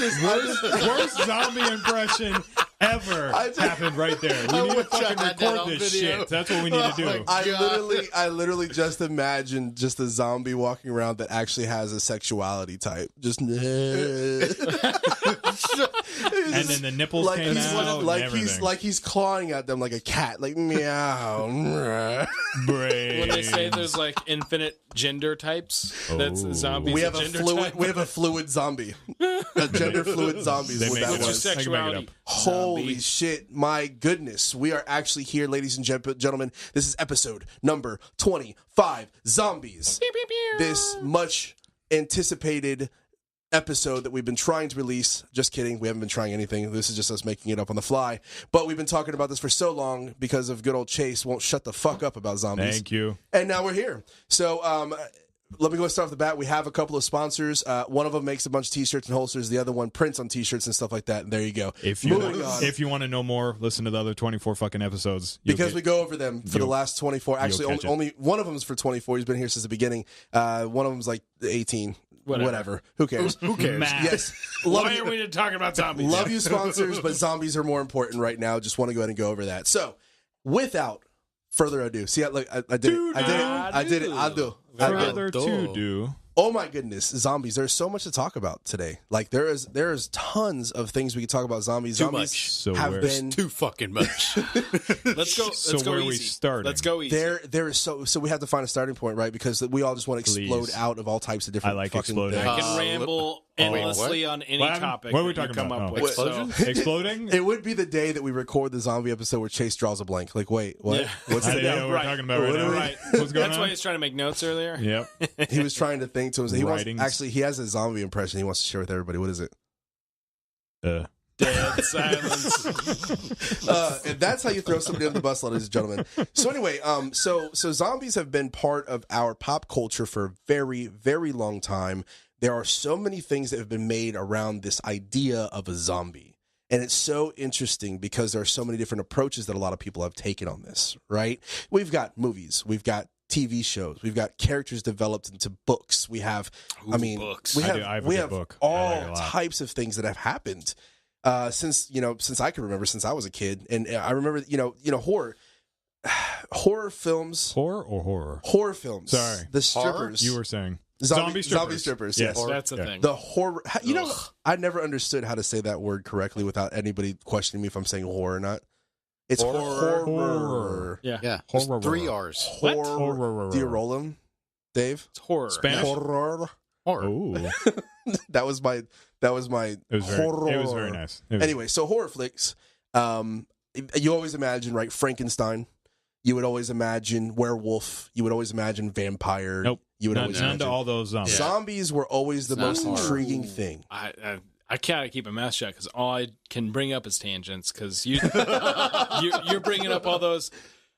Worst zombie impression ever happened right there. We need to fucking record this shit. That's what we need to do. I literally just imagined just a zombie walking around that actually has a sexuality type. Just and then the nipples came out. Like he's clawing at them like a cat. Like meow. When they say there's like infinite gender types, that's zombies. We have a fluid zombie. A gender fluid zombies. What's your sexuality? Holy shit, my goodness. We are actually here, ladies and gentlemen. This is episode number 25, Zombies. Pew, pew, pew. This much anticipated episode that we've been trying to release. Just kidding. We haven't been trying anything. This is just us making it up on the fly. But we've been talking about this for so long because of good old Chase won't shut the fuck up about zombies. Thank you. And now we're here. So, let me go start off the bat. We have a couple of sponsors. One of them makes a bunch of t-shirts and holsters. The other one prints on t-shirts and stuff like that. And there you go. If you want to know more, listen to the other 24 fucking episodes. Because we go over them for the last 24. Actually, only one of them is for 24. He's been here since the beginning. One of them's like 18. Whatever. Who cares? Who cares? Yes. Why are we talking about zombies? Love you, sponsors, but zombies are more important right now. Just want to go ahead and go over that. So, without further ado, see, I did it. I do. Further to do. Oh my goodness, zombies! There's so much to talk about today. Like there is tons of things we can talk about. Zombies have been too fucking much. Let's go. Let's go where easy. we starting? Let's go easy. There is so we have to find a starting point, right? Because we all just want to explode out of all types of different. I like fucking exploding. I can ramble endlessly on any topic. What are we talking come about? up with. Exploding? It would be the day that we record the zombie episode where Chase draws a blank. Like, wait, what? Yeah. What's I that? know what we're talking about right now. Right. What's going That's on? why he's trying to make notes earlier. Yep. He was trying to think to himself. He has a zombie impression he wants to share with everybody. What is it? Dead silence. And that's how you throw somebody under the bus, ladies and gentlemen. So anyway, so zombies have been part of our pop culture for a very, very long time. There are so many things that have been made around this idea of a zombie. And it's so interesting because there are so many different approaches that a lot of people have taken on this, right? We've got movies. We've got TV shows. We've got characters developed into books. We have, books. we have all types of things that have happened since I can remember, since I was a kid. And I remember, horror films. Horror or horror? Horror films. Sorry. The strippers. You were saying. Zombie strippers, yes. That's a thing. The horror. I never understood how to say that word correctly without anybody questioning me if I'm saying horror or not. It's horror. Yeah. Horror. 3 R's. Horror. Do you roll them, Dave? It's horror. Spanish? Horror. Ooh. That was my horror. It was very nice. Anyway, so horror flicks. You always imagine, right? Frankenstein. You would always imagine werewolf. You would always imagine vampire. Nope. You would always none imagine to all those zombies. Zombies were always the most intriguing thing. I can't keep a mouth shut because all I can bring up is tangents. Because you're bringing up all those.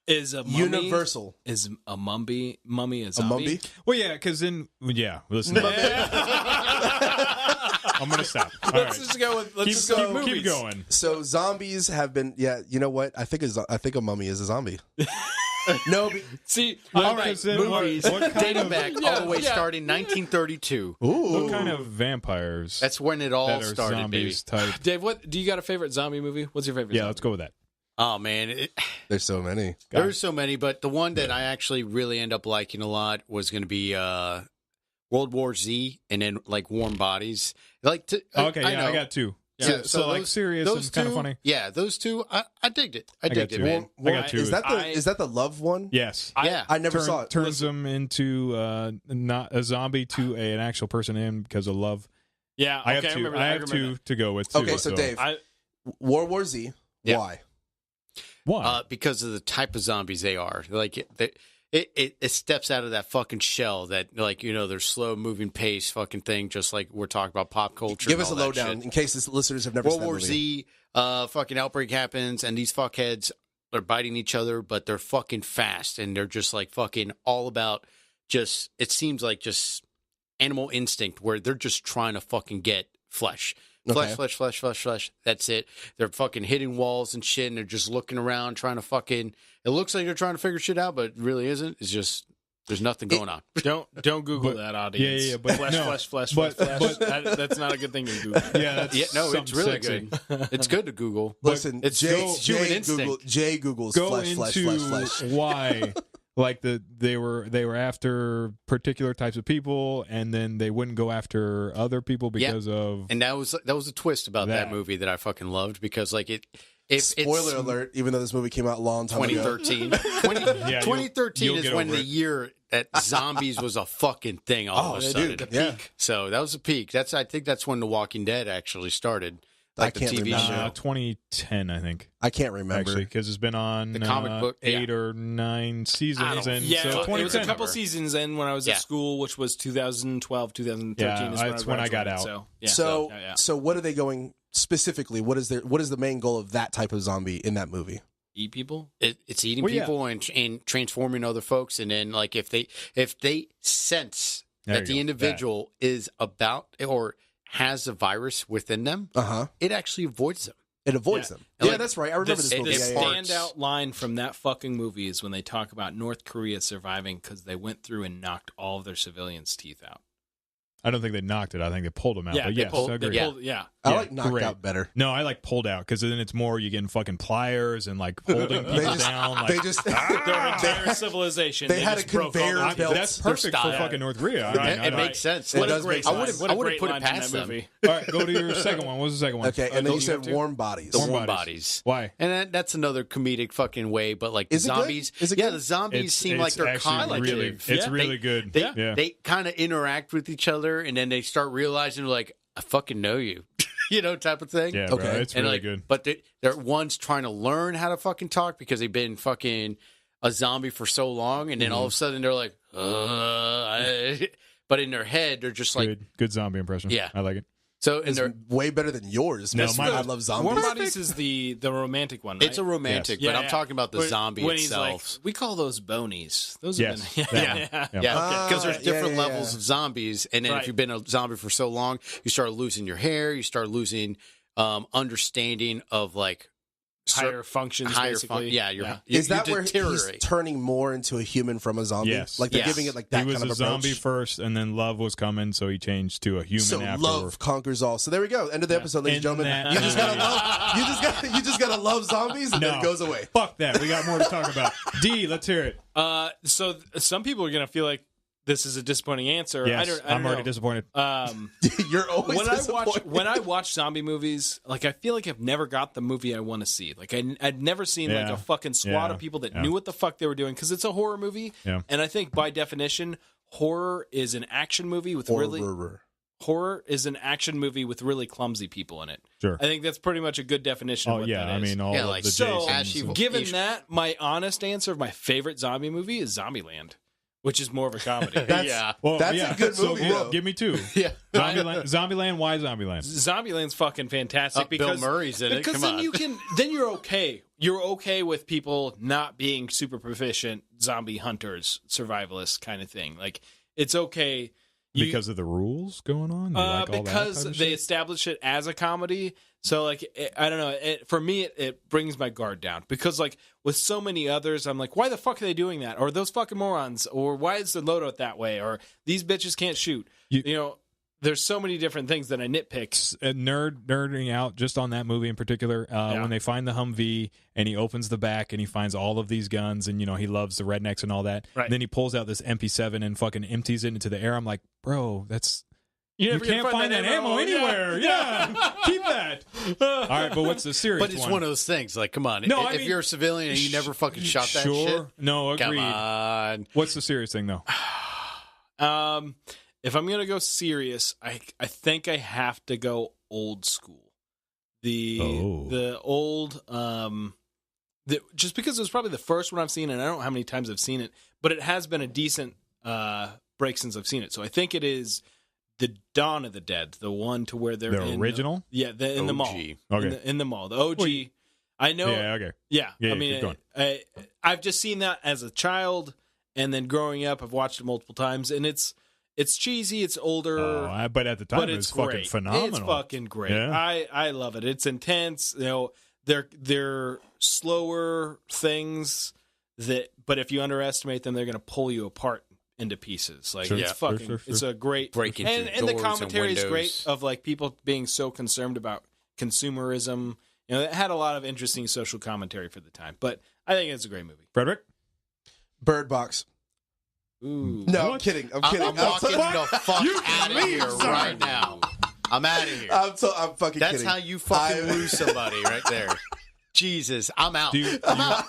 Is a mummy, universal? Is a mummy a zombie? A mummy? Well, yeah, because listen. I'm gonna stop. All right. Let's go. Keep going. So zombies have been. Yeah, you know what? I think a mummy is a zombie. No, see, all right, movies dating back all the way starting 1932. Ooh. What kind of vampires? That's when it all that are started, baby. zombies type? Dave, what do you got a favorite zombie movie? What's your favorite? Yeah, zombie? let's go with that. Oh man, there's so many. There's so many, but the one that I actually really end up liking a lot was going to be World War Z, and then like Warm Bodies. I got 2. Yeah, so like serious and kind of funny. Yeah, those 2, I digged it. I digged it, man. I got 2. Is that the love one? Yes. I never saw it. Turns them into not a zombie to an actual person because of love. Yeah, I have 2. I have 2 to go with. Okay, so Dave, World War Z. Yeah. Why? Why? Because of the type of zombies they are. Like it steps out of that fucking shell that, like, their slow moving pace fucking thing, just like we're talking about pop culture. Give us a lowdown in case the listeners have never seen World War Z, fucking outbreak happens, and these fuckheads are biting each other, but they're fucking fast, and they're just like fucking all about just, it seems like just animal instinct where they're just trying to fucking get flesh. Flesh. That's it. They're fucking hitting walls and shit, and they're just looking around trying to fucking... It looks like they're trying to figure shit out, but it really isn't. It's just There's nothing going on. Don't Google that, audience. Yeah, but flesh. That's not a good thing to Google. Yeah, that's it's really sexy. good. It's good to Google. Listen, it's human instinct. Jay Google's Go flesh. why, like they were after particular types of people, and then they wouldn't go after other people because of. And that was a twist about that movie that I fucking loved, because like Spoiler alert, even though this movie came out a long time ago. 2013 is when the year that zombies was a fucking thing all of a sudden. Peak. So that was a peak. I think that's when The Walking Dead actually started. Like I can't the TV remember. show. 2010, I think. I can't remember. Actually, because it's been on the comic book, 8 or 9 seasons. And yeah, so it was a couple seasons in when I was at school, which was 2012, 2013. Yeah, that's when I got out. So what are they going specifically? What is the main goal of that type of zombie in that movie? Eat people? It's eating people and transforming other folks, and then like if they sense that the individual is about or has a virus within them, it actually avoids them. It avoids them. And Yeah, that's right. I remember this movie. The standout line from that fucking movie is when they talk about North Korea surviving because they went through and knocked all of their civilians' teeth out. I don't think they knocked it. I think they pulled them out. Yeah, but yes, I agree. I like knocked out better. No, I like pulled out because then it's more you getting fucking pliers and like holding people down. Like, their entire civilization. They had a conveyor belt. That's perfect for fucking North Korea. It makes sense. What a great line. I wouldn't put it past them. Movie. All right, go to your second one. What was the second one? Okay, and then you said warm bodies. The warm bodies. Why? And that's another comedic fucking way. But like the Is it zombies, good? Is it yeah, good? the zombies seem like they're cognitive. It's really good. They kind of interact with each other, and then they start realizing like, I fucking know you, type of thing. Yeah, okay, bro, it's really good. But they're one's trying to learn how to fucking talk because they've been fucking a zombie for so long, and then all of a sudden they're like, but in their head they're just like good zombie impression. Yeah, I like it. So it's way better than yours. No, I love zombies. Warm Bodies is the romantic one, right? It's a romantic, but I'm talking about the zombie when itself. He's like, we call those bonies. Those yes. have been, because there's different levels of zombies, and then if you've been a zombie for so long, you start losing your hair, you start losing understanding of like higher functions, basically. Is that where he's turning more into a human from a zombie? Yes. Like they're giving it like that kind of approach? He was a zombie first, and then love was coming, so he changed to a human so after. Love conquers all. So there we go. End of the episode, ladies and gentlemen. You just gotta love. You just gotta love zombies, and then it goes away. Fuck that. We got more to talk about. D, let's hear it. So some people are gonna feel like this is a disappointing answer. Yes, I'm already disappointed. You're always disappointed. When I watch zombie movies, like I feel like I've never got the movie I want to see. Like I'd never seen like a fucking squad of people that knew what the fuck they were doing because it's a horror movie. Yeah. And I think by definition, horror is an action movie with horror is an action movie with really clumsy people in it. Sure. I think that's pretty much a good definition of what that is. I mean, all of like the Jasons. Given that, my honest answer of my favorite zombie movie is Zombieland, which is more of a comedy. That's a good movie. So, give me two. Yeah. Zombieland. Why Zombieland? Zombieland's fucking fantastic because Bill Murray's in it. Because Come then you're okay. You're okay with people not being super proficient zombie hunters, survivalists kind of thing. Like it's okay because of the rules going on. Because they establish it as a comedy. So, like, I don't know. For me, it brings my guard down. Because, like, with so many others, I'm like, why the fuck are they doing that? Or those fucking morons? Or why is the loadout that way? Or these bitches can't shoot. You know, there's so many different things that I nitpick. Nerding out just on that movie in particular. When they find the Humvee and he opens the back and he finds all of these guns and, he loves the rednecks and all that. Right. And then he pulls out this MP7 and fucking empties it into the air. I'm like, bro, that's... You can't find that ammo anywhere. Yeah, keep that. All right, but what's the serious one? But it's one of those things. Like, come on. No, if you're a civilian and you never fucking shot that shit. No, agreed. Come on. What's the serious thing, though? If I'm going to go serious, I think I have to go old school. The old... just because it was probably the first one I've seen, and I don't know how many times I've seen it, but it has been a decent break since I've seen it. So I think it is... The Dawn of the Dead, the one to where they're the original? In the mall. Okay. In the mall. The OG. I know. Yeah, okay. Yeah. I mean, I've just seen that as a child, and then growing up, I've watched it multiple times, and it's cheesy, it's older. But at the time, it was fucking phenomenal. It's fucking great. Yeah. I love it. It's intense. They're slower things, but if you underestimate them, they're going to pull you apart into pieces. Like Sure. it's Yeah. fucking, Sure. it's a great Breaking and through the doors commentary and is great windows. of like people being so concerned about consumerism. You know, it had a lot of interesting social commentary for the time. But I think it's a great movie. Frederick? Bird Box. Ooh. No, I'm kidding. I'm kidding. I'm walking the fuck You out of leave, here son. right now. I'm out of here. I'm fucking That's kidding. how you fucking lose somebody right there. Jesus, I'm out. Do you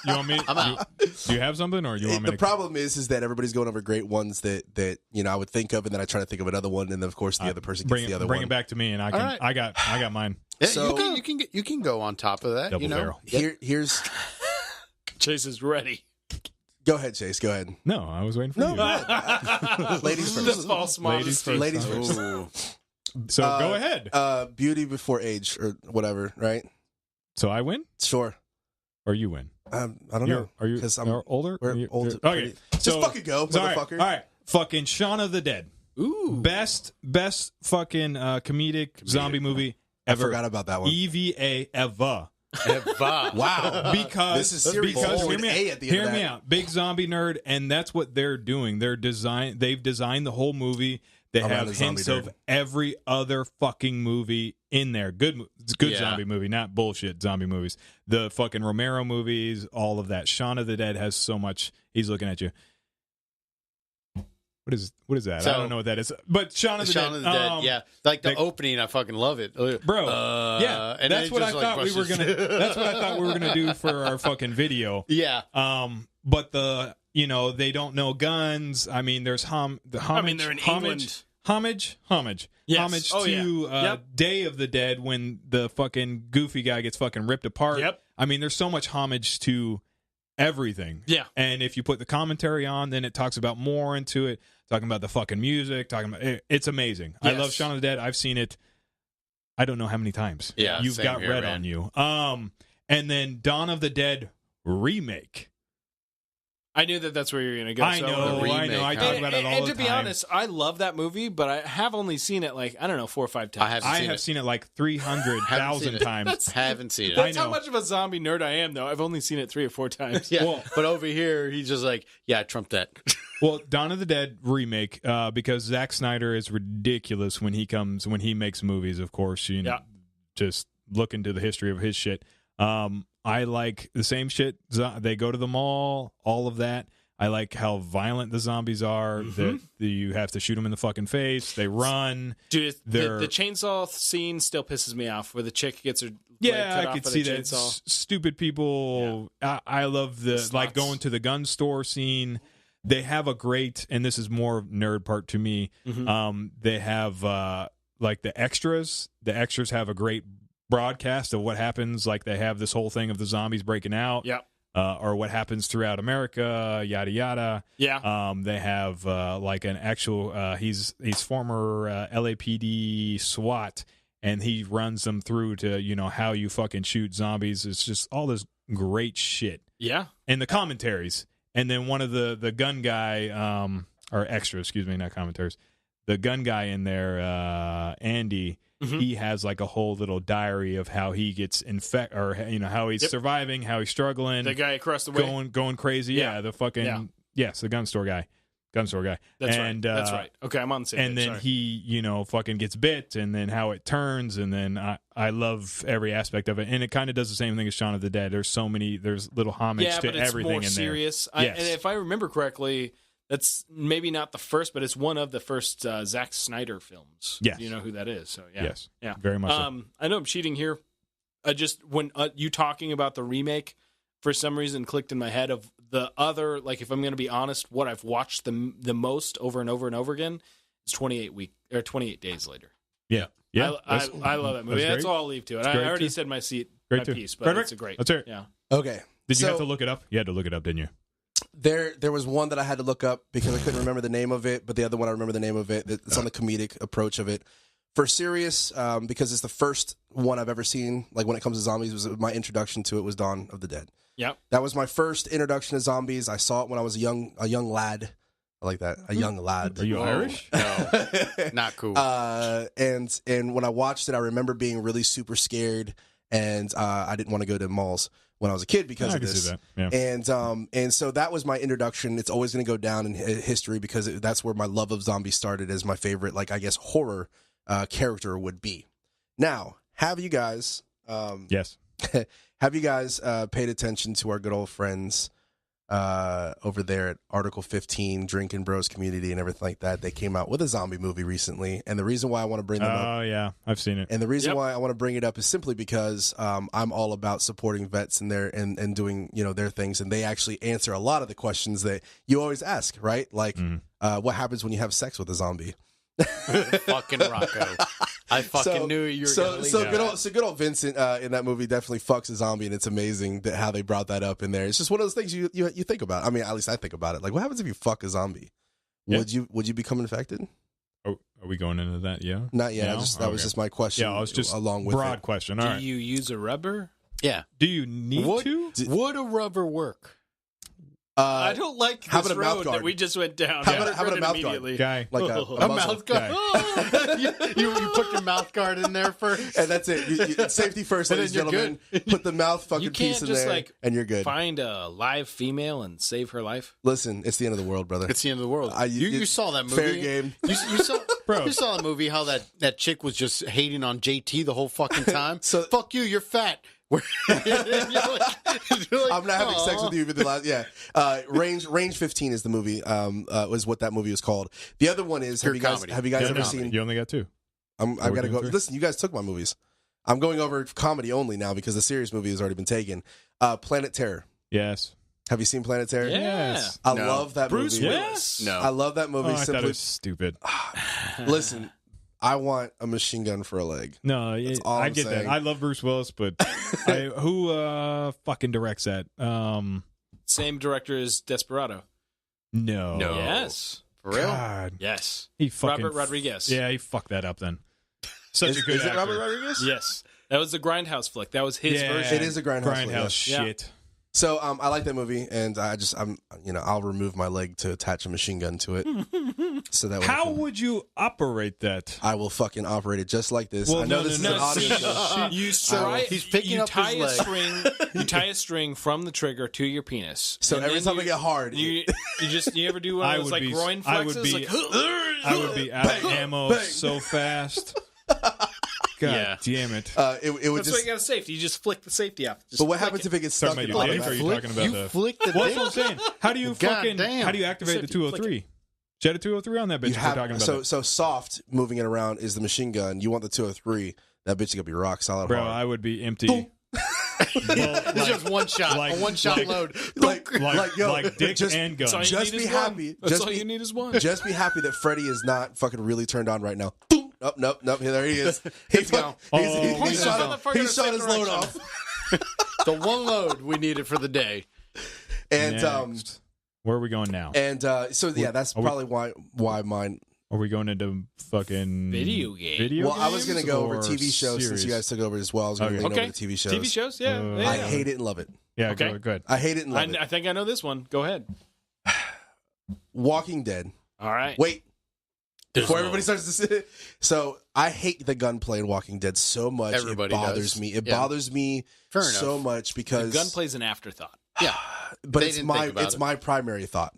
want me? I'm out. Do you have something, or do you want me? The problem is that everybody's going over great ones that I would think of, and then I try to think of another one, and then of course the other person gets the other bring one. it back to me, and I can. right. I got mine. Yeah, So- you can go on top of that. Double you know, barrel. Here's. Chase is ready. Go ahead, Chase. Go ahead. No, I was waiting for No, you. ladies The first. false Ladies modesty. first. Ladies first. Ooh. So go ahead. Beauty before age, or whatever, right? So I win, Sure. or you win? I don't know. Are you? 'Cause older? we're Are you- older. Okay. Just So, fucking go, all right, motherfucker. all right. Fucking Shaun of the Dead. Ooh. Best fucking comedic zombie movie I ever. forgot about that one. EVA ever. Wow. Because This is serious. because Bold hear me A out. at the end Hear of me that. out. Big zombie nerd, and that's what they're doing. They've designed the whole movie. They I'm not have a zombie hints nerd. of every other fucking movie in there. It's a good Yeah. zombie movie, not bullshit zombie movies. The fucking Romero movies, all of that. Shaun of the Dead has so much. He's looking at you. What is that? So- I don't know what that is. But Shaun of the Shaun Dead. of the Dead, yeah, like the they- opening, I fucking love it, Bro, yeah, and that's then what it I just, thought we were rushes- gonna. That's what I thought we were gonna do for our fucking video. Yeah, But they don't know guns. I mean, there's homage. they're in England. Homage. Yes. Homage Oh, yeah. to Yep. Day of the Dead when the fucking goofy guy gets fucking ripped apart. Yep. I mean, there's so much homage to everything. Yeah. And if you put the commentary on, then it talks about more into it. Talking about the fucking music. It's amazing. I Yes. love Shaun of the Dead. I've seen it. I don't know how many times. Yeah, You've same got here, red man. on you. And then Dawn of the Dead remake. I knew that's where you're going to go. I so know. remake, I huh? talk about it all and the to be time. honest, I love that movie, but I have only seen it like, I don't know, 4 or 5 times. I I have seen it like 300,000 times. haven't seen it. That's I how know. much of a zombie nerd I am, though. I've only seen it 3 or 4 times. Yeah, Well- but over here, he's just like, yeah, I trumped that. Well, Dawn of the Dead remake, because Zack Snyder is ridiculous when he makes movies. Of course, Yeah. just look into the history of his shit. I like the same shit. They go to the mall, all of that. I like how violent the zombies are. That you have to shoot them in the fucking face. They run. Dude, the They're- chainsaw scene still pisses me off, where the chick gets her leg Yeah, cut I off could with see a that. chainsaw. Stupid people. I love the slots. like going to the gun store scene. They have a great, and this is more nerd part to me. They have like the extras. The extras have a great broadcast of what happens. Like they have this whole thing of the zombies breaking out. Yeah. Or what happens throughout America, yada yada. Yeah. They have like an actual. He's former LAPD SWAT, and he runs them through to how you fucking shoot zombies. It's just all this great shit, Yeah. and the commentaries. And then one of the gun guy, or extra, excuse me, not commentaries. The gun guy in there, Andy. He has like a whole little diary of how he gets infected, or how he's surviving, how he's struggling. The guy across the way. going crazy. Yeah, the fucking yes, the gun store guy. That's right. That's right. Okay, I'm on the same And page. then Sorry. he, fucking gets bit, and then how it turns, and then I love every aspect of it, and it kind of does the same thing as Shaun of the Dead. There's little homage to but it's everything more in serious. there. Yes. And if I remember correctly, that's maybe not the first, but it's one of the first Zack Snyder films. Yes. You know who that is. So yeah. Yes. Yeah. Very much so. I know I'm cheating here. I just when you talking about the remake, for some reason clicked in my head of the other, like if I'm going to be honest, what I've watched the most over and over and over again is 28 Days Later. Yeah. I love that movie. That's great. all I'll leave to it. I great, already too. said my Great too. piece, but Frederick, it's a great. let's hear it. Yeah. Okay. Did you So, have to look it up? You had to look it up, didn't you? There was one that I had to look up because I couldn't remember the name of it, but the other one I remember the name of it. It's on the comedic approach of it. For serious, because it's the first one I've ever seen, like when it comes to zombies, was my introduction to it was Dawn of the Dead. Yep. That was my first introduction to zombies. I saw it when I was a young lad. I like that. A young lad. Are you Irish? No, not cool. And when I watched it, I remember being really super scared, and I didn't want to go to malls. when I was a kid because I of can this. see that. Yeah. And so that was my introduction. It's always going to go down in history because that's where my love of zombies started as my favorite, like, I guess, horror character would be. Now, have you guys Yes. have you guys paid attention to our good old friends over there at Article 15, Drinking Bros Community and everything like that? They came out with a zombie movie recently, and the reason why I want to bring them up... Oh, yeah. I've seen it. And the reason why I want to bring it up is simply because I'm all about supporting vets and and doing, you know, their things, and they actually answer a lot of the questions that you always ask, right? Like, what happens when you have sex with a zombie? Fucking Rocco. I fucking knew you were going to leave that. Good old Vincent in that movie definitely fucks a zombie, and it's amazing that how they brought that up in there. It's just one of those things you think about. I mean, at least I think about it. Like, what happens if you fuck a zombie? Yeah. Would you become infected? Oh, are we going into that? Yeah. Not yet. No? That was just my question. Yeah, I was just along with broad it. question. All right. Do you use a rubber? Yeah. Do you need to? Would a rubber work? I don't like how this about a mouth road guard? that we just went down. How I about a regret it mouth guard? immediately. Guy. Like a A muzzle. mouth guard. you put your mouth guard in there first. And that's it. Safety first, And ladies then and you're gentlemen. Put the mouth fucking You can't piece in just, there, like, and you're good. Find a live female and save her life. Listen, it's the end of the world, brother. It's the end of the world. You saw that movie. Fair game. You saw, Bro. You saw the movie how that chick was just hating on JT the whole fucking time. So- fuck you, you're fat. You're like, I'm not having sex "Aw." with you. But the last, Range 15 is the movie. Was what that movie was called. The other one is Pure comedy. have you guys ever No, seen? You only got two. I've got to go. through? Listen, you guys took my movies. I'm going over comedy only now because the serious movie has already been taken. Planet Terror. Yes. Have you seen Planet Terror? Yeah. Yes. I No. love that Bruce movie. Willis. No. I love that movie. Oh, I thought it simply, was stupid. listen, I want a machine gun for a leg. No, all I I'm get saying. that. I love Bruce Willis, but who fucking directs that? Same director as Desperado. No. No. Yes. For real? God. Yes. He fucking Robert Rodriguez. Yeah, he fucked that up then. Such a good Is it actor. Robert Rodriguez? Yes. That was the Grindhouse flick. That was his Yeah. version. It is a Grindhouse shit. So I like that movie, and I'll remove my leg to attach a machine gun to it. So that way How would you operate that? I will fucking operate it just like this. Well, I know no, this no, is an no. audio show. You He's picking up tie his a leg. string. You tie a string from the trigger to your penis. So And every then time I get hard, you ever do one I of those would like be- groin I would flexes? be- Like, I would be out of ammo bang. so fast. God Yeah. damn it. it would that's why just. you got a safety. You just flick the safety off. Just But what flick happens it. if it gets stuck Talking in about your your dick, or are body? you talking about you the? flick the Well, dick? that's what I'm saying. How do you God fucking? damn. How do you activate the Safety, 203? Did you have a 203 on that bitch? You if we're talking have about so that? so soft moving it around is the machine gun. You want the 203? That bitch is gonna be rock solid. Bro, hard. I would be empty. It's just one shot, like- a one shot like- load. like yo, dick just- and gun. That's all you Just need be is one. happy. That's Just all be- you need is one. Just be happy that Freddy is not fucking really turned on right now. Boom. Nope. There he is. He's gone. He He's shot gone. his load off. The one load we needed for the day. And Next. Where are we going now? so yeah, that's Are we- probably why mine. Are we going into fucking Video game. Video Well, I was gonna games go over or TV shows since series? you guys took over as well. I was gonna Okay. lean Okay. over to TV shows. TV shows, yeah. yeah. I hate it and love it. Yeah, Okay. good. I hate it and love it. I think I know this one. Go ahead. Walking Dead. All right. Wait. There's Before no- everybody starts to sit. So I hate the gunplay in Walking Dead so much. Everybody it bothers does. me. It Yeah. bothers me Fair so enough. much because Gunplay's an afterthought. Yeah. But They it's didn't my think about it's it. my primary thought.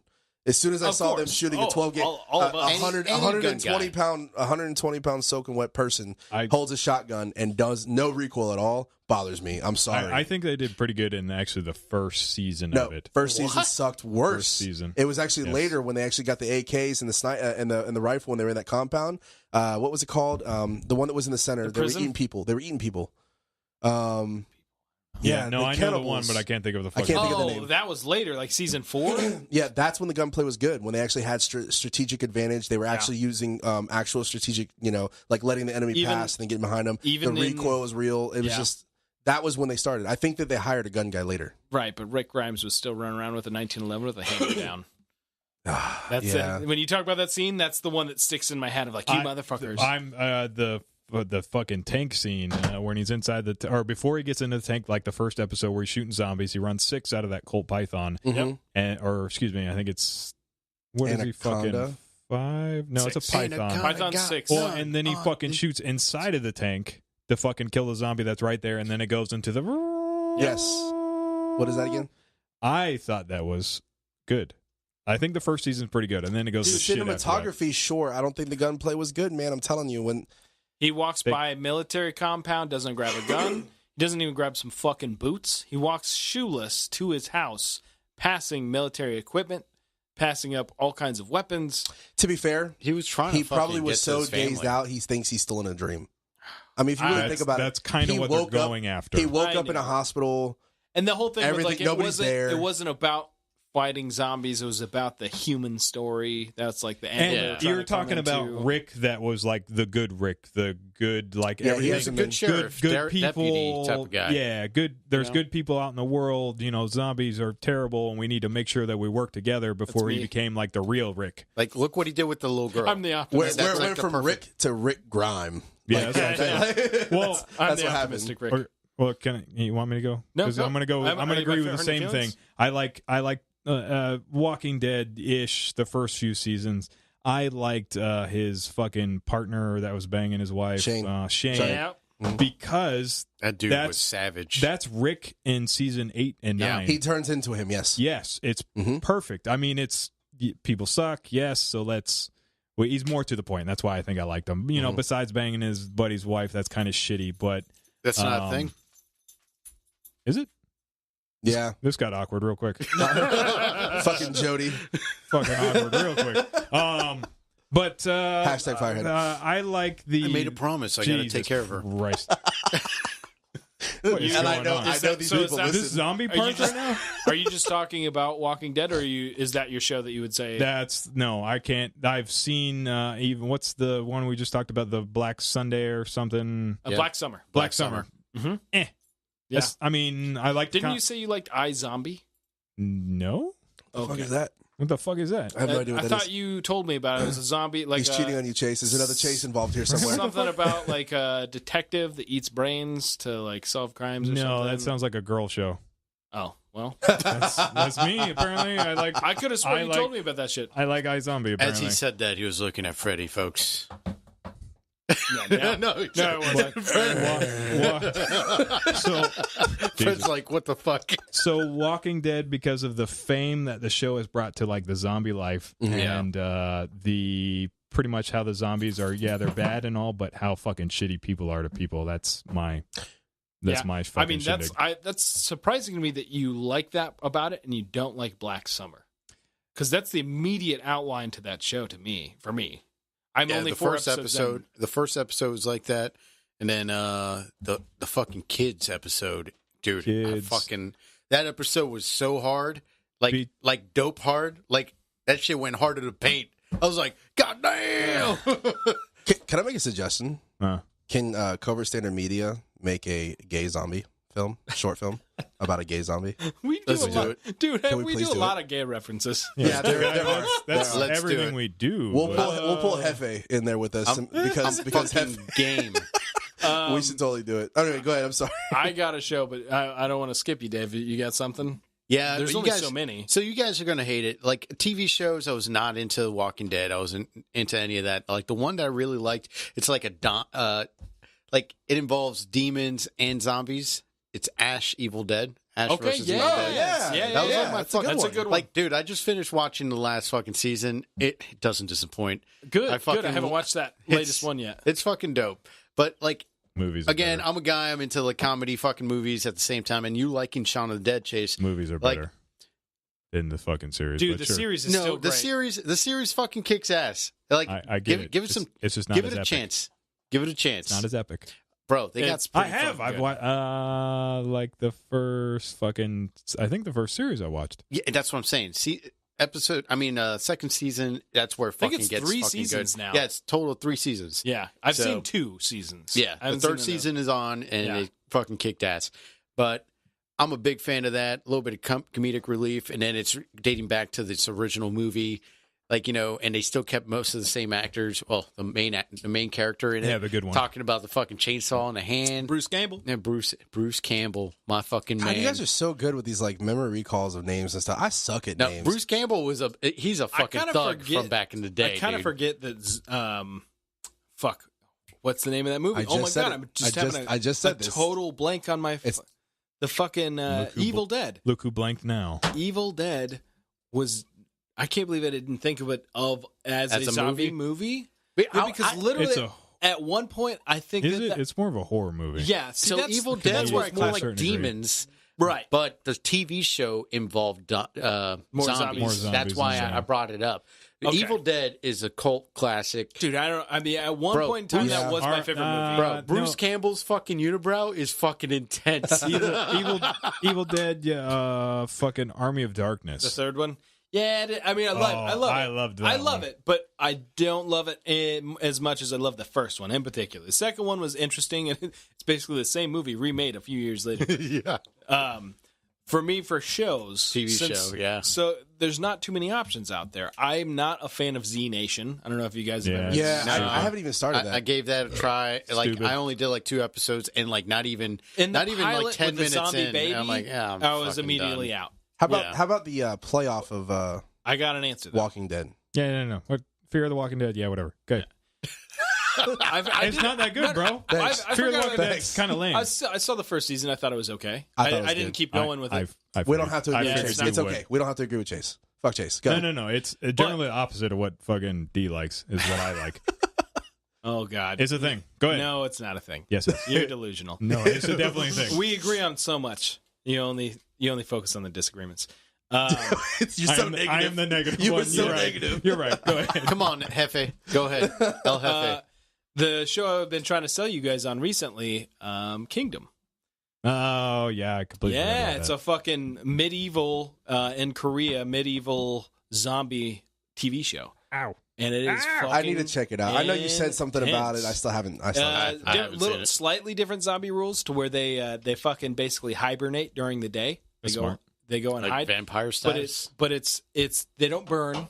As soon as I Of saw them course. shooting a Oh, 12 gauge, all of us. 120 Any pound 120 pound soaking wet person I- holds a shotgun and does no recoil at all bothers me. I'm sorry. I think they did pretty good in actually the first season no, of it. first season sucked worse. First season. It was actually Yes. later when they actually got the AKs and the and the rifle when they were in that compound. What was it called? The one that was in the center. They were prison? eating people. Yeah, no, the I know the cannibals. one, but I can't think of the I fucking can't think of the Oh, name. that was later, like season 4. Yeah, that's when the gunplay was good. When they actually had strategic advantage, they were actually using actual strategic, like letting the enemy Even- pass and then getting behind them. even The recoil was real. It was Yeah. just that was when they started. I think that they hired a gun guy later. Right, but Rick Grimes was still running around with a 1911 with a hammer down. That's Yeah. it. When you talk about that scene, that's the one that sticks in my head of like, you motherfuckers. I'm the fucking tank scene when he's inside or before he gets into the tank, like the first episode where he's shooting zombies. He runs 6 out of that Colt Python, Mhm. or excuse me, I think it's what is he Anaconda? fucking 5? No, it's a 6. Python. Python 6. Well, and then he fucking shoots inside of the tank to fucking kill the zombie that's right there, and then it goes into the Yes. What is that again? I thought that was good. I think the first season's pretty good, and then it goes to shit after that. Cinematography, sure. I don't think the gunplay was good, man. I'm telling you. When he walks by a military compound, doesn't grab a gun, he doesn't even grab some fucking boots. He walks shoeless to his house, passing military equipment, passing up all kinds of weapons. To be fair, he was trying. He probably was so dazed out, he thinks he's still in a dream. I mean, if you really think about that's kind of what they're going after. He woke up in a hospital, and the whole thing was like it wasn't about fighting zombies. It was about the human story. That's like the end. And you're talking about Rick. That was like the good Rick, the good everything. He's a good sheriff, good people, deputy type of guy. Yeah, good. There's good people out in the world. Zombies are terrible, and we need to make sure that we work together before he became like the real Rick. Like, look what he did with the little girl. I'm the optimist. Where went from Rick to Rick Grime. Yeah, Well, I'm that's the what optimistic happened. Rick. Well, you want me to go? No, I'm going to go. I'm going to agree with the same thing. I like Walking Dead-ish the first few seasons. I liked his fucking partner that was banging his wife, Shane. Yeah. Because that dude was savage. That's Rick in season 8 and 9. He turns into him. Yes, it's perfect. I mean, it's people suck. Yes, so let's. Well, he's more to the point. That's why I think I liked him. Besides banging his buddy's wife, that's kind of shitty. But that's not a thing. Is it? Yeah. This got awkward real quick. Fucking Jody. Fucking awkward real quick. But hashtag Firehead. I like the. I made a promise. I got to take care of her. Christ. I know these people. This zombie part right now. Are you just talking about Walking Dead, or is that your show that you would say? No, I can't. I've seen even what's the one we just talked about, the Black Sunday or something. Black Summer. Black Summer. Mm-hmm. Yeah. I mean, I like. Didn't you say you liked iZombie? No. What the fuck is that? What the fuck is that? I have no idea what that is. I thought you told me about it. It was a zombie. Like he's cheating on you, Chase. There's another Chase involved here somewhere. Something about like a detective that eats brains to like solve crimes. Or something. No, that sounds like a girl show. Oh well, that's me. Apparently, I could have sworn you told me about that shit. I like iZombie. Apparently, as he said that, he was looking at Freddy, folks. No, it wasn't. So, Fred's like, what the fuck? So, Walking Dead, because of the fame that the show has brought to like the zombie life, and the pretty much how the zombies are, they're bad and all, but how fucking shitty people are to people. That's my my fucking. I mean, that's surprising to me that you like that about it and you don't like Black Summer, because that's the immediate outline to that show to me. For me. I'm only the 4 first episode. The first episode was like that, and then the fucking kids episode, dude. That episode was so hard, like dope hard. Like that shit went harder to paint. I was like, God damn. Can I make a suggestion? Can Covert Standard Media make a gay zombie short film about a gay zombie? We do a lot, dude. We do a lot of gay references. Yeah, there are. That's everything we do. We'll pull Hefe in there with us because Hefe game. We should totally do it. Anyway, go ahead. I'm sorry. I got a show, but I don't want to skip you, Dave. You got something? Yeah, there's only so many. So you guys are gonna hate it. Like TV shows, I was not into Walking Dead. I wasn't into any of that. Like the one that I really liked, it's like like it involves demons and zombies. It's Ash Evil Dead. Ash versus Evil Dead. Yeah. That was like my fucking. That's a good one. Like, dude, I just finished watching the last fucking season. It doesn't disappoint. Good. I haven't watched that latest one yet. It's fucking dope. But like movies. Again, I'm a guy. I'm into like comedy fucking movies at the same time. And you liking Shaun of the Dead, Chase? Movies are better than the fucking series. Dude, the series is still great. The series fucking kicks ass. Like, I give it. Give it some. It's just not. Give as it a epic. chance. Give it a chance. It's not as epic. Bro, they got. I have. I've watched like the first fucking. I think the first series I watched. Yeah, that's what I'm saying. See, second season. That's where it fucking gets 3 fucking seasons good. now. Yeah, it's total 3 seasons. Yeah, I've seen 2 seasons. Yeah, the third season is on, and it fucking kicked ass. But I'm a big fan of that. A little bit of comedic relief, and then it's dating back to this original movie. Like, you know, and they still kept most of the same actors. Well, the main character in it. Yeah, the good one. Talking about the fucking chainsaw in the hand. Bruce Campbell. Yeah, Bruce Campbell, my fucking man. God, you guys are so good with these like memory recalls of names and stuff. I suck at names. Bruce Campbell he's a fucking thug from back in the day. I kind of forget that. What's the name of that movie? Oh my god, I'm just having a total blank on my. The fucking Evil Dead. Look who blanked now. Evil Dead was. I can't believe I didn't think of it as a zombie movie. Because literally, at one point, I think it's more of a horror movie. Yeah. So Evil Dead was more like demons. Right. But the TV show involved zombies. More zombies. That's why I brought it up. Okay. Evil Dead is a cult classic. Dude, at one point in time, that was my favorite movie. Bro, Bruce Campbell's fucking unibrow is fucking intense. Evil Dead, fucking Army of Darkness. The third one? Yeah, I mean, I love it, but I don't love it as much as I love the first one in particular. The second one was interesting, and it's basically the same movie remade a few years later. Yeah. For me, for shows, TV show, yeah. So there's not too many options out there. I'm not a fan of Z Nation. I don't know if you guys have ever. Yeah, I haven't even started that. I gave that a try. Like I only did like 2 episodes, and like not even like 10 minutes in. Baby, I'm like, yeah, I was immediately out. How about the playoff of? I got an answer. Walking Dead. Yeah, no. What Fear of the Walking Dead? Yeah, whatever. Good. It's not that good, bro. Fear of the Walking Dead's kind of lame. I saw the first season. I thought it was okay. I didn't keep going with it. We don't have to agree with Chase. It's okay. We don't have to agree with Chase. Fuck Chase. Go. No. It's generally the opposite of what fucking D likes is what I like. Oh, God. It's a thing. Go ahead. No, it's not a thing. Yes, it is. You're delusional. No, it's definitely a thing. We agree on so much. You only focus on the disagreements. You're so negative. I am the negative you one. were so You're negative. Right. You're right. Go ahead. Come on, Jefe. Go ahead. El Jefe. The show I've been trying to sell you guys on recently, Kingdom. Oh, yeah. I completely forgot about it's that. a fucking medieval, in Korea, medieval zombie TV show. Ow. And it is fucking I need to check it out. I know you said something about it. I still haven't. I haven't seen it. Slightly different zombie rules to where they fucking basically hibernate during the day. They go and like hide. vampire style. But it's they don't burn.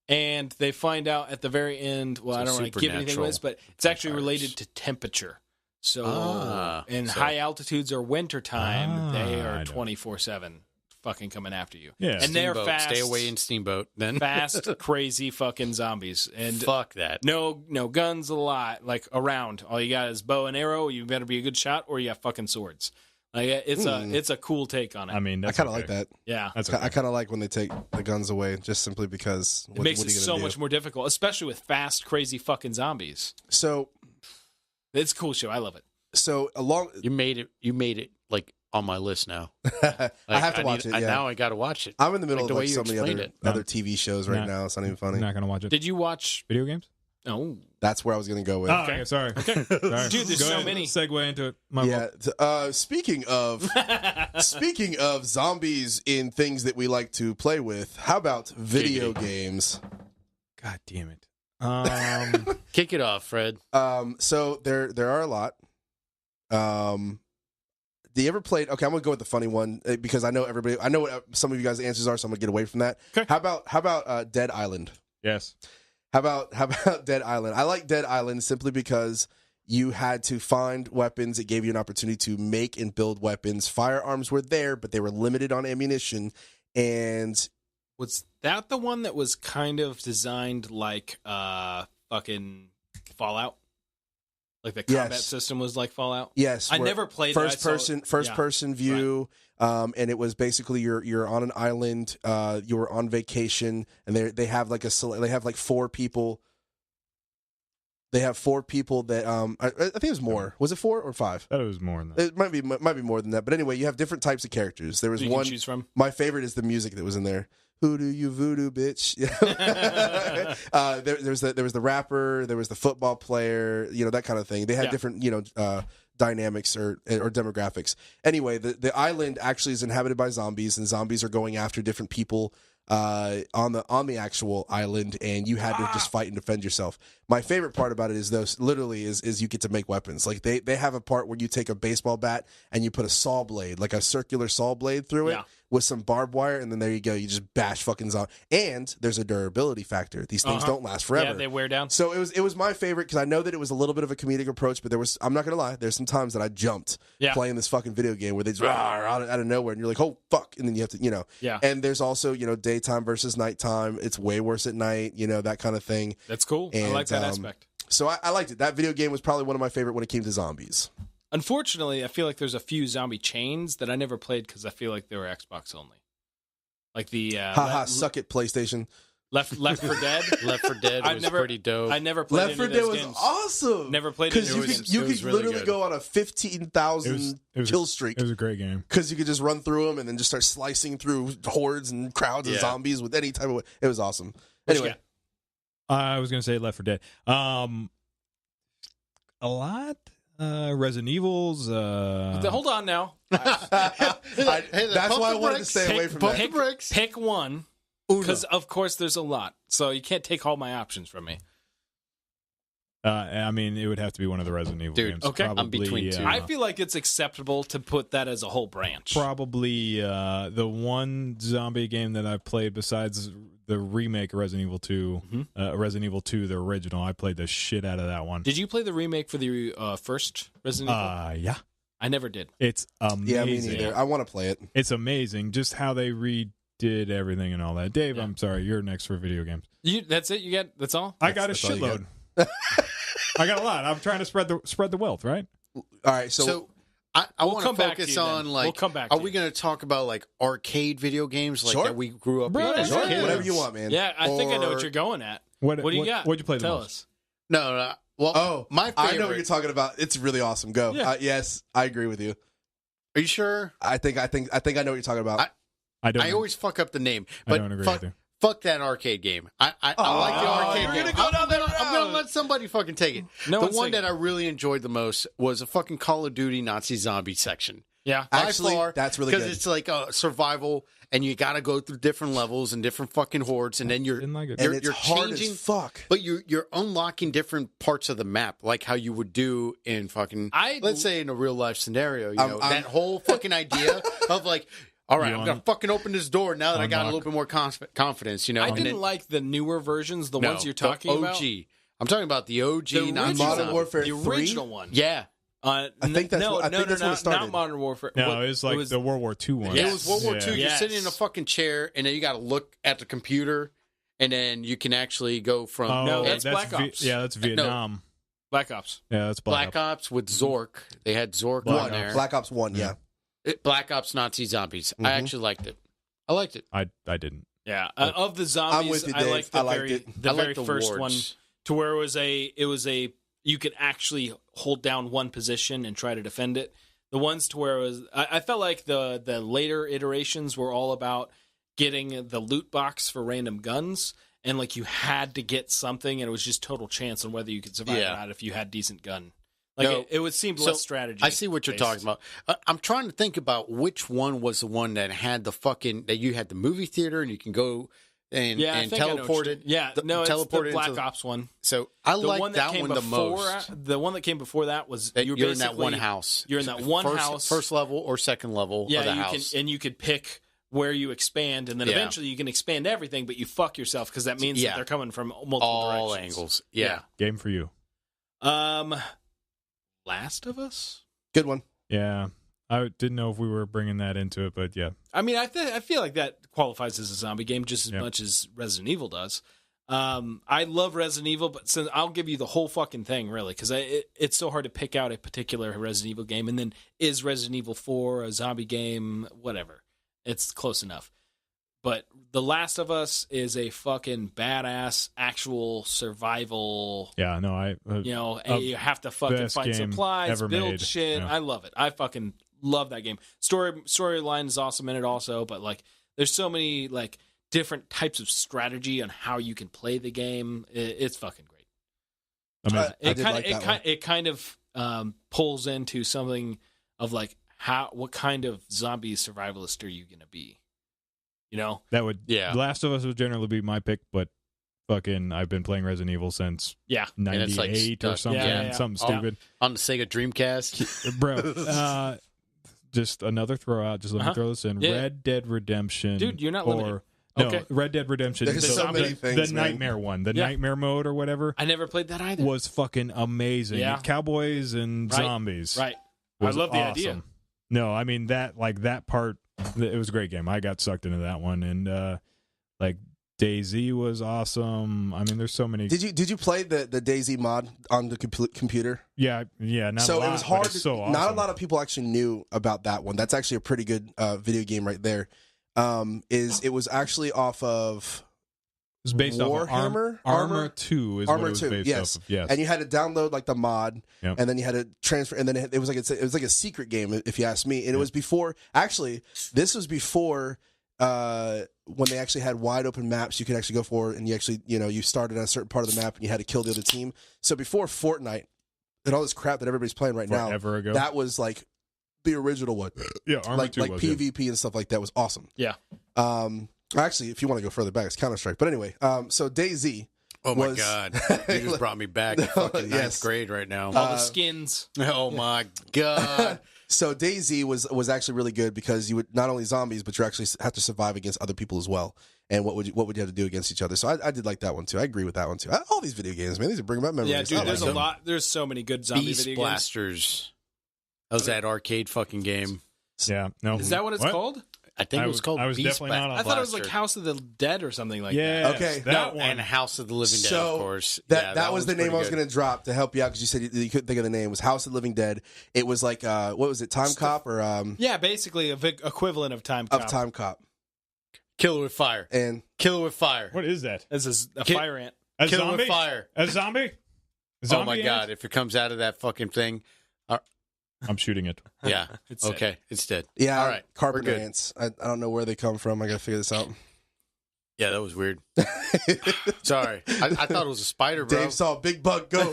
And they find out at the very end, well, I don't want to give anything away, but it's actually related to temperature. So in high altitudes or wintertime, they are 24/7 fucking coming after you. Yeah. And they're fast. Stay away in Steamboat, then. Fast, crazy fucking zombies. And fuck that. No guns a lot, like around. All you got is bow and arrow. You better be a good shot, or you got fucking swords. Like it's a cool take on it. I mean, I kind of like that. Yeah, that's okay. I kind of like when they take the guns away, just simply because it makes it so much more difficult, especially with fast, crazy fucking zombies. So it's a cool show. I love it. So you made it like on my list now. I have to watch it. Yeah. Now I got to watch it. I'm in the middle like of so many other TV shows right now. It's not even funny. I'm not gonna watch it. Did you watch video games? Oh, that's where I was going to go with. Oh, okay, sorry. Okay, sorry. Dude, there's so many. Segue into it. Speaking of zombies in things that we like to play with, how about video games? God damn it! Kick it off, Fred. So there are a lot. Do you ever played? Okay, I'm gonna go with the funny one because I know everybody. I know what some of you guys' answers are, so I'm gonna get away from that. Okay. How about Dead Island? Yes. How about Dead Island? I like Dead Island simply because you had to find weapons. It gave you an opportunity to make and build weapons. Firearms were there, but they were limited on ammunition. And was that the one that was kind of designed like fucking Fallout? Like the combat system was like Fallout? Yes. I never played first person view. Right. And it was basically you're on an island, you were on vacation, and they have like they have like 4 people. They have 4 people that I think it was more. Was it 4 or 5? I thought it was more than that. It might be more than that. But anyway, you have different types of characters. There was one. Choose from? My favorite is the music that was in there. Hoodoo, you voodoo, bitch. There was the rapper, there was the football player, that kind of thing. They had different, dynamics or demographics. Anyway, the island actually is inhabited by zombies, and zombies are going after different people on the actual island, and you had to just fight and defend yourself. My favorite part about it is you get to make weapons. Like they have a part where you take a baseball bat and you put a saw blade, like a circular saw blade through it. With some barbed wire, and then there you go. You just bash fucking zombie. And there's a durability factor. These things don't last forever. Yeah, they wear down. So it was my favorite because I know that it was a little bit of a comedic approach, but I'm not gonna lie, there's some times that I jumped playing this fucking video game where they just out of nowhere, and you're like, oh fuck, and then you have to, Yeah. And there's also daytime versus nighttime. It's way worse at night, that kind of thing. That's cool. And, I like that aspect. So I liked it. That video game was probably one of my favorite when it came to zombies. Unfortunately, I feel like there's a few zombie chains that I never played because I feel like they were Xbox only. Like the suck it, PlayStation. Left 4 Dead. Left 4 Dead was pretty dope. I never played Left 4 Dead was awesome. Never played any of those because games. you could really literally good. go on a 15,000 kill streak. It was a great game Because you could just run through them and then just start slicing through hordes and crowds of zombies with any type of. It was awesome. Anyway, I was gonna say Left 4 Dead. A lot. Resident Evils. Hold on now. that's why I wanted to stay away from that. Pick one. Because, of course, there's a lot. So you can't take all my options from me. I mean, it would have to be one of the Resident Evil games. Okay. Probably, I'm between two. I feel like it's acceptable to put that as a whole branch. Probably the one zombie game that I've played besides the remake of Resident Evil 2, Resident Evil 2, the original. I played the shit out of that one. Did you play the remake for the first Resident Evil? Yeah. I never did. It's amazing. Yeah, me neither. I want to play it. It's amazing just how they redid everything and all that. Dave, I'm sorry, you're next for video games. That's it? That's all? I got a shitload. I got a lot. I'm trying to spread the wealth, right? All right, so I We'll want come to back to focus you on then. like. We'll come back Are to we you. going to talk about like arcade video games like Sure. that we grew up Bro, with? as sure. kids? whatever you want, man. Yeah, I think I know what Or- you're going at. What do you got? What'd you play the Tell most? us. No. Well, my favorite. I know what you're talking about. It's really awesome. Go. Yeah. Yes, I agree with you. Are you sure? I think I know what you're talking about. I always fuck up the name, I but don't agree fuck, with you. fuck that arcade game. I like the arcade you're game. gonna go down that I'm gonna road. let somebody fucking take it. No the one's one saying- that I really enjoyed the most was a fucking Call of Duty Nazi zombie section. Yeah. Actually, By far, that's really good. because it's like a survival, and you got to go through different levels and different fucking hordes, and then you're Didn't like it. and it's you're hard changing, as fuck. but you're unlocking different parts of the map, like how you would do in fucking let's say in a real life scenario. You know that whole fucking idea of like, all right, I'm gonna fucking open this door now that I got a little bit more confidence. You know, I didn't like the newer versions, the ones you're talking OG. about. I'm talking about the OG, The not original, Modern Warfare the 3? original one. Yeah, I think that's what it started. Not Modern Warfare. No, it was like the World War II one. it was World War II. You're Yes. sitting in a fucking chair, and then you got to look at the computer, and then you can actually go from Oh, No, that's Black Ops. That's Vietnam. Black Ops. Yeah, that's Black Ops with Zork. They had Zork Black on there. Black Ops 1, yeah. Black Ops Nazi zombies. I actually liked it. I liked it. I didn't. Yeah, of the zombies, I'm with you, I Dave. liked the I liked very it. the I very liked the first wards. one to where it was a you could actually hold down one position and try to defend it. The ones to where it was I felt like the later iterations were all about getting the loot box for random guns, and like you had to get something, and it was just total chance on whether you could survive or not if you had decent gun. Like No, it would seem less strategy. I see what you're talking about. I'm trying to think about which one was the one that had the fucking that you had the movie theater and you can go and I think I know what teleport you're- it. Yeah, no, it's teleport the it Black into- Ops one. So I The like one that came one the before, most. The one that came before that was That you're you're in that basically- one house. You're in that one house. first level or second level of the you house. can, and you could pick where you expand, and then eventually you can expand everything, but you fuck yourself because that means that they're coming from multiple all directions. angles. Yeah. Game for you. Last of Us. Good one. Yeah. I didn't know if we were bringing that into it, but yeah. I mean, I feel like that qualifies as a zombie game just as much as Resident Evil does. I love Resident Evil, but since I'll give you the whole fucking thing, really, because it's so hard to pick out a particular Resident Evil game. And then is Resident Evil 4 a zombie game? Whatever. It's close enough. But The Last of Us is a fucking badass actual survival. Yeah, no, You have to fucking best find game supplies, ever build made. shit. Yeah. I love it. I fucking love that game. Storyline is awesome in it also, but like there's so many like different types of strategy on how you can play the game. It's fucking great. It kind of pulls into something of like what kind of zombie survivalist are you going to be? You know, that would Yeah. Last of Us would generally be my pick, but fucking I've been playing Resident Evil since 98 or something, something stupid On the Sega Dreamcast. bro. Just another throw out. Just let me throw this in. Yeah. Red Dead Redemption. Dude, you're not limited. No, Okay. Red Dead Redemption. There's so many things, the man. nightmare one, the nightmare mode or whatever, I never played that either. was fucking amazing. Yeah. Cowboys and Right. zombies. Right. I was love the awesome. idea. No, I mean that part. It was a great game. I got sucked into that one, and like DayZ was awesome. I mean, there's so many. Did you play the DayZ mod on the computer? Yeah. Not so a lot, it was hard. so awesome. Not a lot of people actually knew about that one. That's actually a pretty good video game right there. It was actually off of. It was based Warhammer? off of Armor 2 is Armor what it was 2, based yes. off of. Yes. And you had to download like the mod, Yep. and then you had to transfer, and then it was like a secret game, if you ask me. And it was before. Actually, this was before when they actually had wide open maps. You could actually go for, and you actually you started on a certain part of the map, and you had to kill the other team. So before Fortnite and all this crap that everybody's playing right now, ago. that was like the original one. Yeah, Armor 2 like was, PvP and stuff like that was awesome. Yeah. Actually, if you want to go further back, it's Counter-Strike. But anyway, so DayZ. Oh my God! You just brought me back to fucking ninth grade right now. All the skins. Oh my God! So DayZ was actually really good because you would not only zombies, but you actually have to survive against other people as well. And what would you have to do against each other? So I did like that one too. I agree with that one too. All these video games, man, these are bringing back memories. Yeah, dude, there's like a lot. There's so many good zombie Beast video games. Blasters. That was that arcade fucking game. Yeah. No. Is that what it's called? I think it was called. I was Beast definitely not on I thought it was like House of the Dead or something like that. Yeah. Okay. That one. And House of the Living Dead, So of course. that was the name I was going going to drop to help you out because you said you couldn't think of the name. It was House of the Living Dead. It was like what was it? Time Cop or Yeah, basically equivalent of Time Cop. Time Cop. Killer with Fire. And Killer with Fire. What is that? This is a fire ant. A Killer zombie? with Fire. A zombie? Oh my Zombie God! ant? If it comes out of that fucking thing, I'm shooting it. yeah. It's dead. Okay, it's dead. yeah, All right, carpenter we're good. ants. I don't know where they come from. I got to figure this out. Yeah, that was weird. Sorry, I thought it was a spider, bro. Dave saw a big bug. Go,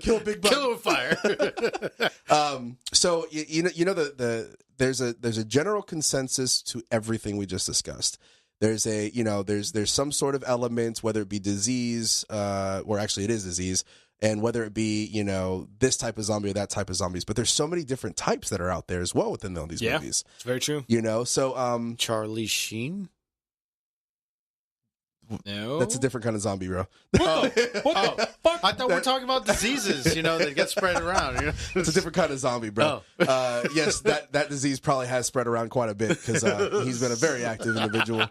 kill big bug. Killer with Fire. So there's a general consensus to everything we just discussed. There's there's some sort of element, whether it be disease, or actually it is disease, and whether it be this type of zombie or that type of zombies. But there's so many different types that are out there as well within all these movies. It's very true. So Charlie Sheen. No, that's a different kind of zombie, bro. What the fuck? I thought we were talking about diseases, that get spread around. It's a different kind of zombie, bro. Yes, that disease probably has spread around quite a bit because he's been a very active individual,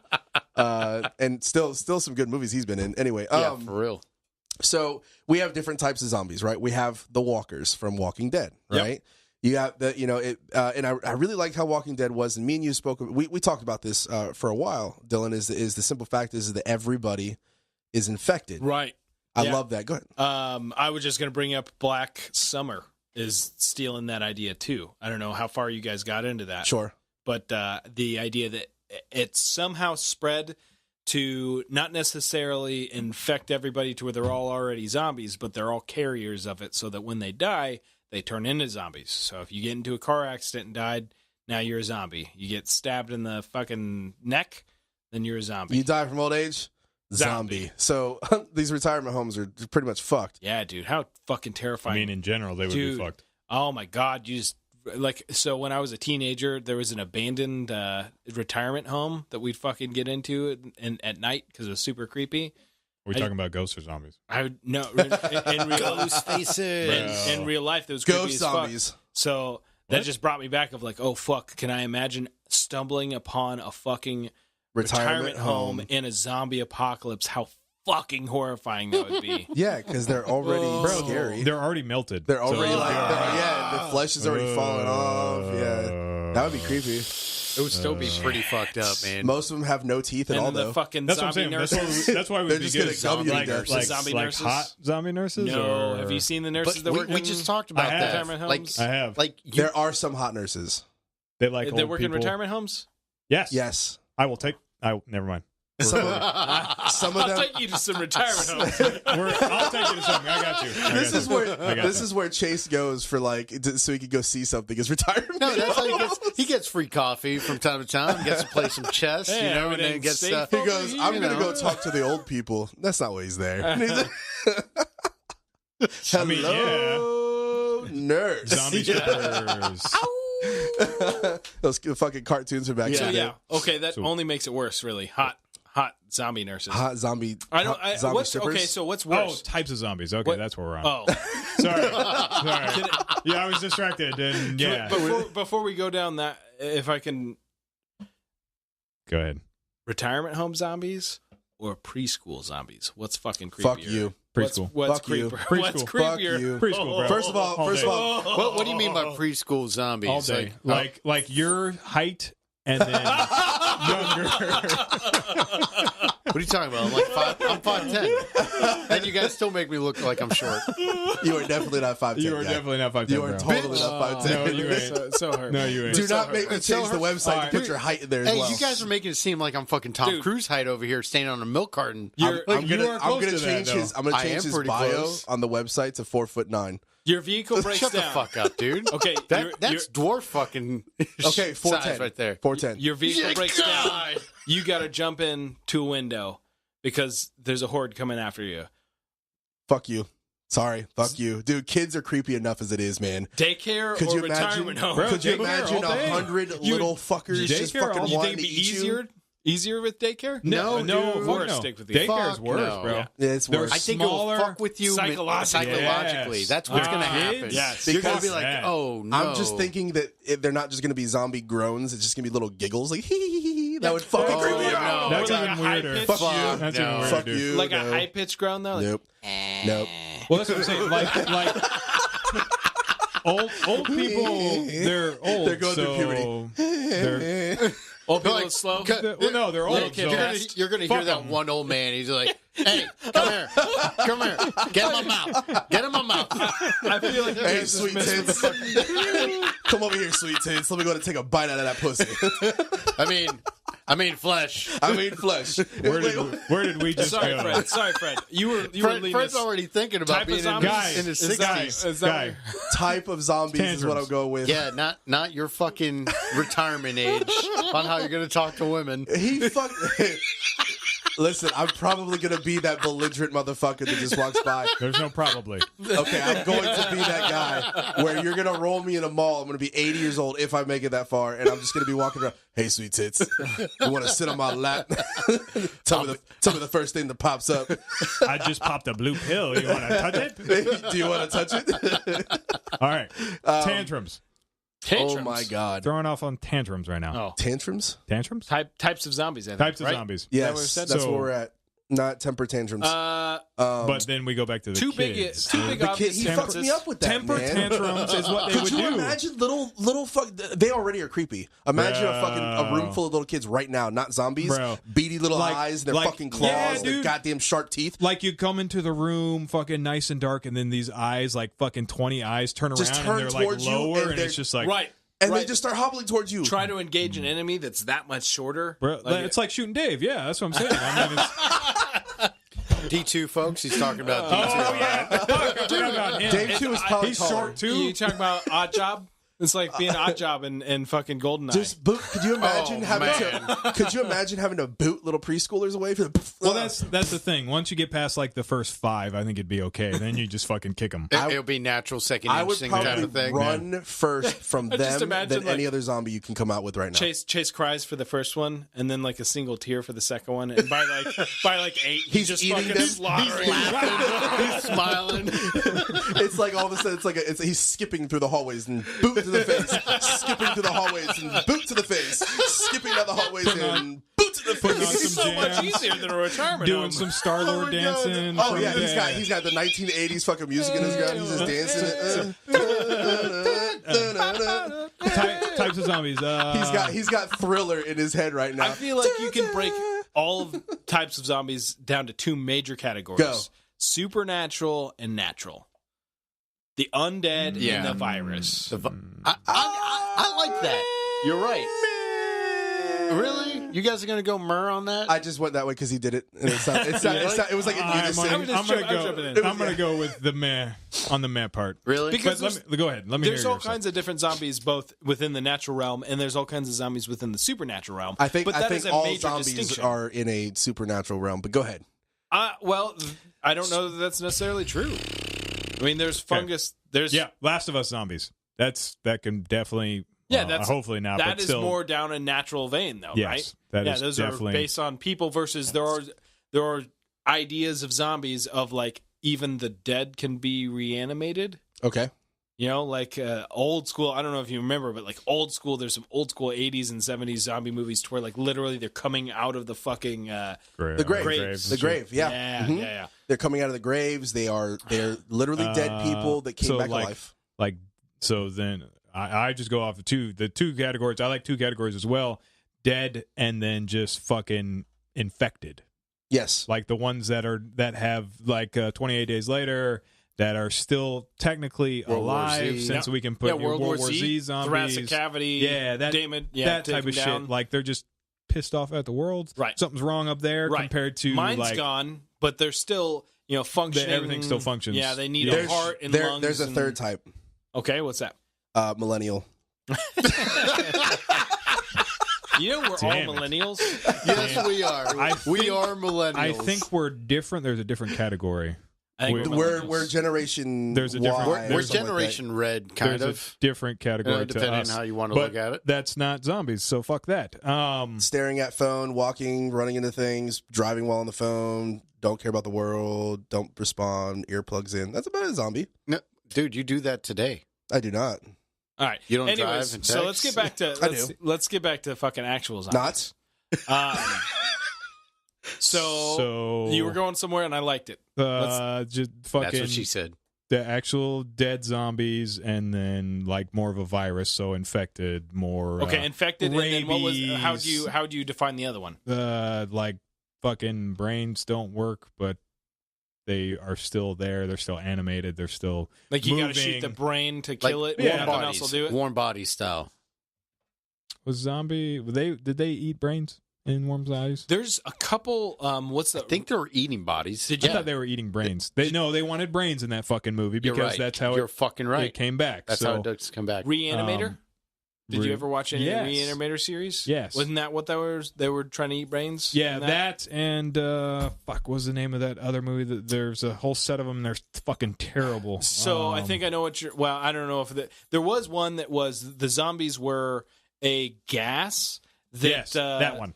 and still some good movies he's been in. Anyway, Yeah, for real. So we have different types of zombies, right? We have the walkers from Walking Dead, right? Yep. You have the, and I really liked how Walking Dead was, and me and you spoke. We talked about this for a while. Dillon is the simple fact is that everybody is infected. right. I Yeah. love that. Go ahead. I was just going to bring up Black Summer is stealing that idea too. I don't know how far you guys got into that. Sure. But the idea that it's somehow spread to not necessarily infect everybody to where they're all already zombies, but they're all carriers of it so that when they die, they turn into zombies. So if you get into a car accident and died, now you're a zombie. You get stabbed in the fucking neck, then you're a zombie. You die from old age, zombie. So these retirement homes are pretty much fucked. Yeah, dude. How fucking terrifying. I mean, in general, they would be fucked. Oh my God. You just so when I was a teenager, there was an abandoned retirement home that we'd fucking get into at night because it was super creepy. Are we talking about ghosts or zombies? I would no in real Ghost faces. in real life, there was creepy Ghost as fuck. zombies. So that just brought me back of like, oh fuck, can I imagine stumbling upon a fucking retirement home in a zombie apocalypse? How fucking horrifying that would be. Yeah, because they're already scary. They're already melted. They're already So- the flesh is already falling off. Yeah, that would be creepy. It would still be pretty fucked up, man. Most of them have no teeth at And all, then the though. fucking That's what I'm zombie saying. nurses. That's why we'd They're be just good. gonna W Like, nurses. like, Zombie like nurses? hot zombie nurses? No, or- have you seen the nurses But that work we in just talked about I have. that. retirement Like, homes? I have. There are some hot nurses. They like They old work in people. retirement homes? Yes. Yes, I will take. Never mind. some of I'll them. take you to some retirement homes. I'll take you to something. I got you. This is where Chase goes for so he can go see something. His retirement. no, that's how he gets free coffee from time to time. Gets to play some chess, Hey, and then everything's gets. safe He over goes, here, I'm you gonna know. go talk to the old people. That's not why he's there. I mean, Hello, nurse. Zombie strippers. Those fucking cartoons are back. So in the yeah, day. okay, that only makes it worse, really. Hot zombie nurses. Hot zombie. Zombie what's strippers. okay? So what's Oh, worse? types of zombies. Okay, What- that's where we're on. Oh, Sorry. Yeah, I was distracted. And yeah. before we go down that, if I can, Go ahead. retirement home zombies or preschool zombies? What's fucking creepier? Fuck you. Preschool. What's Fuck you. creepier? Preschool. What's Fuck creepier? you. Preschool, bro. First of all, What do you mean by preschool zombies? All day. Like your height and then younger. What are you talking about? I'm 5'10", and you guys still make me look like I'm short. You are definitely not 5'10". You are definitely not 5'10". You are bro. totally not 5'10". No, you ain't. So hurt. No, you ain't. Do not make me It's so change the hurt. website Alright. to put your height in there as Hey, well. you guys are making it seem like I'm fucking Tom Dude. Cruise height over here, standing on a milk carton. You are I'm close gonna to change that, his. though. I'm gonna I change am his pretty bio close. on the website to 4'9". Your vehicle breaks Shut down. the fuck up, dude. Okay, That's dwarf fucking Okay, size 4'10". right there. 4'10". Your vehicle Yeah, breaks God. down. You got to jump in to a window because there's a horde coming after you. Fuck you. Sorry. Fuck you, dude. Kids are creepy enough as it is, man. Daycare Could or you imagine? retirement home? Bro, Could you daycare imagine all day. 100 little fuckers just Daycare fucking all day. You wanting think to it'd be eat easier? you? Easier with daycare? No, no, dude. Worse, no. stick with you. Daycare is Fuck worse, no. bro. Yeah. Yeah, it's They're worse. I think Smaller, it will fuck with you psychologically. psychologically. Yes. That's what's going to happen. Kids? Yes. You're going to Because- be like, Yeah. oh, no. I'm just thinking that they're not just going to be zombie groans. It's just going to be little giggles like hee hee hee hee. That would fucking Oh, creep me no. out. That's Or like even a high weirder. pitch- Fuck you. That's No. even weirder, Fuck dude. you. Like no. a high pitched groan though. Like, Nope. Nope. Well, that's what I'm saying. Like old people, they're old. They're going through so puberty. They're, old people Like, is slow. well, no, they're old. Little So. kid. You're gonna Fuck hear that 'em. one old man. He's like, "Hey, come here, come here, get in my mouth, get in my mouth." I feel like Hey, sweet tits. Come over here, sweet tits. Let me go and take a bite out of that pussy. I mean, flesh. I mean, flesh. Where did we just Sorry, go? Fred. Sorry, Fred. You were leading Fred's us. already thinking about Type of being zombie? Guys, in his is that- 60s. is that Guy, Type of zombies is what I'll go with. Yeah, not your fucking retirement age on how you're gonna talk to women. He fucked. Listen, I'm probably gonna be that belligerent motherfucker that just walks by. there's no probably. Okay, I'm going to be that guy where you're gonna roll me in a mall. I'm gonna be 80 years old if I make it that far, and I'm just gonna be walking around. Hey, sweet tits, you want to sit on my lap? tell me the first thing that pops up. I just popped a blue pill. You want to touch it? Do you want to touch it? All right. Tantrums. Tantrums. Oh my god, Throwing off on tantrums right now. Oh. tantrums. Tantrums? Types of zombies, I think, Types of right? zombies. Yes, what we said? that's So- where we're at. Not temper tantrums. But then we go back to the Two kids. big the kid, obvious he fucks differences. me up with that, Temper man. tantrums is what they Could would you do. imagine little fuck? They already are creepy. Imagine a room full of little kids right now, not zombies. Bro. Beady little Like- eyes, and their like- fucking claws, yeah, and their dude. goddamn sharp teeth. Like you come into the room fucking nice and dark, and then these eyes, like fucking 20 eyes, turn around Just turn and they're like towards you, lower, and and they're- it's just like, Right. And right. they just start hobbling towards you. Try to engage an enemy that's that much shorter. bro, it's like shooting Dave. Yeah, that's what I'm saying. I mean, it's, D2, folks. He's talking about D2. oh yeah, Fuck, I forgot about him. Dave 2 is probably He's taller. short too. You talk about Odd Job? It's like being Odd Job and fucking Goldeneye. Just boot. Could you imagine Oh, having man. to? Could you imagine having to boot little preschoolers away from the? Well, that's the thing. Once you get past like the first 5, I think it'd be okay. Then you just fucking kick them. It'll be natural second I would instinct kind probably of thing. run first from I just them imagine, than like, any other zombie you can come out with right now. Chase cries for the first one, and then like a single tear for the second one, and by like 8, He's just eating fucking them. slaughtering. He's smiling. It's like all of a sudden, he's skipping through the hallways and boot to the face, skipping through the hallways and boot to the face, skipping down the hallways and boot to the on face. some so much jams. easier than a retirement Doing home. some Star Lord dancing. Oh from- yeah, he's got the 1980s fucking music in his ground. He's just dancing. types of zombies. He's got Thriller in his head right now. I feel like you can break all of types of zombies down to 2 major categories: Go. supernatural and natural. The undead Yeah. and the virus. I like that. You're right. Really? You guys are going to go myrrh on that? I just went that way because he did it, and it was like in unison. I'm gonna go with the meh on the meh part. really? Because But go ahead. Let me there's hear all yourself. kinds of different zombies both within the natural realm, and there's all kinds of zombies within the supernatural realm. I think but that is a all major zombies distinction. are in a supernatural realm. But go ahead. Well, I don't know that that's necessarily true. I mean, there's fungus. There's Yeah, Last of Us zombies. That can definitely. Yeah, that's hopefully not. That but is still, more down a natural vein, though, Yes, right? that yeah, is those definitely- are based on people versus there are ideas of zombies of like even the dead can be reanimated. Okay. You know, like old school. I don't know if you remember, but like old school. There's some old school 80s and 70s zombie movies to where like literally they're coming out of the fucking the grave. The grave. Yeah. Yeah. They're coming out of the graves. They're literally dead people that came back to life. Like so, then I just go off the two categories. I like two categories as well: dead and then just fucking infected. Yes, like the ones that have like 28 days later. That are still technically alive, since we can put World War Z zombies, thoracic cavity, that type of shit. Like they're just pissed off at the world. Right, something's wrong up there compared to mine's gone, but they're still functioning. Everything still functions. Yeah, they need a heart and lungs. There's a third type. Okay, what's that? Millennial. We're all millennials. Yes, we are. We are millennials. I think we're different. There's a different category. I think we're generation. There's a different. We're generation red, kind of. A different category, depending on how you want to look at it. That's not zombies, so fuck that. Staring at phone, walking, running into things, driving while on the phone. Don't care about the world. Don't respond. Earplugs in. That's about a zombie. No, dude, you do that today. I do not. All right. You don't Anyways, drive and text? So let's get back to let's get back to fucking actual zombies. Not. So you were going somewhere and I liked it. Just fucking. That's what she said. The actual dead zombies, and then like more of a virus, so infected, more. Okay, infected. Rabies. And then what was? How do you define the other one? Like fucking brains don't work, but they are still there. They're still animated. They're still like you got to moving. shoot the brain to kill it. Warm Nothing bodies. else will do it. Warm body style. Was zombie? Did they eat brains in Warm Bodies? There's a couple. What's that? I think they were eating bodies. I thought they were eating brains. They wanted brains in that fucking movie because that's how you're fucking right. It came back. That's how it does come back. Reanimator. Did you ever watch any of the Yes. Reanimator series? Yes. Wasn't that what they were trying to eat brains? Yeah, that and what was the name of that other movie? There's a whole set of them. They're fucking terrible. So I think I know what you're. Well, I don't know if there was one that was the zombies were a gas. That one.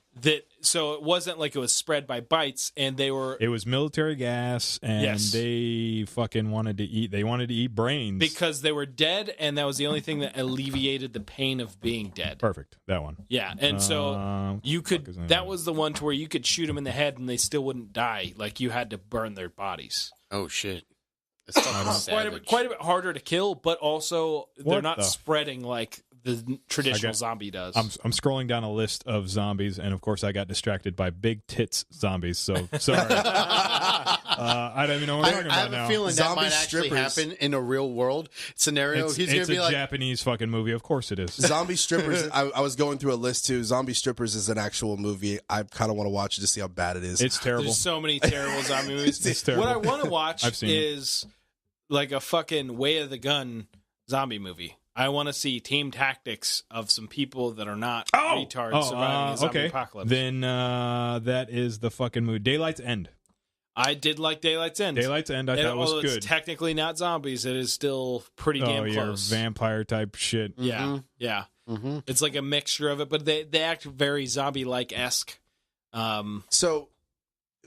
So it wasn't like it was spread by bites, and they were. It was military gas, and they fucking wanted to eat. They wanted to eat brains because they were dead, and that was the only thing that alleviated the pain of being dead. Perfect, that one. Yeah, and so you could. That was the one to where you could shoot them in the head, and they still wouldn't die. Like you had to burn their bodies. Oh shit! Quite a bit harder to kill, but also they're not spreading like the traditional zombie does. I'm scrolling down a list of zombies, and of course I got distracted by big tits zombies, so sorry. I don't even know what we're talking about now. I have a feeling that might actually happen in a real world scenario. It's He's going to be like... Japanese fucking movie. Of course it is. Zombie strippers, I was going through a list too. Zombie strippers is an actual movie. I kind of want to watch it to see how bad it is. It's terrible. There's so many terrible zombie movies. It's terrible. What I want to watch is like a fucking Way of the Gun zombie movie. I want to see team tactics of some people that are not retards surviving a zombie apocalypse. Then that is the fucking movie. Daylight's End. I did like Daylight's End. Daylight's End, I thought was good. It's technically not zombies. It is still pretty damn close. Vampire type shit. Yeah, Mm-hmm. yeah. Mm-hmm. It's like a mixture of it, but they act very zombie-like-esque. So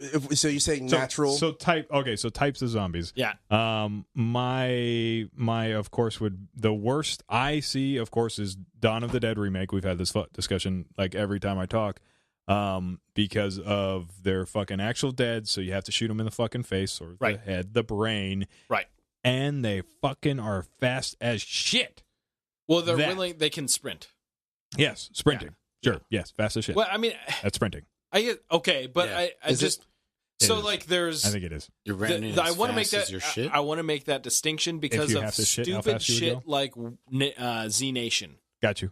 you're saying natural? So types of zombies. Yeah. My of course the worst I see of course is Dawn of the Dead remake. We've had this discussion like every time I talk. Because of their fucking actual dead, so you have to shoot them in the fucking face or the head, the brain. Right. And they fucking are fast as shit. Well, they can sprint. Yes, sprinting. Yeah. Sure. Yes, fast as shit. Well, I mean, that's sprinting. I get but I just there's. I think it is. You're running I want to make that. your shit? I want to make that distinction because of stupid shit like Z Nation. Got you.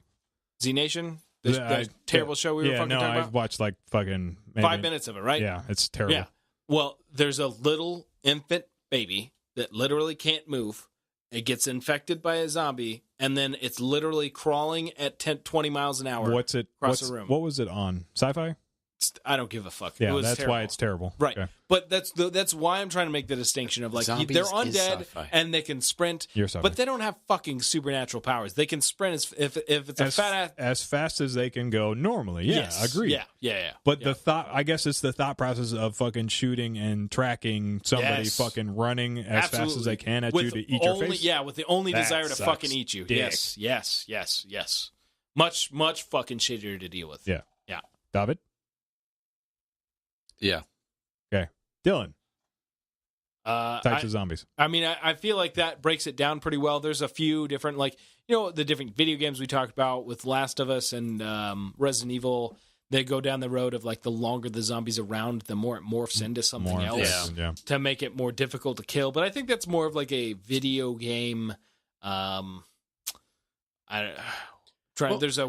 Z Nation. The terrible show we were fucking talking about? I watched like fucking... 5 minutes of it, right? Yeah, it's terrible. Yeah. Well, there's a little infant baby that literally can't move. It gets infected by a zombie, and then it's literally crawling at 20 miles an hour What's it? across the room. What was it on? Sci-Fi? I don't give a fuck. Yeah, it was that's terrible. why it's terrible. Right. Okay. But that's why I'm trying to make the distinction of like Zombies they're is undead sci-fi. and they can sprint, but they don't have fucking supernatural powers. They can sprint if it's a fat ass as fast as they can go normally. Yeah, yes. agree. Yeah. But the thought, I guess, it's the thought process of fucking shooting and tracking somebody fucking running as fast as they can at you to eat your face. Yeah, with the only That desire to sucks fucking eat you. dick. Yes. Much fucking shittier to deal with. Yeah. Yeah. David? Yeah. Okay. Dylan? Types I- of zombies. I mean, I feel like that breaks it down pretty well. There's a few different, like, the different video games we talked about with Last of Us and Resident Evil. They go down the road of, like, the longer the zombies around, the more it morphs into something else to make it more difficult to kill. But I think that's more of, like, a video game. There's a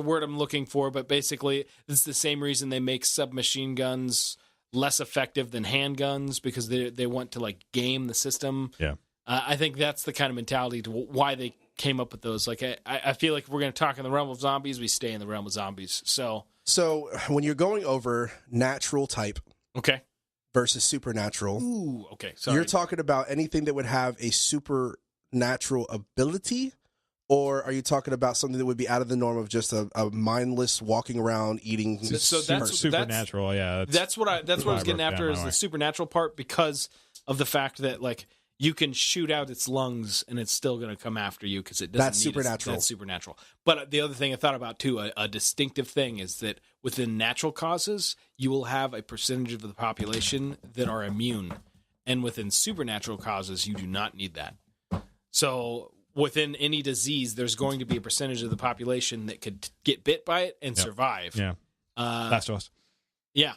word I'm looking for, but basically it's the same reason they make submachine guns less effective than handguns because they want to like game the system. Yeah, I think that's the kind of mentality to why they came up with those. Like I feel like if we're going to talk in the realm of zombies, we stay in the realm of zombies. So when you're going over natural type, okay, versus supernatural, ooh, okay, sorry, you're talking about anything that would have a supernatural ability. Or are you talking about something that would be out of the norm of just a mindless walking around eating? So that's supernatural. That's what I was getting after is the supernatural part because of the fact that like you can shoot out its lungs and it's still going to come after you because it doesn't. That's supernatural. That's supernatural. But the other thing I thought about too, a distinctive thing is that within natural causes, you will have a percentage of the population that are immune, and within supernatural causes, you do not need that. So within any disease, there's going to be a percentage of the population that could get bit by it and survive. Yeah. Last of Us. Yeah.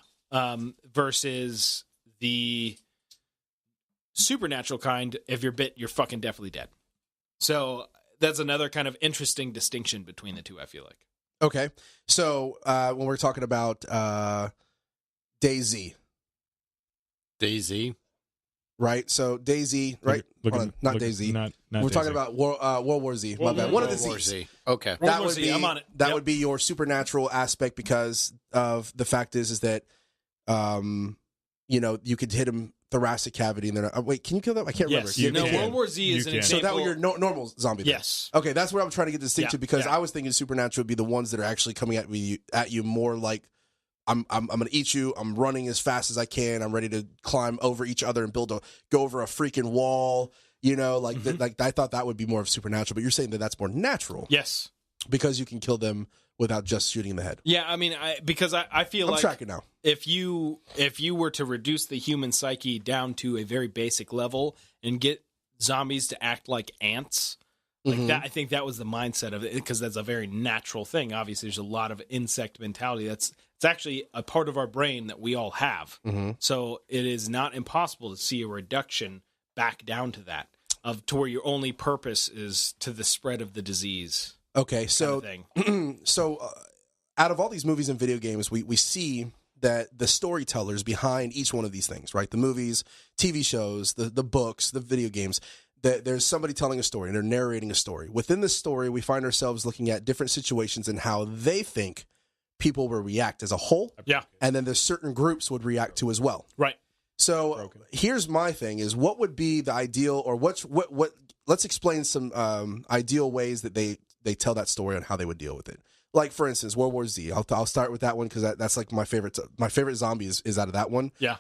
Versus the supernatural kind, if you're bit, you're fucking definitely dead. So that's another kind of interesting distinction between the two, I feel like. Okay. So when we're talking about DayZ. Right, so DayZ, right? Not DayZ. We're talking about World War Z. My bad. One of the Z's. Okay, that would be I'm on it. That would be your supernatural aspect because of the fact is that, you could hit him thoracic cavity and then wait, can you kill that? I can't remember. Yes, World War Z is an example. So that was your normal zombie. Then. Yes. Okay, that's what I'm trying to get distinct to because I was thinking supernatural would be the ones that are actually coming at you more like. I'm gonna eat you. I'm running as fast as I can. I'm ready to climb over each other and go over a freaking wall. I thought that would be more of supernatural, but you're saying that that's more natural. Yes, because you can kill them without just shooting in the head. Yeah, I mean, because I feel I'm like tracking now. If you were to reduce the human psyche down to a very basic level and get zombies to act like ants. Like that, I think that was the mindset of it because that's a very natural thing. Obviously, there's a lot of insect mentality. It's actually a part of our brain that we all have. So it is not impossible to see a reduction back down to that to where your only purpose is to the spread of the disease. Okay, so out of all these movies and video games, we see that the storytellers behind each one of these things, right? The movies, TV shows, the books, the video games. There's somebody telling a story and they're narrating a story. Within the story, we find ourselves looking at different situations and how they think people will react as a whole. Yeah. And then there's certain groups would react to as well. Right. So here's my thing is what would be the ideal or what let's explain some ideal ways that they tell that story on how they would deal with it. Like for instance, World War Z. I'll start with that one because that's like my favorite zombie is out of that one. Yeah.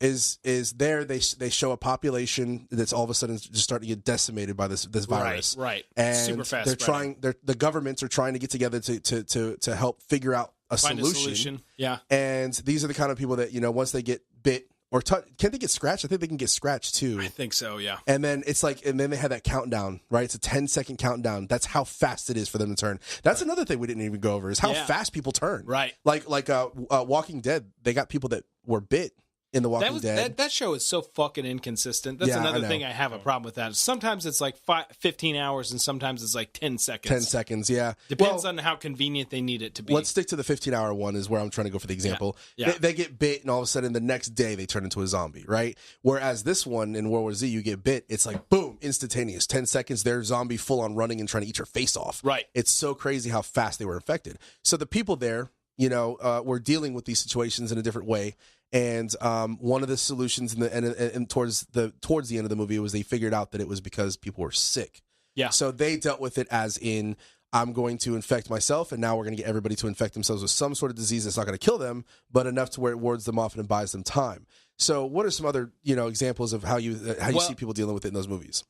Is there they show a population that's all of a sudden just starting to get decimated by this virus, right? And super fast. The governments are trying to get together to help figure out Find a solution. Yeah, and these are the kind of people that once they get bit or can't they get scratched? I think they can get scratched too. I think so. Yeah. And then then they had that countdown, right? It's a 10-second countdown. That's how fast it is for them to turn. That's another thing we didn't even go over is how fast people turn. Right. Like Walking Dead, they got people that were bit. In The Walking Dead. That show is so fucking inconsistent. That's another thing I have a problem with that. Sometimes it's like 15 hours and sometimes it's like 10 seconds. 10 seconds, yeah. Depends on how convenient they need it to be. Let's stick to the 15-hour one is where I'm trying to go for the example. Yeah. They get bit and all of a sudden the next day they turn into a zombie, right? Whereas this one in World War Z, you get bit, it's like boom, instantaneous. 10 seconds, they're zombie full on running and trying to eat your face off. Right. It's so crazy how fast they were infected. So the people there were dealing with these situations in a different way. And one of the solutions and towards the end of the movie was they figured out that it was because people were sick. Yeah. So they dealt with it as in, I'm going to infect myself, and now we're going to get everybody to infect themselves with some sort of disease that's not going to kill them, but enough to where it wards them off and buys them time. So what are some other, examples of how you see people dealing with it in those movies?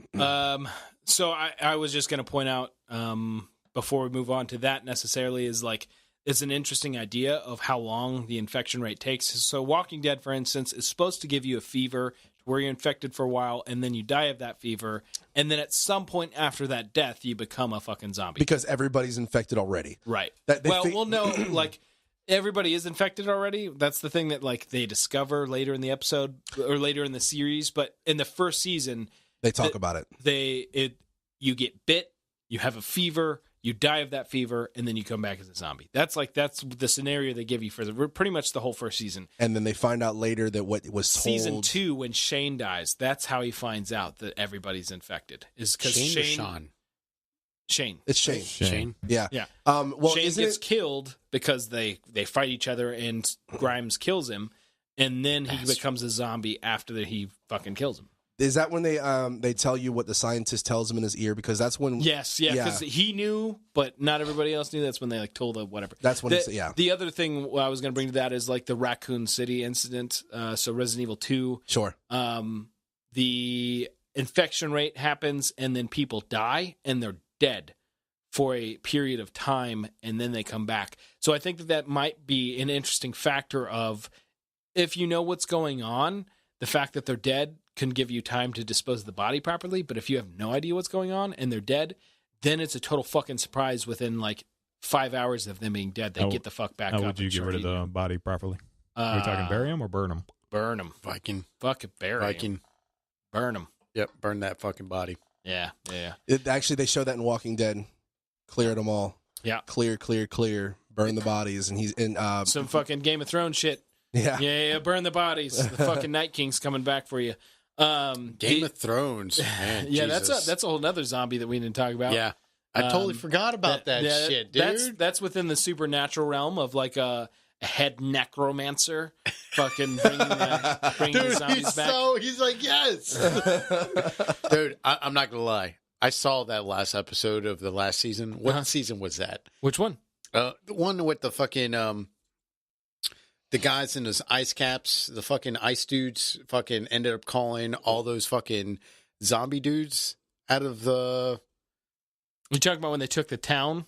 So I was just going to point out, before we move on to that necessarily, is like, it's an interesting idea of how long the infection rate takes. So Walking Dead, for instance, is supposed to give you a fever where you're infected for a while, and then you die of that fever, and then at some point after that death, you become a fucking zombie. Because everybody's infected already. Right. We'll know, like, everybody is infected already. That's the thing that, like, they discover later in the episode, or later in the series, but in the first season... They talk about it. You get bit, you have a fever, you die of that fever, and then you come back as a zombie. That's the scenario they give you for pretty much the whole first season. And then they find out later that what was told... Season 2, when Shane dies, that's how he finds out that everybody's infected. Is because Shane. It's Shane. Shane. Yeah. Yeah. Well, Shane gets killed because they fight each other and Grimes kills him, and then he becomes a zombie after he fucking kills him. Is that when they tell you what the scientist tells him in his ear? Because that's when... Yes, yeah, because he knew, but not everybody else knew. That's when they told him whatever. That's when The other thing I was going to bring to that is like the Raccoon City incident. So Resident Evil 2. Sure. The infection rate happens, and then people die, and they're dead for a period of time, and then they come back. So I think that might be an interesting factor of, if you know what's going on, the fact that they're dead can give you time to dispose of the body properly, but if you have no idea what's going on and they're dead, then it's a total fucking surprise within like 5 hours of them being dead. They get the fuck back up. How would you get rid of the body properly? Are we talking bury them or burn them? Burn them. Viking. Fucking bury them. Burn them. Yep, burn that fucking body. Yeah. Actually, they show that in Walking Dead. Clear them all. Yeah. Clear. Burn the bodies. And he's in... some fucking Game of Thrones shit. Yeah, burn the bodies. The fucking Night King's coming back for you. Game of Thrones, man. Yeah, Jesus. that's a whole other zombie that we didn't talk about. Yeah, I totally forgot about that shit, dude. That's within the supernatural realm of like a head necromancer, fucking bringing the zombies back. He's like, yes, dude. I'm not gonna lie. I saw that last episode of the last season. What season was that? Which one? The one with the fucking the guys in those ice caps, the fucking ice dudes fucking ended up calling all those fucking zombie dudes out of the... You talking about when they took the town?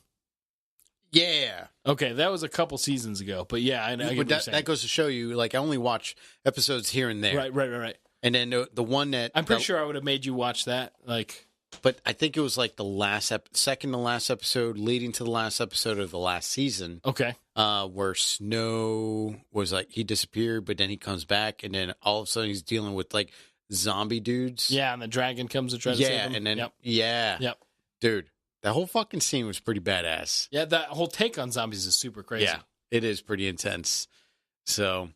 Yeah. Okay, that was a couple seasons ago, but yeah, I get what you're saying. That goes to show you, like, I only watch episodes here and there. Right. And then the one that... I'm pretty sure I would have made you watch that, like... But I think it was like the second to last episode, leading to the last episode of the last season. Okay. Where Snow was like, he disappeared, but then he comes back, and then all of a sudden he's dealing with like zombie dudes. Yeah, and the dragon comes to try to save him. And then, Yep. Dude, that whole fucking scene was pretty badass. Yeah, that whole take on zombies is super crazy. Yeah, it is pretty intense. So...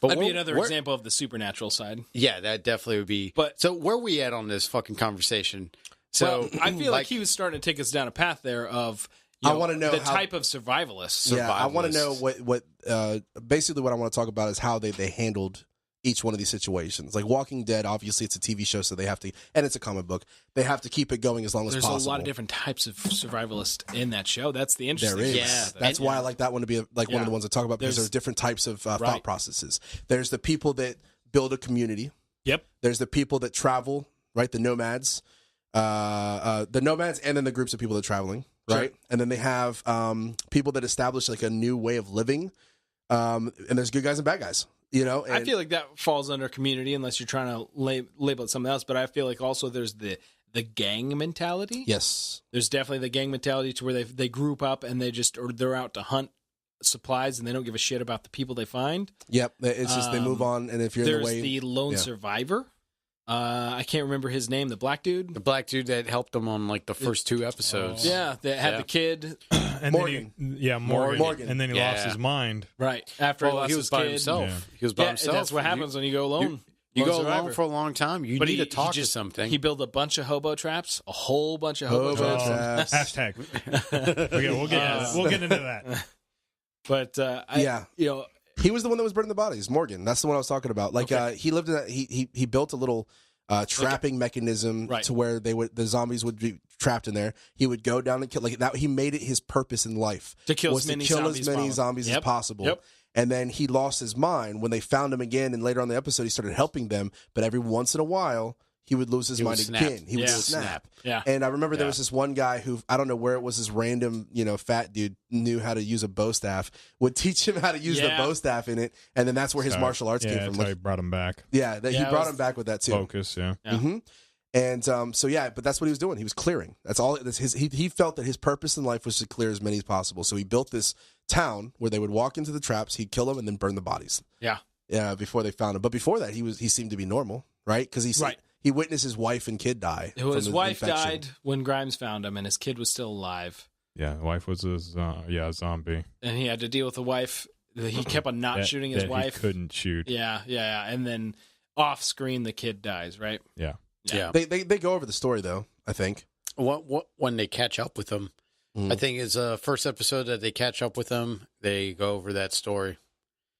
But that'd be another example of the supernatural side. Yeah, that definitely would be. But so where are we at on this fucking conversation? So I feel like he was starting to take us down a path there of I want to know the type of survivalist. Yeah, I want to know what basically what I want to talk about is how they handled each one of these situations. Like Walking Dead, obviously it's a TV show, so they have to, and it's a comic book. They have to keep it going as long as possible. There's a lot of different types of survivalists in that show. That's the interesting thing. There is. Yeah. That's why I like that one to be one of the ones I talk about, because there's different types of thought processes. There's the people that build a community. Yep. There's the people that travel, right? The nomads. And then the groups of people that are traveling, right? Sure. And then they have people that establish like a new way of living. And there's good guys and bad guys. You know, I feel like that falls under community unless you're trying to label it something else. But I feel like also there's the gang mentality. Yes, there's definitely the gang mentality to where they group up and they're out to hunt supplies and they don't give a shit about the people they find. Yep, it's just they move on. And if you're in the way, there's the lone survivor. I can't remember his name. The black dude. The black dude that helped them on like the first 2 episodes. Yeah, that had the kid. And Morgan. Morgan. And then he lost his mind. Right. After he was by himself. Yeah. He was by himself. That's what happens when you go alone. You go alone for a long time. You need to talk to something. He built a bunch of hobo traps. A whole bunch of hobo traps. Hashtag. Okay, we'll get into that. But he was the one that was burning the bodies. Morgan, that's the one I was talking about. Like he lived in that. He built a little trapping mechanism to where the zombies would be trapped in there. He would go down and kill like that. He made it his purpose in life to kill as many zombies as possible. Yep. And then he lost his mind when they found him again. And later on in the episode, he started helping them. But every once in a while, he would lose his mind again. He would snap. Yeah. And I remember there was this one guy who, I don't know where it was, this random, fat dude knew how to use a bow staff, would teach him how to use the bow staff in it. And then that's where his martial arts came from. That's how he brought him back. Yeah, he brought him back with that too. Focus, Mm-hmm. And but that's what he was doing. He was clearing. That's all. He felt that his purpose in life was to clear as many as possible. So he built this town where they would walk into the traps, he'd kill them, and then burn the bodies. Yeah, before they found him. But before that, he seemed to be normal, right? Because he witnessed his wife and kid die. His wife died when Grimes found him, and his kid was still alive. Yeah, the wife was a zombie, and he had to deal with the wife. He kept on not shooting his wife. He couldn't shoot. Yeah, and then off screen, the kid dies. Right? Yeah. They go over the story though. I think when they catch up with him. I think it's first episode that they catch up with them. They go over that story.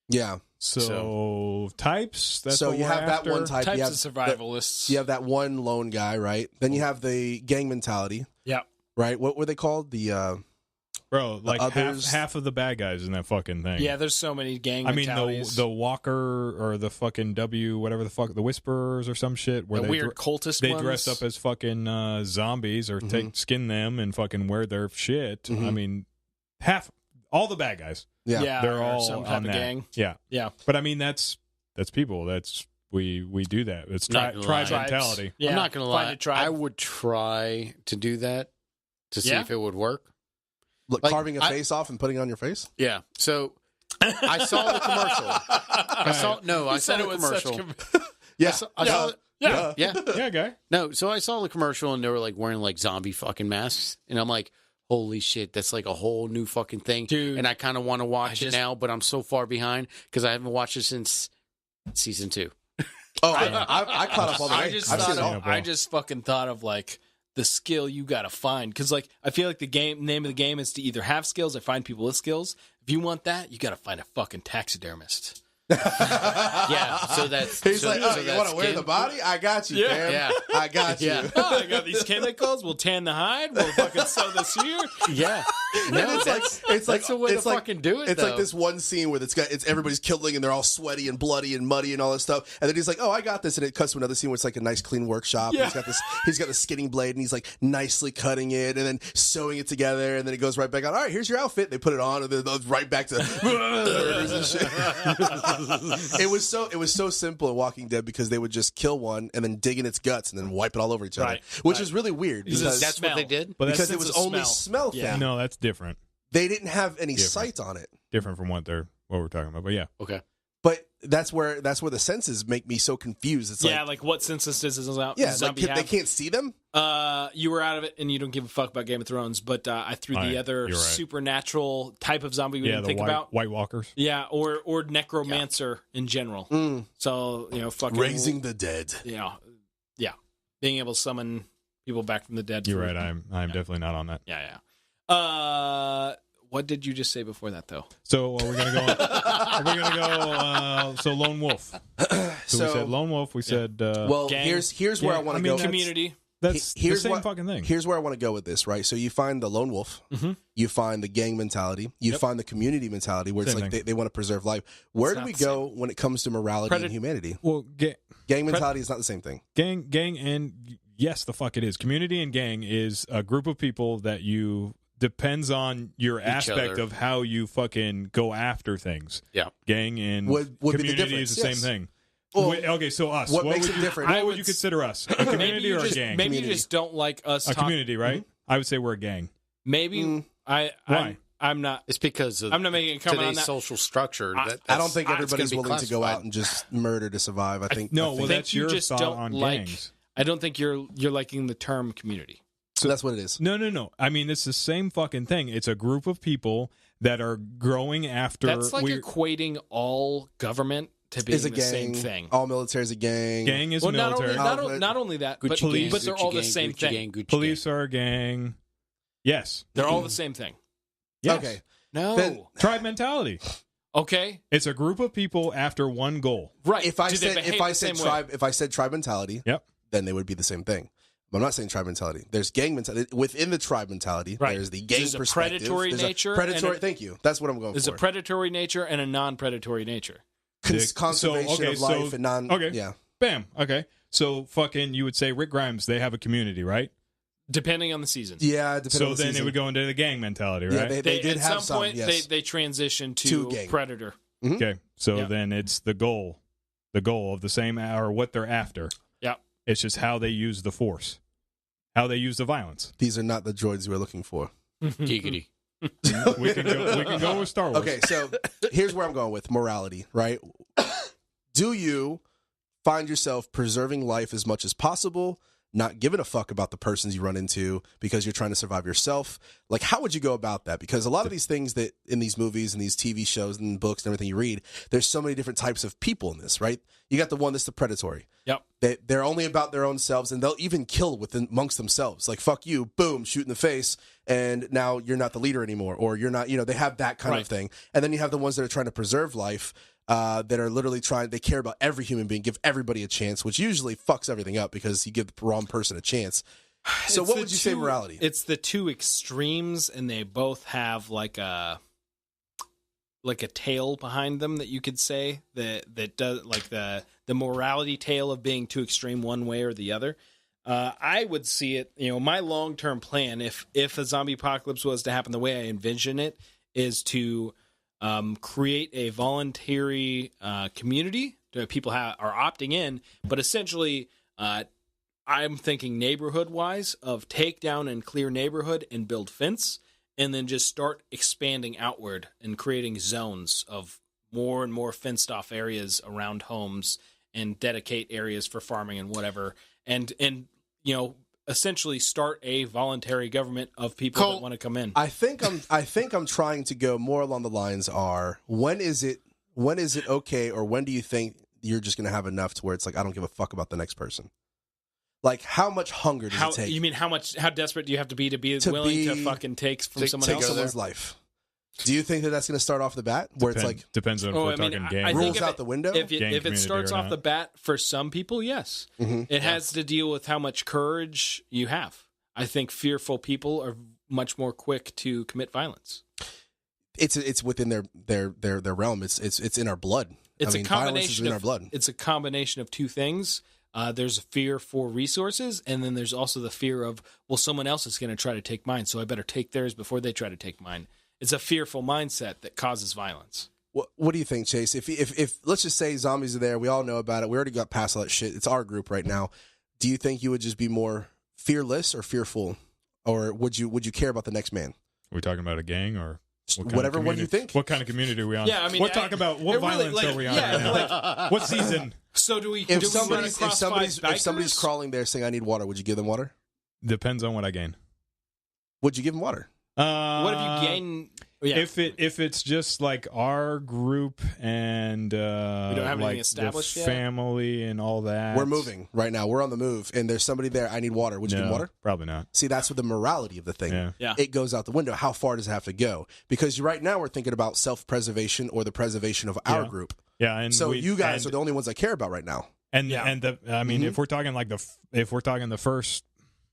Yeah. So types. That's so you have that one type. Types you have of survivalists. You have that one lone guy, right? Then you have the gang mentality. Yeah. Right. What were they called? Bro, like half of the bad guys in that fucking thing. Yeah, there's so many gang mentalities. The Walker or the fucking whatever the fuck, the Whisperers or some shit. Where the weird cultist They ones. dress up as fucking zombies or skin them and fucking wear their shit. Mm-hmm. I mean, all the bad guys. Yeah, they're all some type on of that. gang. Yeah. But I mean, that's people. We do that. It's tribe mentality. Yeah. I'm not going to lie. Find a tribe. I would try to do that to see if it would work. Look, carving a face off and putting it on your face? Yeah. So I saw the commercial. I saw the commercial. Yeah, guy. No, so I saw the commercial and they were like wearing like zombie fucking masks. And I'm like, holy shit, that's like a whole new fucking thing. Dude. And I kind of want to watch it now, but I'm so far behind because I haven't watched it since season 2. Oh, I caught up all the way. I just fucking thought of like the skill you got to find. Because like I feel like the name of the game is to either have skills or find people with skills. If you want that, you got to find a fucking taxidermist. Yeah, so that's he's like, you want to wear the body? I got you, fam. Yeah, I got you. I got these chemicals. We'll tan the hide. We'll fucking sew this here. Yeah, no, that's the way to fucking do it. It's like this one scene where it's everybody's killing and they're all sweaty and bloody and muddy and all this stuff, and then he's like, "Oh, I got this," and it cuts to another scene where it's like a nice clean workshop. Yeah. And he's got the skinning blade and he's like nicely cutting it and then sewing it together, and then it goes right back on. All right, here's your outfit. They put it on and then right back to murders and shit. It was so simple in Walking Dead because they would just kill one and then dig in its guts and then wipe it all over each other, which is really weird because that's what they did. But because it was only smell thing. Yeah. No, that's different. They didn't have any sight on it. Different from what we're talking about. But yeah, okay. But that's where the senses make me so confused. It's like what senses does this out? Yeah, like they can't see them. You were out of it, and you don't give a fuck about Game of Thrones. But I threw the other supernatural type of zombie we didn't think about. White Walkers. Yeah, or necromancer in general. So fucking raising the dead. Yeah, being able to summon people back from the dead. You're right. I'm definitely not on that. Yeah. What did you just say before that, though? So we're gonna go. So Lone Wolf. So we said Lone Wolf. We said. Gang. Here's where I want to go. Community. That's the same fucking thing. Here's where I want to go with this, right? So you find the lone wolf, you find the gang mentality, you find the community mentality, where it's like they want to preserve life. Where do we go when it comes to morality and humanity? Well, gang mentality is not the same thing. Gang, and yes, the fuck it is. Community and gang is a group of people that depends on your aspect of how you fucking go after things. Yeah, gang and would community is the same thing. Well, okay, so us. What makes it different? What would you consider us? A community or a gang? Maybe you just don't like us. A community, right? I would say we're a gang. Maybe Why? I'm not. It's because of I'm not making a comment on that. social structure. I don't think everybody's willing to go out and just murder to survive. I think that's your just thought don't on like. gangs. I don't think you're liking the term community. So that's what it is. No. I mean, it's the same fucking thing. It's a group of people that are growing after. That's like equating all government to being the same thing. All military is a gang. Gang is military. Not only that, but police, but they're all the same thing. Police are a gang. Yes. They're all the same thing. Yes. Okay. No. Tribe mentality. Okay. It's a group of people after one goal. Right. If I Do they said behave the same way? if I said tribe mentality, Yep. then they would be the same thing. But I'm not saying tribe mentality. There's gang mentality within the tribe mentality. Right. There's the gang There's a perspective. predatory There's nature a predatory. and a- Thank you. That's what I'm going There's for. a predatory nature and a non-predatory nature. Conservation of life and non. Okay. Yeah. Bam. Okay. So fucking, you would say Rick Grimes, they have a community, right? Depending on the season. Yeah. Depending So on the then season. it would go into the gang mentality, right? Yeah, they did at have some point, yes. they transition To to gang. predator. Okay. So Yeah. then it's the goal of the same, or what they're after. Yeah. It's just how they use the force, how they use the violence. These are not the droids we're looking for. Giggity. We can go with Star Wars. Okay, so here's where I'm going with morality, right? Do you find yourself preserving life as much as possible, not giving a fuck about the persons you run into because you're trying to survive yourself? Like, how would you go about that? Because a lot of these things that in these movies and these TV shows and books and everything you read, there's so many different types of people in this, right? You got the one that's the predatory. Yep. They're only about their own selves, and they'll even kill amongst themselves. Like, fuck you, boom, shoot in the face, and now you're not the leader anymore, or you're not, they have that kind of thing. And then you have the ones that are trying to preserve life, that are literally they care about every human being, give everybody a chance, which usually fucks everything up because you give the wrong person a chance. So what would you say morality? It's the two extremes, and they both have like a tale behind them that you could say that does, like the morality tale of being too extreme one way or the other. I would see it, my long-term plan, if a zombie apocalypse was to happen the way I envision it, is to create a voluntary community. People are opting in, but essentially I'm thinking neighborhood-wise of take down and clear neighborhood and build fence, and then just start expanding outward and creating zones of more and more fenced-off areas around homes and dedicate areas for farming and whatever, and essentially start a voluntary government of people that want to come in. I think I'm trying to go more along the lines are when is it okay, or when do you think you're just going to have enough to where it's like I don't give a fuck about the next person? Like, how much hunger does it take? You mean how desperate do you have to be willing to fucking take from someone else? Someone's life. Do you think that's going to start off the bat where it's like depends on if we're talking gang rules out the window? If it starts off the bat for some people, yes, it has to deal with how much courage you have. I think fearful people are much more quick to commit violence. It's within their realm. It's in our blood. It's a combination violence is in our blood. It's a combination of two things. There's a fear for resources, and then there's also the fear of, well, someone else is going to try to take mine, so I better take theirs before they try to take mine. It's a fearful mindset that causes violence. What do you think, Chase? If let's just say zombies are there, we all know about it. We already got past all that shit. It's our group right now. Do you think you would just be more fearless or fearful, or would you care about the next man? Are we talking about a gang or whatever one you think? What kind of community are we on? Yeah, I mean, we're talking about what violence are we on right now? What season? So do we? If somebody's crawling there saying I need water, would you give them water? Depends on what I gain. Would you give them water? What if you gain? Yeah. If it's just like our group and we don't have like anything established the yet? family and all that, We're moving right now. We're on the move, and there's somebody there. I need water. Would you give them water? Probably not. See, that's what the morality of the thing. Yeah. It goes out the window. How far does it have to go? Because right now we're thinking about self-preservation or the preservation of our group. Yeah, and so you guys are the only ones I care about right now. I mean, if we're talking like the first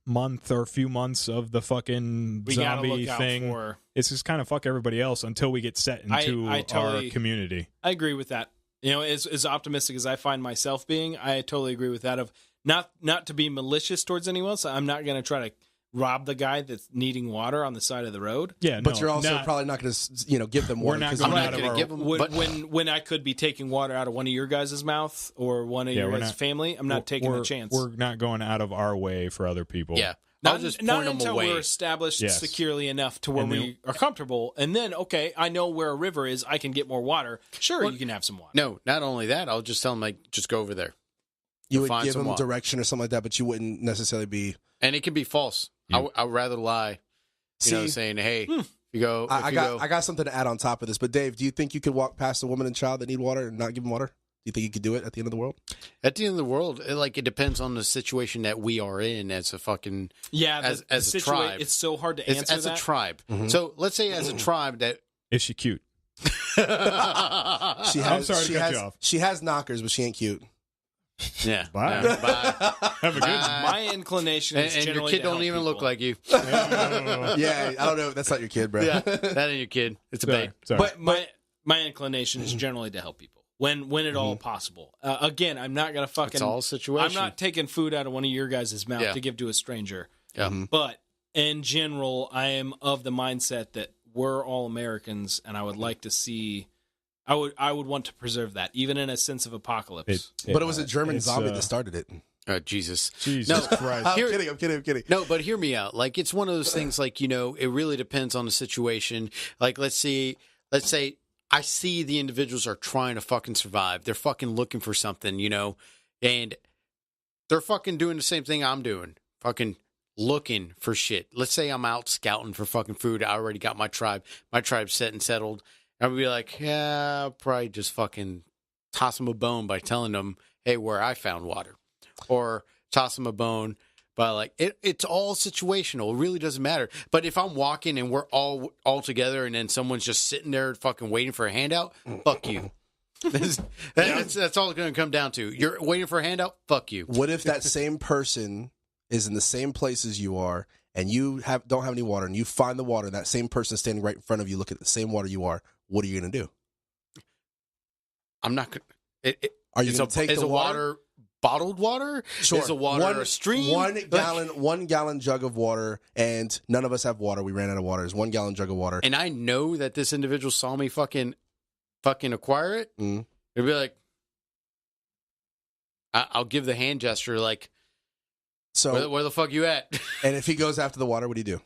month or few months of the fucking zombie thing, it's just kind of fuck everybody else until we get set into our community. I agree with that. As optimistic as I find myself being, I totally agree with that. Of not to be malicious towards anyone else. I'm not going to try to rob the guy that's needing water on the side of the road. Yeah, but you're also probably not going to, give them water. We're not going to give them. When I could be taking water out of one of your guys' mouth or one of your guys' family, I'm not taking a chance. We're not going out of our way for other people. Yeah. Not until we're established securely enough to where we are comfortable. And then, okay, I know where a river is. I can get more water. Sure, you can have some water. No, not only that. I'll just tell them, like, just go over there. You would give them direction or something like that, but you wouldn't necessarily be... And it can be false. Yeah. I would rather lie, saying, hey, you go... I got something to add on top of this. But, Dave, do you think you could walk past a woman and child that need water and not give them water? Do you think you could do it at the end of the world? At the end of the world, it depends on the situation that we are in as a fucking... Yeah, as a tribe. It's so hard to answer as a tribe. Mm-hmm. So let's say as a tribe that Is she cute? I'm sorry to cut you off. She has knockers, but she ain't cute. Yeah. Bye. Yeah, bye. Have a good one. My inclination is And your generally kid to don't help even look people. like you. Yeah, I don't know. That's not your kid, bro. Yeah, that ain't your kid. It's a babe. Sorry. But my inclination is generally to help people when at all possible. Again, I'm not gonna fucking. It's all situation. I'm not taking food out of one of your guys' mouth Yeah. to give to a stranger. Yeah. But in general, I am of the mindset that we're all Americans, and I would like to see. I would want to preserve that, even in a sense of apocalypse. But it was a German zombie that started it. Jesus. Jesus Christ. I'm kidding. No, but hear me out. Like, it's one of those things, like, you know, it really depends on the situation. Like, let's say I see the individuals are trying to fucking survive. They're fucking looking for something, you know, and they're fucking doing the same thing I'm doing. Fucking looking for shit. Let's say I'm out scouting for fucking food. I already got my tribe set and settled. I would be like, yeah, I'll probably just fucking toss them a bone by telling them, hey, where I found water. Or toss them a bone by like, it's all situational. It really doesn't matter. But if I'm walking and we're all together and then someone's just sitting there fucking waiting for a handout, fuck you. That's all it's going to come down to. You're waiting for a handout? Fuck you. What if that same person is in the same place as you are and you don't have any water and you find the water and that same person standing right in front of you look at the same water you are? What are you going to do? I'm not going to. Are you going to take the water? Bottled water? Sure. Is the water a stream? 1 gallon jug of water, and none of us have water. We ran out of water. It's 1 gallon jug of water. And I know that this individual saw me fucking acquire it. Mm. It'd be like, I'll give the hand gesture, like, So where the fuck you at? And if he goes after the water, what do you do?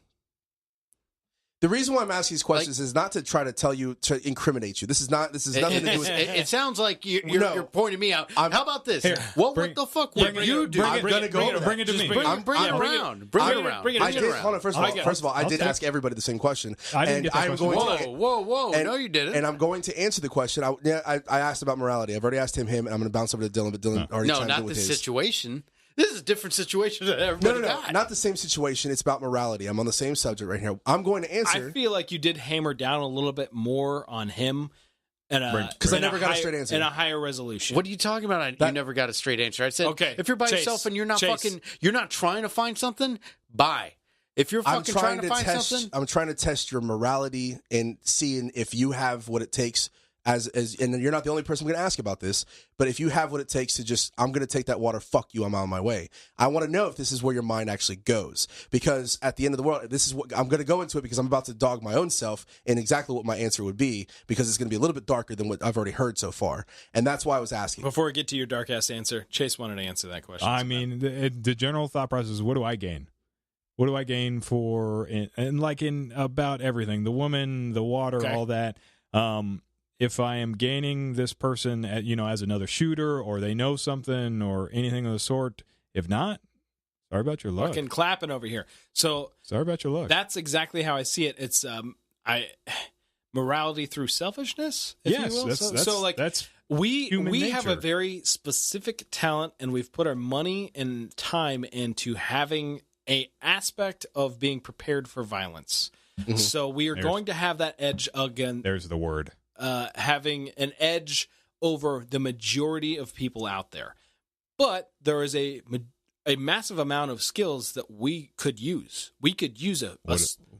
The reason why I'm asking these questions is not to try to tell you, to incriminate you. This is nothing to do with it sounds like you're pointing me out. How about this? Here, what the fuck would you do? I'm going to go over that. Bring it to me. Bring it around. Bring it around. I did. Hold on. First of all, I did ask everybody the same question. I didn't get that question. Whoa! No, you didn't. And I'm going to answer the question. I asked about morality. I've already asked him, and I'm going to bounce over to Dillon. But Dillon already chimed in with his. No, not the situation. This is a different situation than everybody got. No, not the same situation. It's about morality. I'm on the same subject right here. I'm going to answer. I feel like you did hammer down a little bit more on him, because I never got a straight answer and a higher resolution. What are you talking about? You never got a straight answer. I said, okay, if you're by yourself and you're not you're not trying to find something, bye. If you're fucking trying to find something, I'm trying to test your morality and seeing if you have what it takes. And you're not the only person I'm going to ask about this, but if you have what it takes to just, I'm going to take that water, fuck you, I'm on my way. I want to know if this is where your mind actually goes, because at the end of the world, this is what I'm going to go into it, because I'm about to dog my own self in exactly what my answer would be, because it's going to be a little bit darker than what I've already heard so far. And that's why I was asking. Before we get to your dark ass answer, Chase wanted to answer that question. I mean, the general thought process is, what do I gain? What do I gain for, and like in about everything, the woman, the water, all that, if I am gaining this person, as another shooter, or they know something, or anything of the sort, if not, sorry about your luck. Fucking clapping over here. So sorry about your luck. That's exactly how I see it. It's morality through selfishness, if you will. That's we have a very specific talent, and we've put our money and time into having a aspect of being prepared for violence. Mm-hmm. So we are going to have that edge again. There's the word. Having an edge over the majority of people out there. But there is a massive amount of skills that we could use. We could use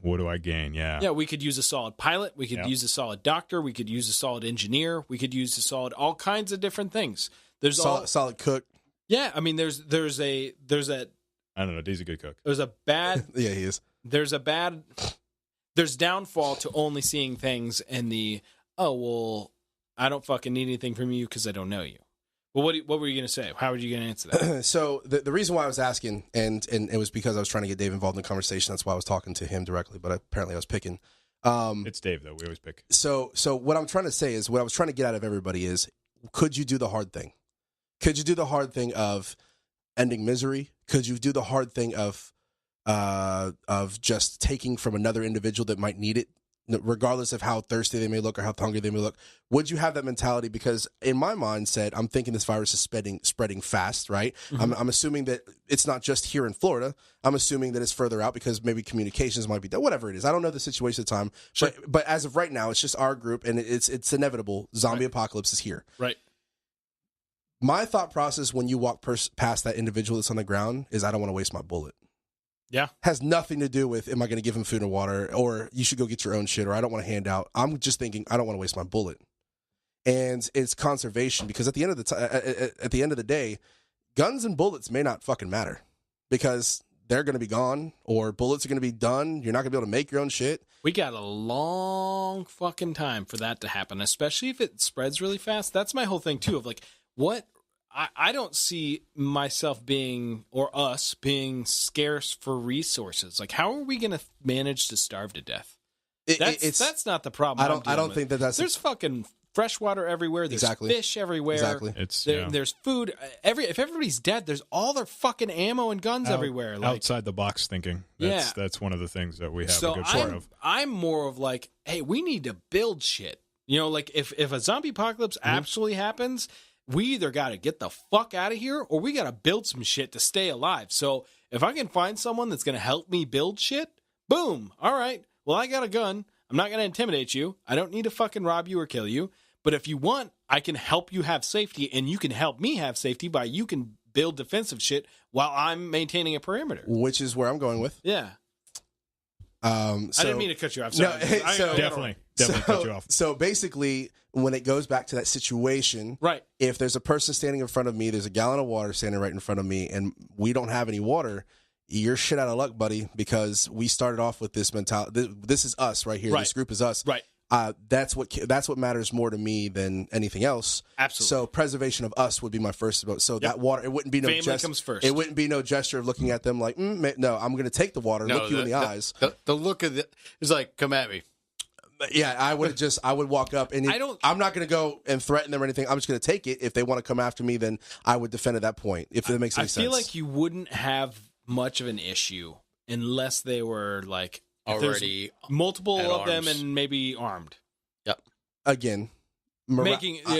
what do I gain? Yeah, we could use a solid pilot. We could use a solid doctor. We could use a solid engineer. We could use a solid all kinds of different things. There's solid cook. Yeah, I mean, there's a I don't know. He's a good cook. There's a bad. Yeah, he is. There's downfall to only seeing things in the. Oh, well, I don't fucking need anything from you because I don't know you. Well, what were you going to say? How were you going to answer that? So the reason why I was asking, and it was because I was trying to get Dave involved in the conversation. That's why I was talking to him directly, but apparently I was picking. It's Dave, though. We always pick. So what I'm trying to say is, what I was trying to get out of everybody is, could you do the hard thing? Could you do the hard thing of ending misery? Could you do the hard thing of just taking from another individual that might need it? Regardless of how thirsty they may look or how hungry they may look, would you have that mentality? Because in my mindset, I'm thinking this virus is spreading fast, right? Mm-hmm. I'm assuming that it's not just here in Florida. I'm assuming that it's further out because maybe communications might be done. Whatever it is, I don't know the situation at the time. Sure. But as of right now, it's just our group, and it's inevitable. Zombie apocalypse is here. Right. My thought process when you walk past that individual that's on the ground is I don't want to waste my bullet. Yeah. Has nothing to do with am I going to give him food and water, or you should go get your own shit, or I don't want to hand out. I'm just thinking I don't want to waste my bullet. And it's conservation, because at the end of the day, guns and bullets may not fucking matter because they're going to be gone, or bullets are going to be done. You're not going to be able to make your own shit. We got a long fucking time for that to happen, especially if it spreads really fast. That's my whole thing too, of like, what I don't see myself being, or us being, scarce for resources. Like, how are we going to manage to starve to death? That's not the problem. I don't think that's. There's fucking fresh water everywhere. There's fish everywhere. Exactly. There's food. If everybody's dead, there's all their fucking ammo and guns everywhere. Like, outside the box thinking. That's one of the things that we have a good part of. I'm more of like, hey, we need to build shit. You know, like if a zombie apocalypse absolutely happens, we either got to get the fuck out of here or we got to build some shit to stay alive. So if I can find someone that's going to help me build shit, boom. All right. Well, I got a gun. I'm not going to intimidate you. I don't need to fucking rob you or kill you. But if you want, I can help you have safety, and you can help me have safety by you can build defensive shit while I'm maintaining a perimeter. Which is where I'm going with. Yeah. I didn't mean to cut you off. Sorry. No, definitely cut you off. So basically, when it goes back to that situation, right? If there's a person standing in front of me, there's a gallon of water standing right in front of me, and we don't have any water, you're shit out of luck, buddy, because we started off with this mentality. This is us right here. Right. This group is us. Right. That's what matters more to me than anything else. Absolutely. So preservation of us would be my first vote. So that water, it wouldn't be no family comes first. It wouldn't be no gesture of looking at them like, no, I'm going to take the water, look you in the eyes. The look of it is like, come at me. Yeah, I would walk up and I'm not going to go and threaten them or anything. I'm just going to take it. If they want to come after me, then I would defend at that point. If that makes any sense. I feel like you wouldn't have much of an issue unless they were like already multiple of arms. them and maybe armed. Yep. Again,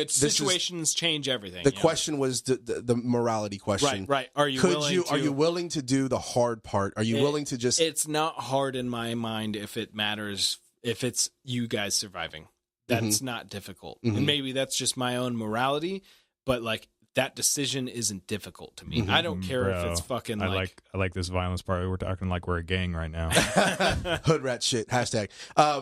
situations change everything. The question was the morality question. Right. Are you willing to do the hard part? Are you willing to just? It's not hard in my mind if it matters. If it's you guys surviving, that's not difficult. And maybe that's just my own morality, but like that decision isn't difficult to me. I don't care if it's fucking I like this violence part. We're talking like we're a gang right now. Hood rat shit. Hashtag.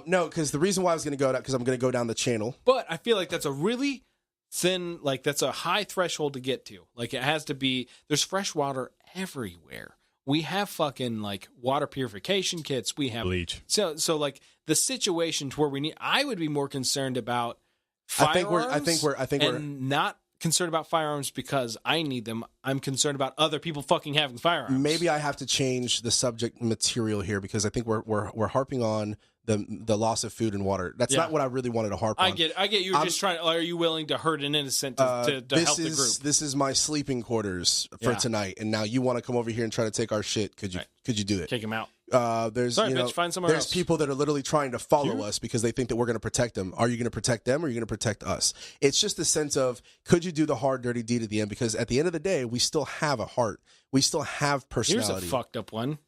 No, because the reason why I was going to go down, because I'm going to go down the channel. But I feel like that's a really thin, like that's a high threshold to get to. Like it has to be, there's fresh water everywhere. We have fucking like water purification kits. We have bleach. So like the situations where I would be more concerned about firearms. I think we're not concerned about firearms because I need them. I'm concerned about other people fucking having firearms. Maybe I have to change the subject material here because I think we're harping on the loss of food and water. That's not what I really wanted to harp on. I get you're just trying. Are you willing to hurt an innocent to help the group? This is my sleeping quarters for tonight, and now you want to come over here and try to take our shit. Could you do it? Kick him out. Bitch, find somewhere else. People that are literally trying to follow us because they think that we're going to protect them. Are you going to protect them or are you going to protect us? It's just a sense of, could you do the hard, dirty deed at the end? Because at the end of the day, we still have a heart. We still have personality. Here's a fucked up one.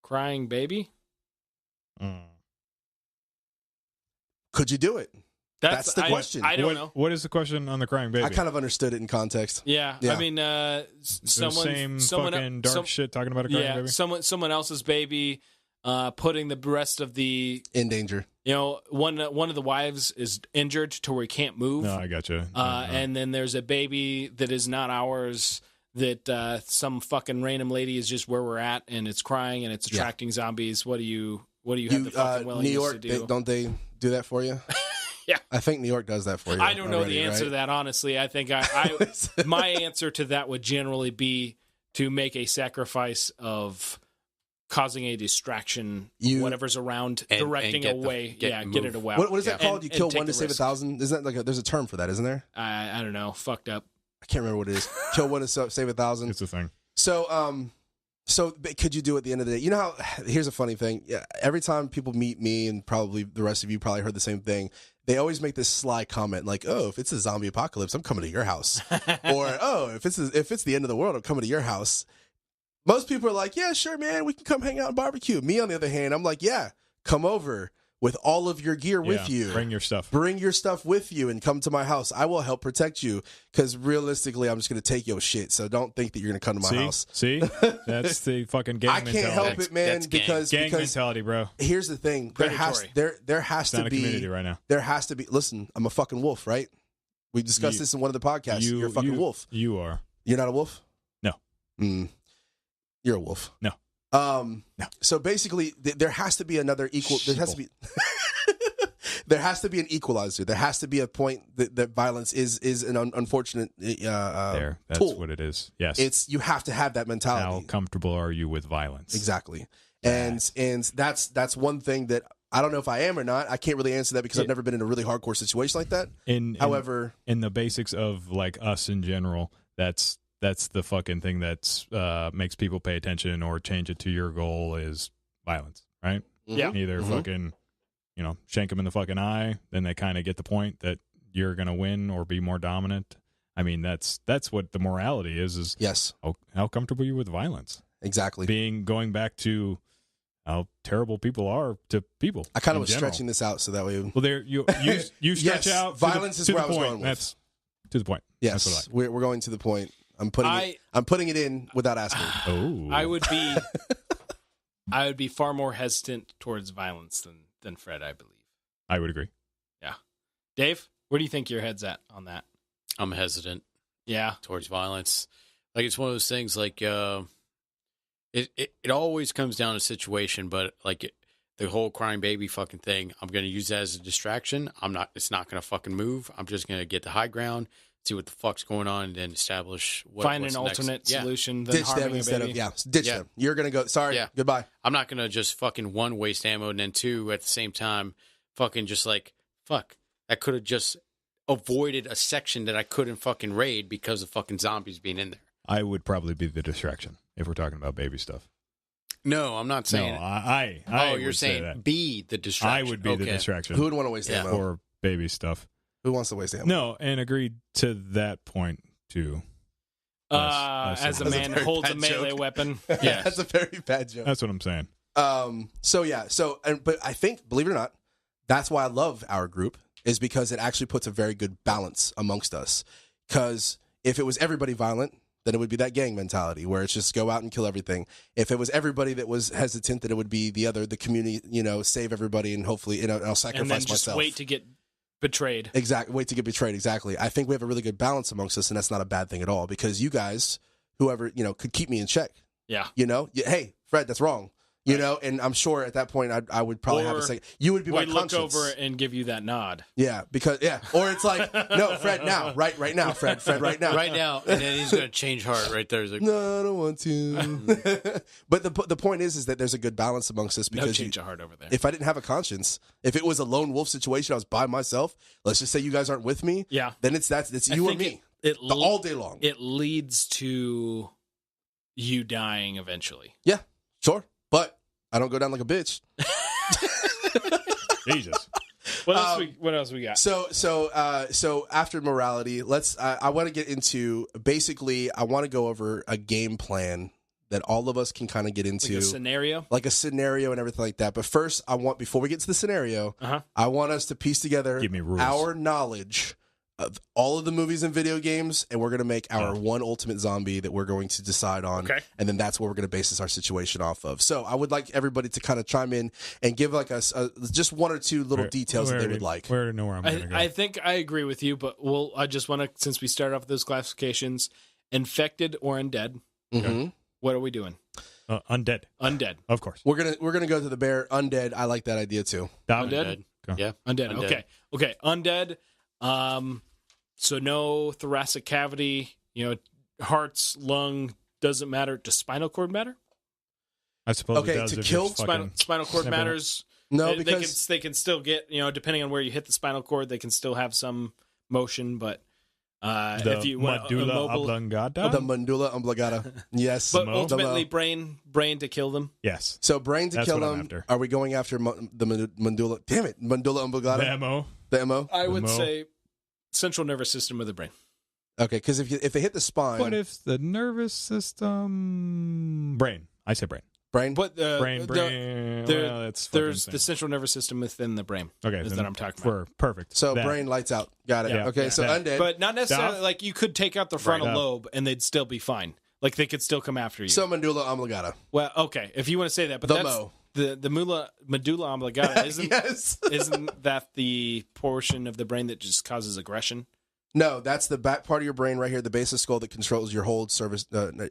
Crying baby. Could you do it? That's the question. I don't know. What is the question on the crying baby? I kind of understood it in context. Yeah. I mean, someone fucking dark shit talking about a crying baby. Someone else's baby, putting the rest of the in danger. You know, one of the wives is injured to where he can't move. No, I gotcha. And then there's a baby that is not ours. That some fucking random lady is just where we're at, and it's crying and it's attracting zombies. What do you have the fucking willingness New York, to do? Don't they do that for you? Yeah, I think New York does that for you. I don't know the answer to that, honestly. I think my answer to that would generally be to make a sacrifice of causing a distraction, whatever's around, directing away. Get it away. What is that called? You kill one to save 1,000? Isn't that there's a term for that, isn't there? I don't know. Fucked up. I can't remember what it is. Kill one to save 1,000. It's a thing. So, So could you do it at the end of the day? You know how, here's a funny thing. Yeah, every time people meet me, and probably the rest of you probably heard the same thing, they always make this sly comment like, oh, if it's a zombie apocalypse, I'm coming to your house. Or, oh, if it's the end of the world, I'm coming to your house. Most people are like, yeah, sure, man, we can come hang out and barbecue. Me, on the other hand, I'm like, yeah, come over with all of your gear with you. Bring your stuff. Bring your stuff with you and come to my house. I will help protect you, because realistically, I'm just going to take your shit. So don't think that you're going to come to my house. See? That's the fucking gang mentality. I can't help it, man, because gang mentality, bro. Here's the thing. There has to be community right now. There has to be. Listen, I'm a fucking wolf, right? We discussed this in one of the podcasts. You're a fucking wolf. You are. You're not a wolf? No. You're a wolf. No. No. So basically, there has to be another equal. There has to be. There has to be an equalizer. There has to be a point that violence is an unfortunate that's tool. what it is. Yes. You have to have that mentality. How comfortable are you with violence? Exactly. And that's one thing that I don't know if I am or not. I can't really answer that because I've never been in a really hardcore situation like that. However, in the basics of like us in general, that's the fucking thing that's makes people pay attention or change it to your goal is violence, right? Yeah. Either fucking, shank them in the fucking eye, then they kind of get the point that you're going to win or be more dominant. I mean, that's what the morality is yes. How comfortable are you with violence? Exactly. Going back to how terrible people are to people. I kind of was stretching this out so that way. Well, there you stretch out. Violence is where I was going with. That's to the point. Yes, that's we're going to the point. I'm putting it in without asking. Oh, I would be far more hesitant towards violence than Fred, I believe. I would agree. Yeah. Dave, where do you think your head's at on that? I'm hesitant. Yeah. Towards violence. Like, it's one of those things, like, it always comes down to situation, but like the whole crying baby fucking thing, I'm going to use that as a distraction. It's not going to fucking move. I'm just going to get the high ground, see what the fuck's going on, and then establish find an alternate solution than ditch harming them instead a baby. ditch them. You're going to go, sorry, goodbye. I'm not going to just fucking one, waste ammo, and then two, at the same time, fucking just like, fuck, I could have just avoided a section that I couldn't fucking raid because of fucking zombies being in there. I would probably be the distraction if we're talking about baby stuff. No, I'm not saying. No, you're saying be the distraction. I would be the distraction. Who would want to waste ammo for baby stuff? Who wants to waste ammo? No, and agreed to that point too. As a man who holds a melee weapon. Yeah, that's a very bad joke. That's what I'm saying. But I think, believe it or not, that's why I love our group, is because it actually puts a very good balance amongst us. Because if it was everybody violent, then it would be that gang mentality where it's just go out and kill everything. If it was everybody that was hesitant, then it would be the community, save everybody and hopefully, I'll sacrifice and then just myself. Wait to get betrayed. Exactly. Wait to get betrayed. Exactly. I think we have a really good balance amongst us, and that's not a bad thing at all, because you guys, whoever, could keep me in check. Yeah. Hey, Fred, that's wrong. And I'm sure at that point I would probably have a second. You would be my conscience. Look over and give you that nod. Yeah, or it's like, no, Fred, now, right now, Fred, right now, right now, and then he's gonna change heart right there. He's like, no, I don't want to. But the point is that there's a good balance amongst us, because no change of heart over there. If I didn't have a conscience, if it was a lone wolf situation, I was by myself. Let's just say you guys aren't with me. Yeah, then it's you or me. All day long. It leads to you dying eventually. Yeah, sure. But I don't go down like a bitch. Jesus. What else we got? So after morality, I want to get into, basically, I want to go over a game plan that all of us can kind of get into. Like a scenario and everything like that. But first, before we get to the scenario, I want us to piece together our knowledge of all of the movies and video games, and we're going to make our one ultimate zombie that we're going to decide on. Okay. And then that's what we're going to base our situation off of. So I would like everybody to kind of chime in and give like just one or two little details that they would like. Where to know where I'm going to go. I think I agree with you, but I just want to, since we started off with those classifications, infected or undead. Mm-hmm. What are we doing? Undead. Undead. Of course. We're gonna go to the bear. Undead. I like that idea too. Undead? Yeah. Undead. Okay. Undead. So no thoracic cavity, hearts, lung, doesn't matter. Does spinal cord matter? I suppose it does. To kill spinal cord matters. No, because they can still get, depending on where you hit the spinal cord, they can still have some motion, but The if you want a medulla mobile, oblongata. The medulla oblongata. Yes. but Mo? ultimately brain to kill them. Yes. So brain to That's kill what I'm him. after. Are we going after the medulla? Damn it, medulla oblongata. The MO. The MO. I would Mo? say central nervous system of the brain. Okay, because if they hit the spine, But if the nervous system... Brain. I say brain. brain. But Brain. Well, that's fucking there's the insane. central nervous system within the brain. Okay, is then that I'm talking about. we're perfect. So That. brain lights out. Got it. Yeah. Okay, Yeah. so That. undead. But not necessarily Duff. like you could take out the frontal Duff. lobe and they'd still be fine. Like they could still come after you. So medulla oblongata. Well, okay, if you want to say that, but The that's Mo. the medulla oblongata isn't Yes. isn't that the portion of the brain that just causes aggression? No, that's the back part of your brain right here, the base of skull that controls your whole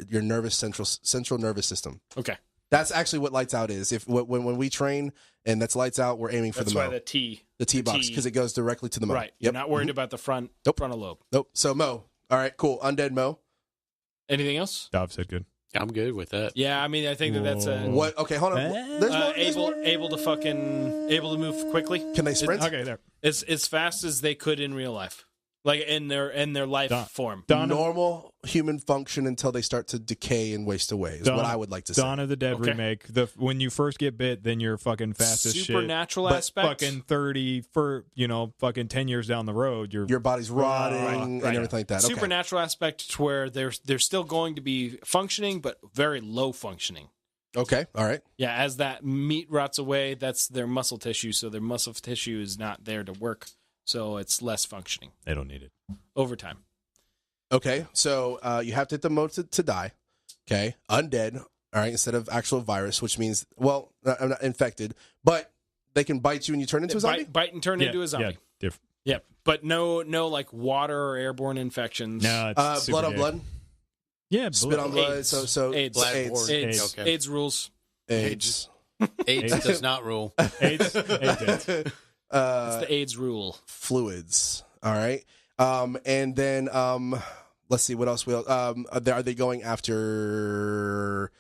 your nervous central nervous system. Okay, That's actually what lights out is. If when we train and that's lights out, we're aiming for that's the why Mo, the T the T box, because it goes directly to the Mo. right. You're Yep. not worried about the Nope. frontal lobe. Nope. So Mo. All right. Cool. Undead Mo. Anything else? Dov said good. I'm good with that. Yeah, I mean, I think that's a What? Okay. Hold on. There's more. There's more. able to move quickly. Can they sprint? Okay, there. As fast as they could in real life, like in their life form. Normal human function until they start to decay and waste away is what I would like to say. Dawn of the Dead Okay. remake. When you first get bit, then you're fucking fast as shit. Supernatural But aspect. fucking fucking 10 years down the road, Your body's rotting Right. and everything like that. Okay. Supernatural aspect to where they're still going to be functioning, but very low functioning. Okay. All right. Yeah, as that meat rots away, that's their muscle tissue. So their muscle tissue is not there to work. So it's less functioning They don't need it. over time. Okay. So you have to hit the Mo to die. Okay. Undead. All right. Instead of actual virus, which means, well, I'm not infected, but they can bite you and you turn into a zombie? Bite and turn into a zombie. Yeah, different. Yeah, but no like water or airborne infections. No, it's super Blood on gay. blood? Yeah, Spit on blood. AIDS. So AIDS. AIDS. AIDS. Okay. AIDS rules. AIDS. AIDS does not rule. AIDS. It's the AIDS rule. Fluids. All right. And then let's see what else. Are they going after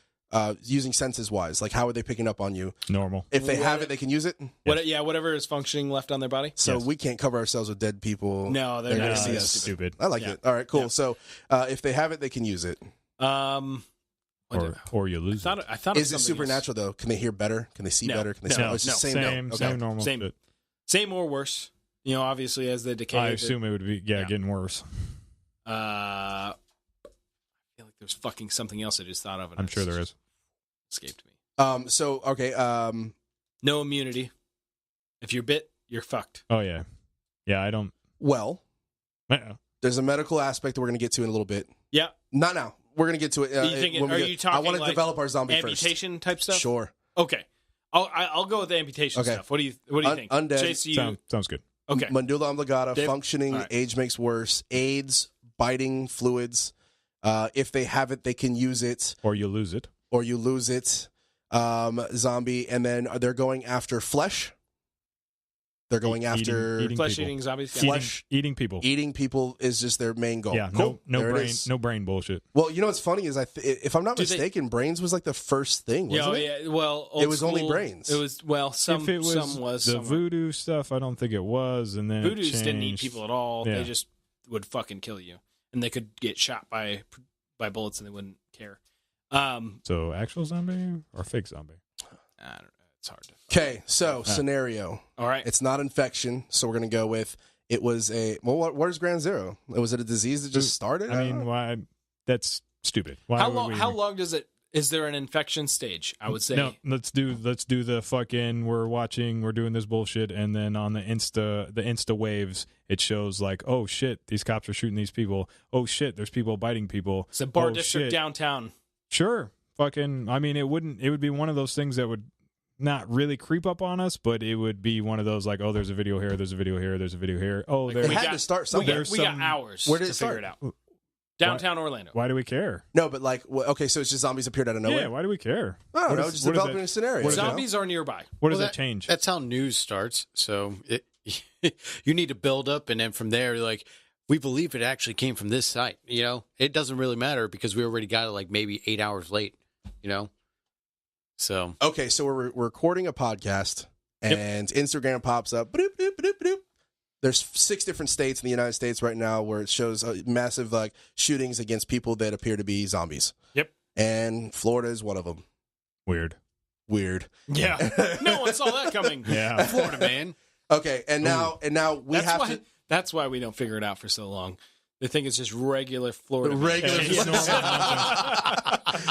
using senses wise? Like how are they picking up on you? Normal. If they have it, they can use it. Whatever is functioning left on their body. So Yes. we can't cover ourselves with dead people. No, they're They're not. gonna see that's us. stupid. I like Yeah. it. All right, cool. Yeah. So if they have it, they can use it. Or you lose it. I thought Is of it something supernatural though? Can they hear better? Can they see No. better? Can they No. smell? It's just No. same. Same, Okay. same normal Same. shit. else. Same or worse. You know, obviously as they decay. I assume it would be Yeah. getting worse. I feel like there's fucking something else I just thought of. And I'm sure there is. Escaped me. So okay. No immunity. If you're bit, you're fucked. Oh yeah, yeah. I don't. Well, Uh-oh. there's a medical aspect that we're going to get to in a little bit. Yeah. Not now. We're going to get to it. You thinking- when we are get- you talking I want to like develop our zombie Amputation type first. stuff. Sure. Okay. I'll go with the amputation Okay. stuff. What do you think? Undead. Chase, you Sounds good. okay? Medulla oblongata, Dave? functioning, All right. age makes worse. AIDS, biting fluids. If they have it, they can use it, Or you lose it. or you lose it. Zombie, and then they're going after flesh. They're going after eating Flesh people. eating zombies. Flesh- Yeah. Eating people. eating people is just their main goal. Yeah, Cool. no There it brain, is. no brain bullshit. Well, you know what's funny is if I'm not Do they- mistaken, brains was like the first thing, Yeah, wasn't oh, it? yeah. Well, It was only school, brains. It was some. If it was, some was the some voodoo stuff, I don't think it was. And then Voodoos it didn't eat changed. people at all. Yeah. They just would fucking kill you, and they could get shot by bullets, and they wouldn't care. So actual zombie or fake zombie? I don't know. It's hard to. Okay, so scenario. All right. It's not infection, so we're gonna go with it was a. Well, what is Ground Zero? Was it a disease that just started? I mean, why? That's stupid. Why How would long? we- How long does it? Is there an infection stage? I would say. No, let's do the fucking. We're doing this bullshit, and then on the Insta waves, it shows like, oh shit, these cops are shooting these people. Oh shit, there's people biting people. It's a bar Oh, district shit. downtown. Sure, fucking. I mean, it would be one of those things that would not really creep up on us, but it would be one of those like, oh, there's a video here, there's a video here, there's a video here. Oh, Like, there's. it had to start We somewhere. got, we got hours Where did to it figure start? it out. Downtown Orlando. Why do we care? No, but like, okay, so it's just zombies appeared out of nowhere. Yeah, why do we care? I don't What know, is- just what is developing that- a scenario. what is you know? Zombies are nearby. What does Well, that change? That's how news starts. So you need to build up, and then from there, like, we believe it actually came from this site. You know, it doesn't really matter because we already got it like maybe 8 hours late. You know, so Okay, so we're recording a podcast, and Instagram pops up. Bloop, bloop, bloop, bloop. There's 6 different states in the United States right now where it shows massive like shootings against people that appear to be zombies. Yep. And Florida is one of them. Weird. Yeah. No one saw that coming. Yeah. Florida, man. Okay, and now we have to. That's why we don't figure it out for so long. They think it's just regular Florida.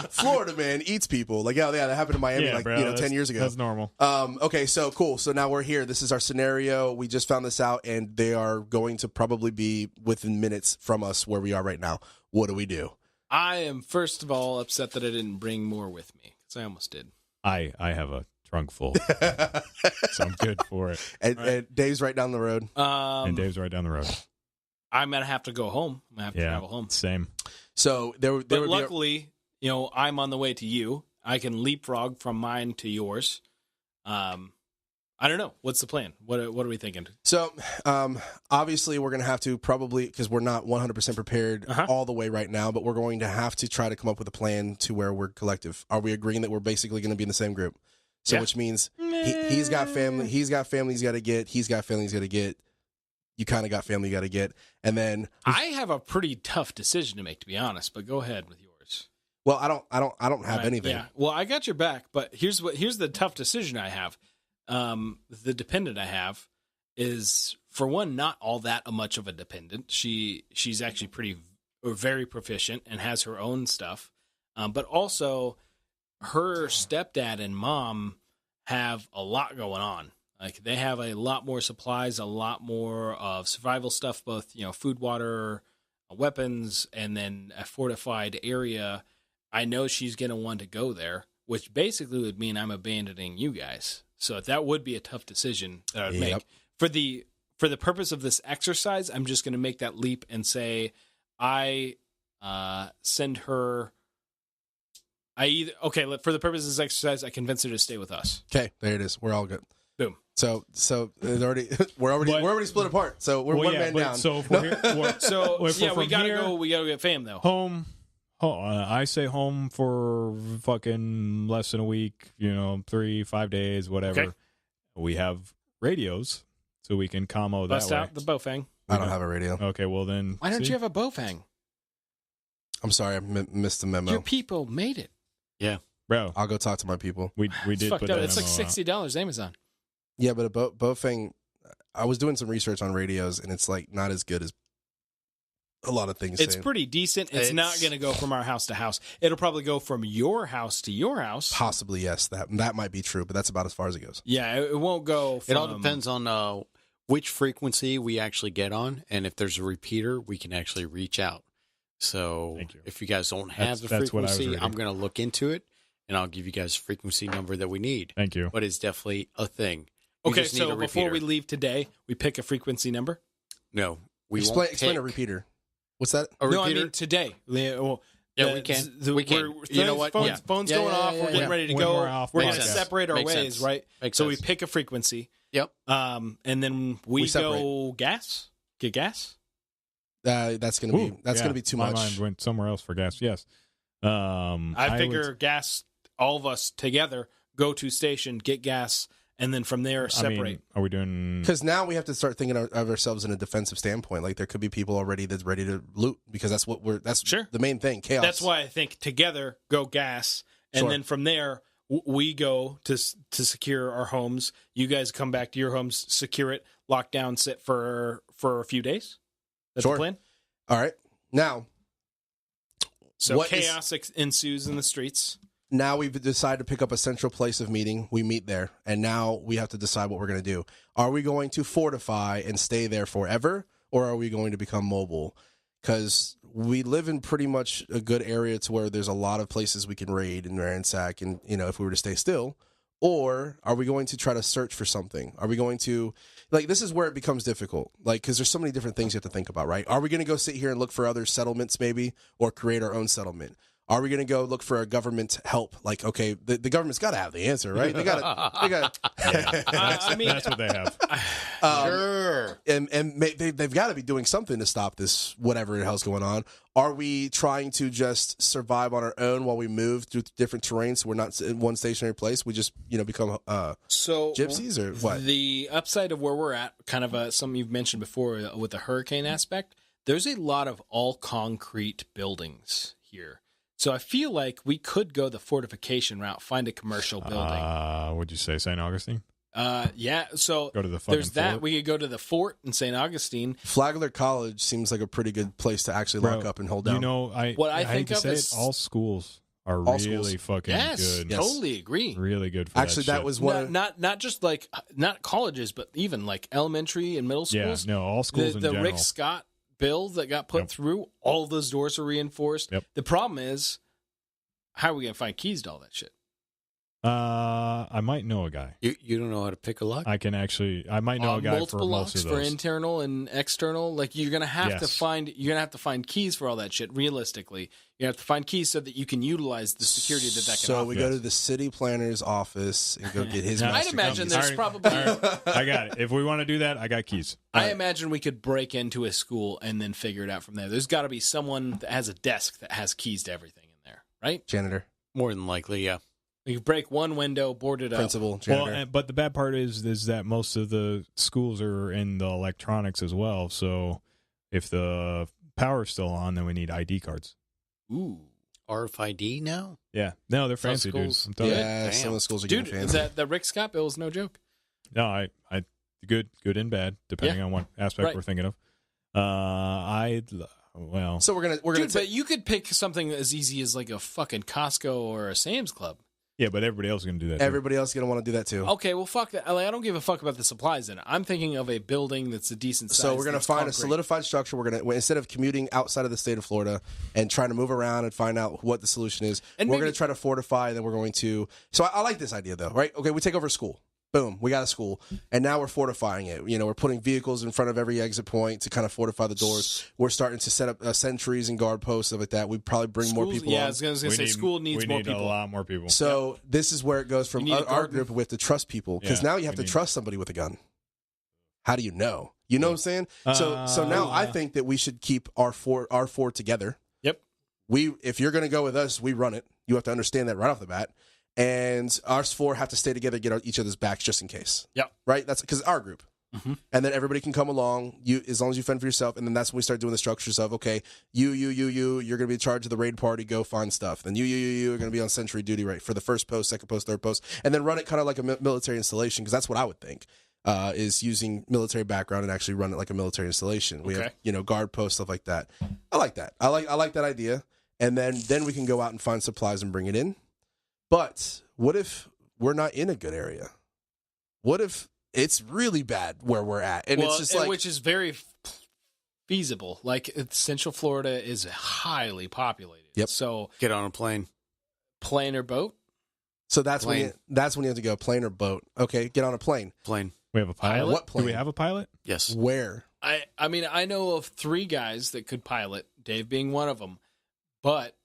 Florida man eats people. Like, yeah, that happened in Miami 10 years ago. That's normal. Okay, so cool. So now we're here. This is our scenario. We just found this out, and they are going to probably be within minutes from us where we are right now. What do we do? I am, first of all, upset that I didn't bring more with me, because I almost did. I have a trunk full, so I'm good for it. And Dave's right down the road. And Dave's right down the road. I'm going to have to go home. I'm going to have to travel home. Same. So but luckily, I'm on the way to you. I can leapfrog from mine to yours. I don't know. What's the plan? What are we thinking? So, obviously, we're going to have to probably, because we're not 100% prepared all the way right now, but we're going to have to try to come up with a plan to where we're collective. Are we agreeing that we're basically going to be in the same group? So, which means he's got family he's got family he's got to get. He's got family he's got to get. You kind of got family you got to get. And then I have a pretty tough decision to make, to be honest. But go ahead with yours. Well, I don't have anything. Yeah. Well, I got your back. But here's the tough decision I have. The dependent I have is, for one, not all that much of a dependent. She's actually very proficient and has her own stuff. But also, her stepdad and mom have a lot going on. Like, they have a lot more supplies, a lot more of survival stuff, both, food, water, weapons, and then a fortified area. I know she's going to want to go there, which basically would mean I'm abandoning you guys. So that would be a tough decision that I'd make. For the purpose of this exercise, I'm just going to make that leap and say I send her. For the purpose of this exercise, I convince her to stay with us. Okay, there it is. We're all good. Boom. So we're already split apart. So we're one man down. So if we're here, we gotta go. We gotta get fam though. Home. I say home for fucking less than a week. 3-5 days, whatever. Okay. We have radios, so we can commo that Bust way. out the bowfang. I don't have a radio. Okay, well then. Why don't you have a bowfang? I'm sorry, I missed the memo. Your people made it. Yeah, bro? I'll go talk to my people. We did put that. It's like $60 Amazon. Yeah, but a bowfang. I was doing some research on radios, and it's like not as good as a lot of things. It's pretty decent. It's not going to go from our house to house. It'll probably go from your house to your house. Possibly, yes. That might be true, but that's about as far as it goes. Yeah, it won't go from... It all depends on which frequency we actually get on, and if there's a repeater, we can actually reach out. So if you guys don't have the frequency, I'm going to look into it, and I'll give you guys a frequency number that we need. Thank you. But it's definitely a thing. Okay, so before we leave today, we pick a frequency number? No. Explain a repeater. What's that? No, I mean today. We can. You know what? Phone's going off. We're getting ready to go. We're going to separate our ways, right? So we pick a frequency. Yep. And then we go gas. Get gas. That's gonna be too much. My mind went somewhere else for gas. Yes. I figure gas. All of us together go to station, get gas, and then from there separate. Are we doing? Because now we have to start thinking of ourselves in a defensive standpoint. Like there could be people already that's ready to loot because that's what that's the main thing. Chaos. That's why I think together go gas, and then from there we go to secure our homes. You guys come back to your homes, secure it, lock down, sit for a few days. That's the plan. All right. Now, so chaos ensues in the streets. Now we've decided to pick up a central place of meeting. We meet there, and now we have to decide what we're going to do. Are we going to fortify and stay there forever, or are we going to become mobile? Because we live in pretty much a good area to where there's a lot of places we can raid and ransack, and if we were to stay still. Or are we going to try to search for something? Are we going to, this is where it becomes difficult, because there's so many different things you have to think about, right? Are we going to go sit here and look for other settlements maybe, or create our own settlement? Are we going to go look for a government help? Like, okay, the government's got to have the answer, right? They got. I mean, that's what they have. Sure. And they've got to be doing something to stop this, whatever the hell's going on. Are we trying to just survive on our own while we move through different terrains? So we're not in one stationary place. We just, become gypsies or what? The upside of where we're at, kind of something you've mentioned before with the hurricane aspect, there's a lot of all concrete buildings here. So I feel like we could go the fortification route, find a commercial building. Would you say St. Augustine? Yeah. So go to the fucking there's that. fort. We could go to the fort in St. Augustine. Flagler College seems like a pretty good place to actually lock up and hold down. I think hate to of say as- it, all schools are All really schools. fucking Yes, good. totally agree. Really good for Actually, that shit. was one. Not just like not colleges, but even like elementary and middle Yeah, schools. no, all schools the in the general. Rick Scott bill that got put Yep. through, all those doors are reinforced. Yep. The problem is, how are we gonna find keys to all that shit? I might know a guy. You don't know how to pick a lock? I might know a guy for multiple most locks of for those. internal and external. Like you're gonna have to Yes. find keys for all that shit. Realistically, you have to find keys so that you can utilize the security that can So offer. we go to the city planner's office and go get his. No, I'd master imagine keys. there's Alright. probably. I got it. If we want to do that, I got keys. I imagine we could break into a school and then figure it out from there. There's got to be someone that has a desk that has keys to everything in there, right? Janitor, More than likely, yeah. You break one window, board it up. principal, janitor. Well, but the bad part is that most of the schools are in the electronics as well. So if the power's still on, then we need ID cards. Ooh, RFID now? Yeah, no, they're Some fancy, dude. schools- I'm telling you. yeah, Damn. some of the schools are dude, getting fancy. that Rick Scott bill is no joke. No, I good and bad depending on what aspect Right. we're thinking of. So we're gonna Dude, but you could pick something as easy as like a fucking Costco or a Sam's Club. yeah, but everybody else is going to do that. too. everybody else is gonna want to do that too. Okay, well, fuck that. Like, I don't give a fuck about the supplies in it. I'm thinking of a building that's a decent size. So we're gonna that's find a concrete. solidified structure. We're gonna instead of commuting outside of the state of Florida and trying to move around and find out what the solution is, And we're maybe- gonna try to fortify. And then we're going to. So I like this idea though, right? Okay, we take over a school. Boom, we got a school, and now we're fortifying it. We're putting vehicles in front of every exit point to kind of fortify the doors. We're starting to set up sentries and guard posts, stuff like that. We probably bring more Schools- people. Yeah, on. I was gonna say school needs more We need people. a lot more people. So this is where it goes from You need a our garden. group. We have to trust people because Yeah, now you have we to need- trust somebody with a gun. How do you know? You know what I'm saying? So now I think that we should keep our four together. Yep. If you're going to go with us, we run it. You have to understand that right off the bat. And our four have to stay together, get each other's backs just in case. Yep. Right? That's because our group. Mhm. And then everybody can come along. As long as you fend for yourself, and then that's when we start doing the structures of you're going to be in charge of the raid party. Go find stuff. Then you are going to be on sentry duty, right, for the first post, second post, third post, and then run it kind of like a military installation because that's what I would think. Is using military background and actually run it like a military installation. We Okay. have guard posts, stuff like that. I like that. I like that idea. And then we can go out and find supplies and bring it in. But what if we're not in a good area? What if it's really bad where we're at? And it's just like which is very feasible. Like Central Florida is highly populated. Yep. So Get on a plane. plane or boat. so that's when Plane. that's when you have to go plane or boat. Okay, get on a plane. Plane. We have a pilot. What Do we plane? have a pilot? Yes. Where? I mean, I know of 3 guys that could pilot, Dave being one of them, but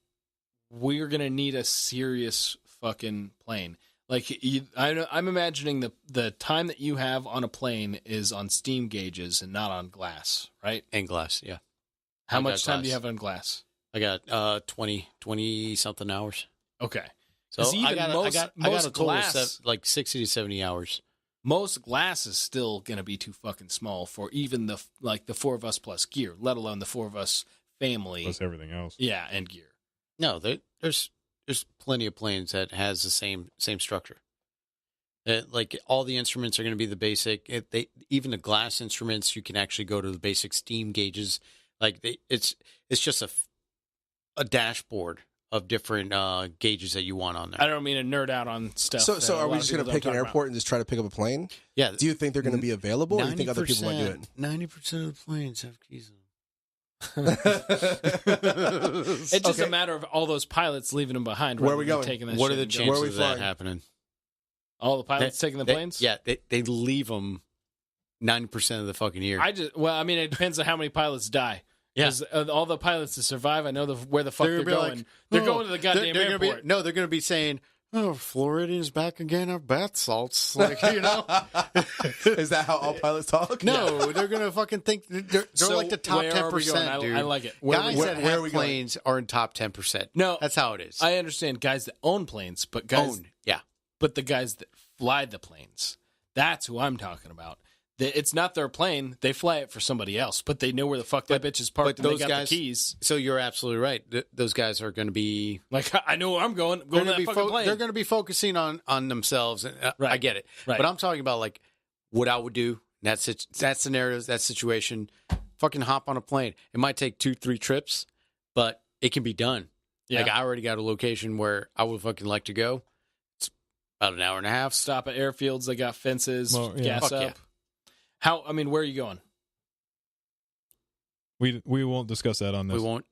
we're going to need a serious fucking plane. Like, I'm imagining the time that you have on a plane is on steam gauges and not on glass, right? And glass, yeah. How I much got time do you glass. have on glass? I got 20 something hours. Okay. So 'Cause I even got most a total glass- of like 60 to 70 hours. Most glass is still going to be too fucking small for even the 4 of us plus gear, let alone the 4 of us family. Plus everything else. Yeah, and gear. No, there's plenty of planes that has the same structure. Like all the instruments are going to be the basic. Even the glass instruments, you can actually go to the basic steam gauges. Like it's just a dashboard of different gauges that you want on there. I don't mean to nerd out on stuff. So that a are lot we of just going people to pick don't an talk about. airport and just try to pick up a plane? Yeah. Do you think they're going to be available, or do you think other people might do it? 90% of the planes have keys on them. It's just Okay. a matter of all those pilots leaving them behind. Where rather are we than going? Taking that What are shit the and going. Where are we chances of that flying? happening? All the pilots taking the planes? Yeah, they leave them 90% of the fucking year. I mean, it depends on how many pilots die. Yeah. All the pilots to survive, I know where the fuck they're going. They're going to the goddamn airport. They're going to be saying, "Oh, Floridians back again of bath salts." Like, you know. Is that how all pilots talk? No, they're going to fucking think they're like the top where are we 10%, going? dude. I like it. Guys that where are have we going? planes are in top 10%. No, that's how it is. I understand guys that own planes, but guys, yeah. But the guys that fly the planes, that's who I'm talking about. It's not their plane; they fly it for somebody else, but they know where the fuck that bitch is parked. But and those they got guys, the keys. So you're absolutely right. Those guys are going to be Like, I know where I'm going. Going to that fucking plane. They're going to be focusing on themselves. Right. I get it, right. But I'm talking about like what I would do. That scenario, that situation. Fucking hop on a plane. It might take 2-3 trips, but it can be done. Yeah. Like I already got a location where I would fucking like to go. It's about an hour and a half. Stop at airfields. They got fences. Gas Fuck up. yeah. Where are you going? We won't discuss that on this. We won't.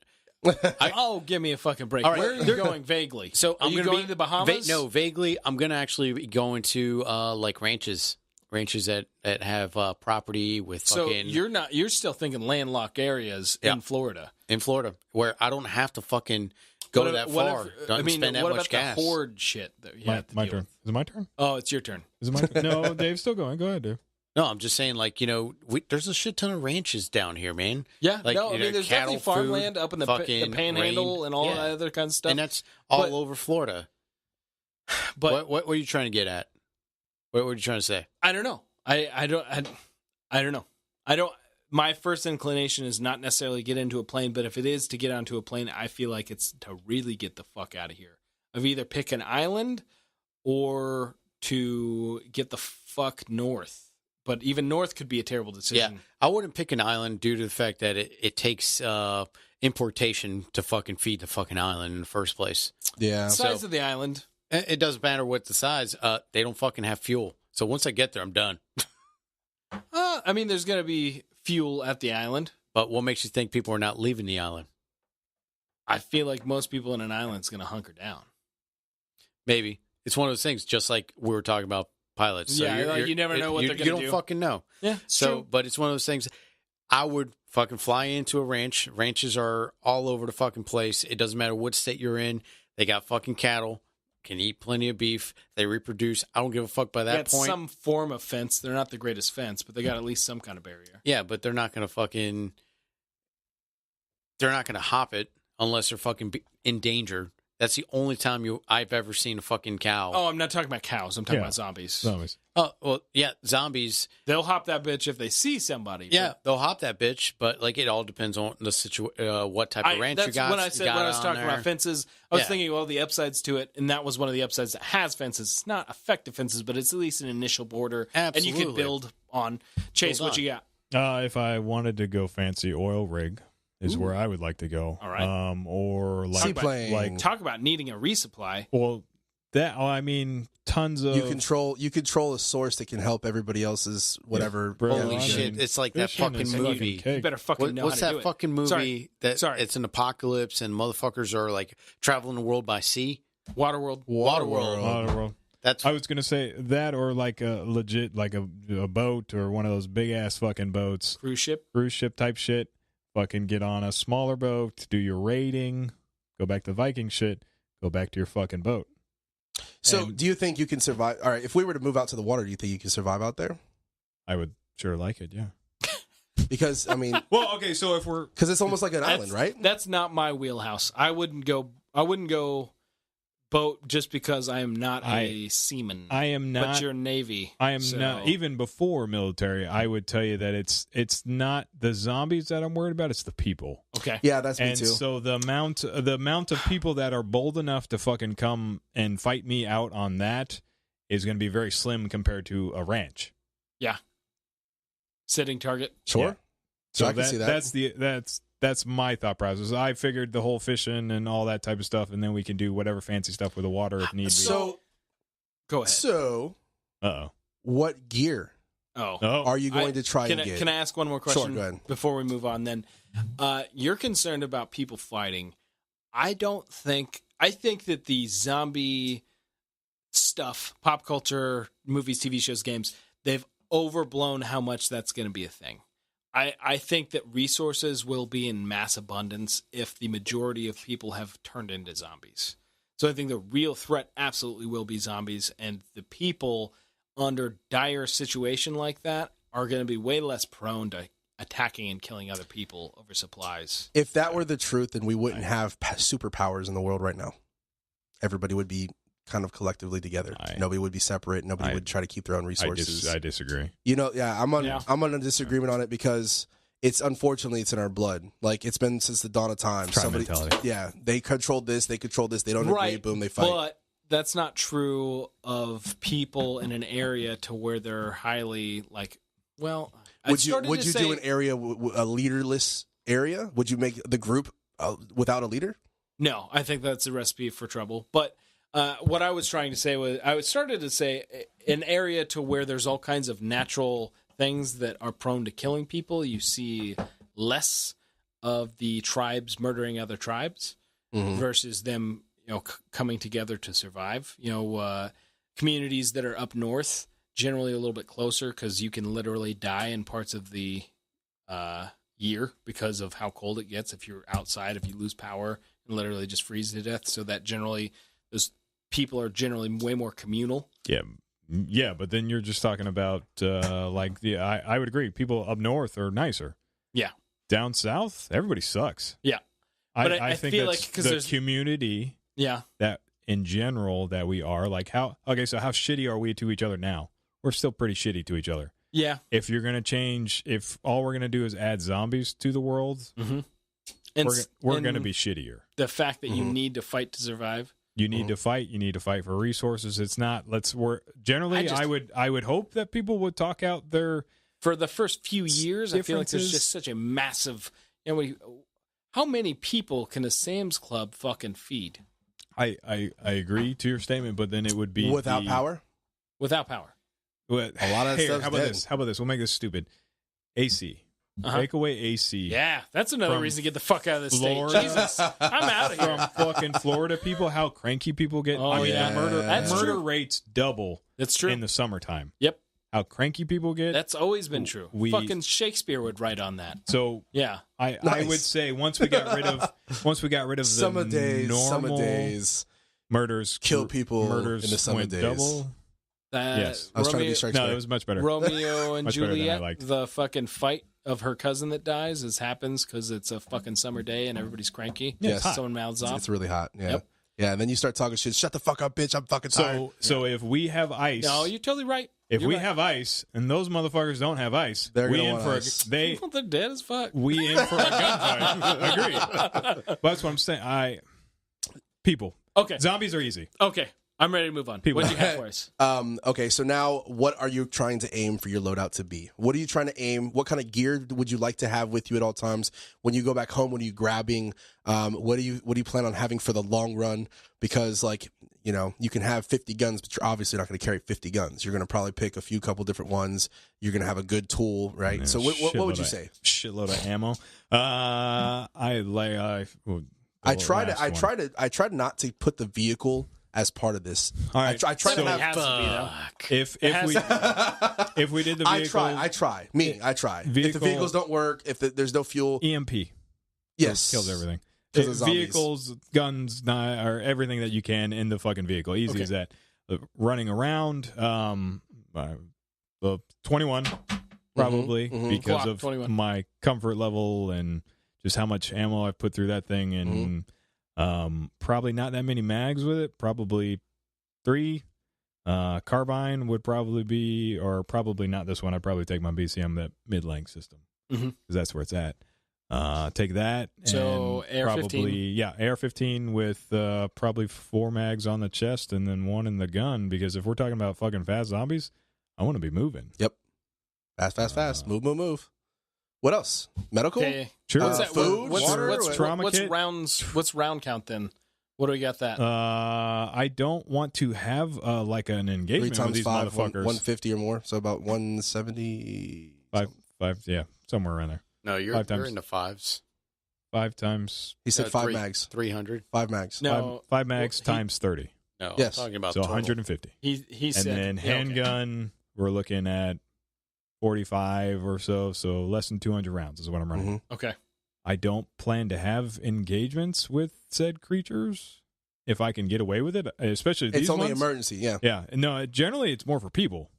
Give me a fucking break. All right. Where are you going vaguely? So are you going to the Bahamas? No, vaguely. I'm going to actually be going to like ranches that have property with fucking. So you're still thinking landlocked areas in Florida. In Florida, where I don't have to fucking go that far. Don't spend that what much about gas. The horde shit that you have to my deal turn. with? Is it my turn? Oh, it's your turn. Is it my turn? No, Dave's still going. Go ahead, Dave. No, I'm just saying, like, you know, there's a shit ton of ranches down here, man. Yeah, like, no, I mean, there's cattle, definitely farmland up in the Panhandle rain. and all that other kind of stuff, and that's all over Florida. But what were you trying to get at? What were you trying to say? I don't know. I don't know. My first inclination is not necessarily get into a plane, but if it is to get onto a plane, I feel like it's to really get the fuck out of here. Of either pick an island or to get the fuck north. But even north could be a terrible decision. Yeah, I wouldn't pick an island due to the fact that it takes importation to fucking feed the fucking island in the first place. Yeah. The size of the island. It doesn't matter what the size. They don't fucking have fuel. So once I get there, I'm done. I mean, there's going to be fuel at the island. But what makes you think people are not leaving the island? I feel like most people in an island is going to hunker down. Maybe. It's one of those things, just like we were talking about pilots. So yeah, you never know what they're going to do. You don't fucking know. Yeah, true. But it's one of those things. I would fucking fly into a ranch. Ranches are all over the fucking place. It doesn't matter what state you're in. They got fucking cattle. Can eat plenty of beef. They reproduce. I don't give a fuck by that point. Some form of fence. They're not the greatest fence, but they got at least some kind of barrier. Yeah, but they're not going to fucking... They're not going to hop it unless they're fucking endangered. That's the only time I've ever seen a fucking cow. Oh, I'm not talking about cows. I'm talking about zombies. Oh, well, yeah, zombies. They'll hop that bitch if they see somebody. Yeah, they'll hop that bitch, but like it all depends on the what type of ranch you got. When I was talking about fences, I was thinking, well, the upsides to it, and that was one of the upsides that has fences. It's not effective fences, but it's at least an initial border. Absolutely. And you can build on. Chase, what you got? If I wanted to go fancy, oil rig is where I would like to go. All right. Or like seaplane. Like talk about needing a resupply. Well, I mean, tons of you control a source that can help everybody else's whatever. Yeah, holy shit! It's like that fucking movie. You better fucking know What's how to that do fucking movie Sorry. it's an apocalypse and motherfuckers are like traveling the world by sea? Waterworld. That's I was gonna say that, or like a legit like a boat or one of those big ass fucking boats, cruise ship type shit. Fucking get on a smaller boat, do your raiding, go back to Viking shit, go back to your fucking boat. So, do you think you can survive? All right, if we were to move out to the water, do you think you can survive out there? I would sure like it, yeah. Because I mean, well, okay, so if we're because it's almost like an island, right? That's not my wheelhouse. I wouldn't go boat just because I am not a seaman. I am not. But you're Navy. I am not. Even before military, I would tell you that it's not the zombies that I'm worried about. It's the people. Okay. Yeah, that's me and too. So the amount of people that are bold enough to fucking come and fight me out on that is going to be very slim compared to a ranch. Yeah. Sitting target. Sure. Yeah. So I can see that. That's my thought process. I figured the whole fishing and all that type of stuff, and then we can do whatever fancy stuff with the water if need be. So, go ahead. So, what gear are you going to try and get? Can I ask one more question? Sure, go ahead. Before we move on then? You're concerned about people fighting. I think that the zombie stuff, pop culture, movies, TV shows, games, they've overblown how much that's going to be a thing. I think that resources will be in mass abundance if the majority of people have turned into zombies. So I think the real threat absolutely will be zombies, and the people under dire situation like that are going to be way less prone to attacking and killing other people over supplies. If that were the truth, then we wouldn't have superpowers in the world right now. Everybody would be kind of collectively together. Nobody would be separate. Nobody would try to keep their own resources. I disagree. You know, I'm on a disagreement on it because unfortunately it's in our blood. Like, it's been since the dawn of time. They controlled this, they controlled this, they don't agree, boom, they fight. But that's not true of people in an area to where they're highly like, well, would you do an area, a leaderless area? Would you make the group without a leader? No, I think that's a recipe for trouble. But what I was trying to say was, I started to say an area to where there's all kinds of natural things that are prone to killing people. You see less of the tribes murdering other tribes versus them, coming together to survive. Communities that are up north, generally a little bit closer because you can literally die in parts of the year because of how cold it gets. If you're outside, if you lose power, and literally just freeze to death. So that generally, those people are generally way more communal. Yeah, but then you're just talking about I would agree. People up north are nicer. Yeah. Down south, everybody sucks. Yeah. But I think feel that's like the community. Yeah. That in general that we are like how shitty are we to each other now? We're still pretty shitty to each other. Yeah. If you're gonna change, if all we're gonna do is add zombies to the world, we're gonna be shittier. The fact that you need to fight to survive. You need to fight. You need to fight for resources. It's not. Generally, I would hope that people would talk out their for the first few years. I feel like there's just such a massive. How many people can a Sam's Club fucking feed? I agree to your statement, but then it would be without power. Without power, a lot of stuff. How about this? How about this? We'll make this stupid. AC. Take away AC. Yeah, that's another reason to get the fuck out of this state. Jesus, I'm out of here. From fucking Florida people, how cranky people get. Murder rates double. That's true in the summertime. Yep. How cranky people get. That's always been true. Fucking Shakespeare would write on that. So yeah, I would say once we got rid of the summer days, murders kill people. Murders in the summer days. Double. Yes, I was trying to be straight. No, it was much better. Romeo and Juliet, the fucking fight of her cousin that dies, happens because it's a fucking summer day and everybody's cranky. Yes, someone mouths off. It's really hot. Yeah, yeah. And then you start talking shit. Shut the fuck up, bitch. I'm fucking tired. So if we have ice, no, you're totally right. If we have ice and those motherfuckers don't have ice, they're in for ice. They're dead as fuck. We in for a gunfight. Agreed. But that's what I'm saying. People. Okay. Zombies are easy. Okay. I'm ready to move on. What do you have for us? Okay, so now what are you trying to aim for your loadout to be? What are you trying to aim? What kind of gear would you like to have with you at all times? When you go back home, what are you grabbing? What do you plan on having for the long run? Because you can have 50 guns, but you're obviously not going to carry 50 guns. You're going to probably pick a couple different ones. You're going to have a good tool, right? Man, so what would you say? Shitload of ammo. I tried not to put the vehicle as part of this. All right. I try to have. If we did the vehicle, I try. If the vehicles don't work, if there's no fuel, EMP. Yes, kills everything. Vehicles, guns, or everything that you can in the fucking vehicle. Easy as that. Running around, the 21 probably because Glock of 21. My comfort level and just how much ammo I've put through that thing and. Probably not that many mags with it. Probably 3. Carbine would probably be, or probably not this one. I'd probably take my BCM, that mid-length system, because that's where it's at. Take that. So and AR-15. AR-15 with probably 4 mags on the chest and then 1 in the gun. Because if we're talking about fucking fast zombies, I want to be moving. Yep. Fast. Move. What else? Medical? Okay. Sure. What's that? Food? Water? Trauma what's kit? rounds? What's round count then? What do we got that? I don't want to have like an engagement 3 times with these 5, motherfuckers. 150 or more, so about 170. 5, yeah, somewhere around there. No, you're in the 5s. 5 times. He said 5 mags. 300. 5 mags. No, 5 mags times 30. No, yes. I'm talking about so total. 150. He and said, then handgun, we're looking at 45 or so less than 200 rounds is what I'm running. Okay. I don't plan to have engagements with said creatures if I can get away with it, especially these It's only ones. emergency, yeah. Yeah, no, generally it's more for people.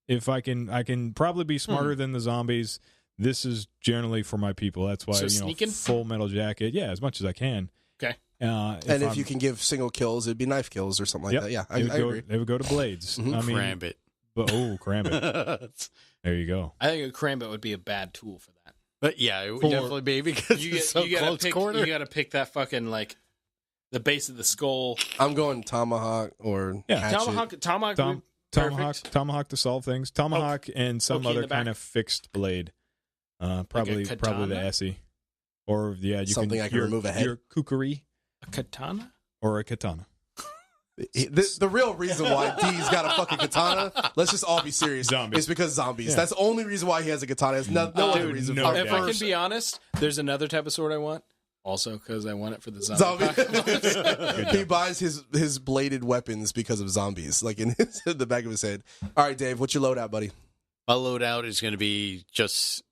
If I can probably be smarter than the zombies. This is generally for my people. That's why, sneaking? Full metal jacket. Yeah, as much as I can. Okay. If you can give single kills, it'd be knife kills or something like that. Yeah, I agree. They would go to blades. I mean, Crambit. Crambit. There you go. I think a Crambit would be a bad tool for that. But yeah, it would definitely be because You, it's so you gotta close pick. quarter. You got to pick that fucking like the base of the skull. I'm going tomahawk or hatchet. Tomahawk. Tomahawk to solve things. Tomahawk and some in other the back. kind of fixed blade. Probably the Essie. Or you Something I can remove a head. Your kukuri A katana. or a katana. The real reason why D's got a fucking katana, let's just all be serious, Zombies. is because zombies. Yeah. That's the only reason why he has a katana. It's no other reason. no If doubt. I can be honest, there's another type of sword I want. Also, because I want it for the zombie. apocalypse. He buys his bladed weapons because of zombies, like in the back of his head. All right, Dave, what's your loadout, buddy? My loadout is going to be just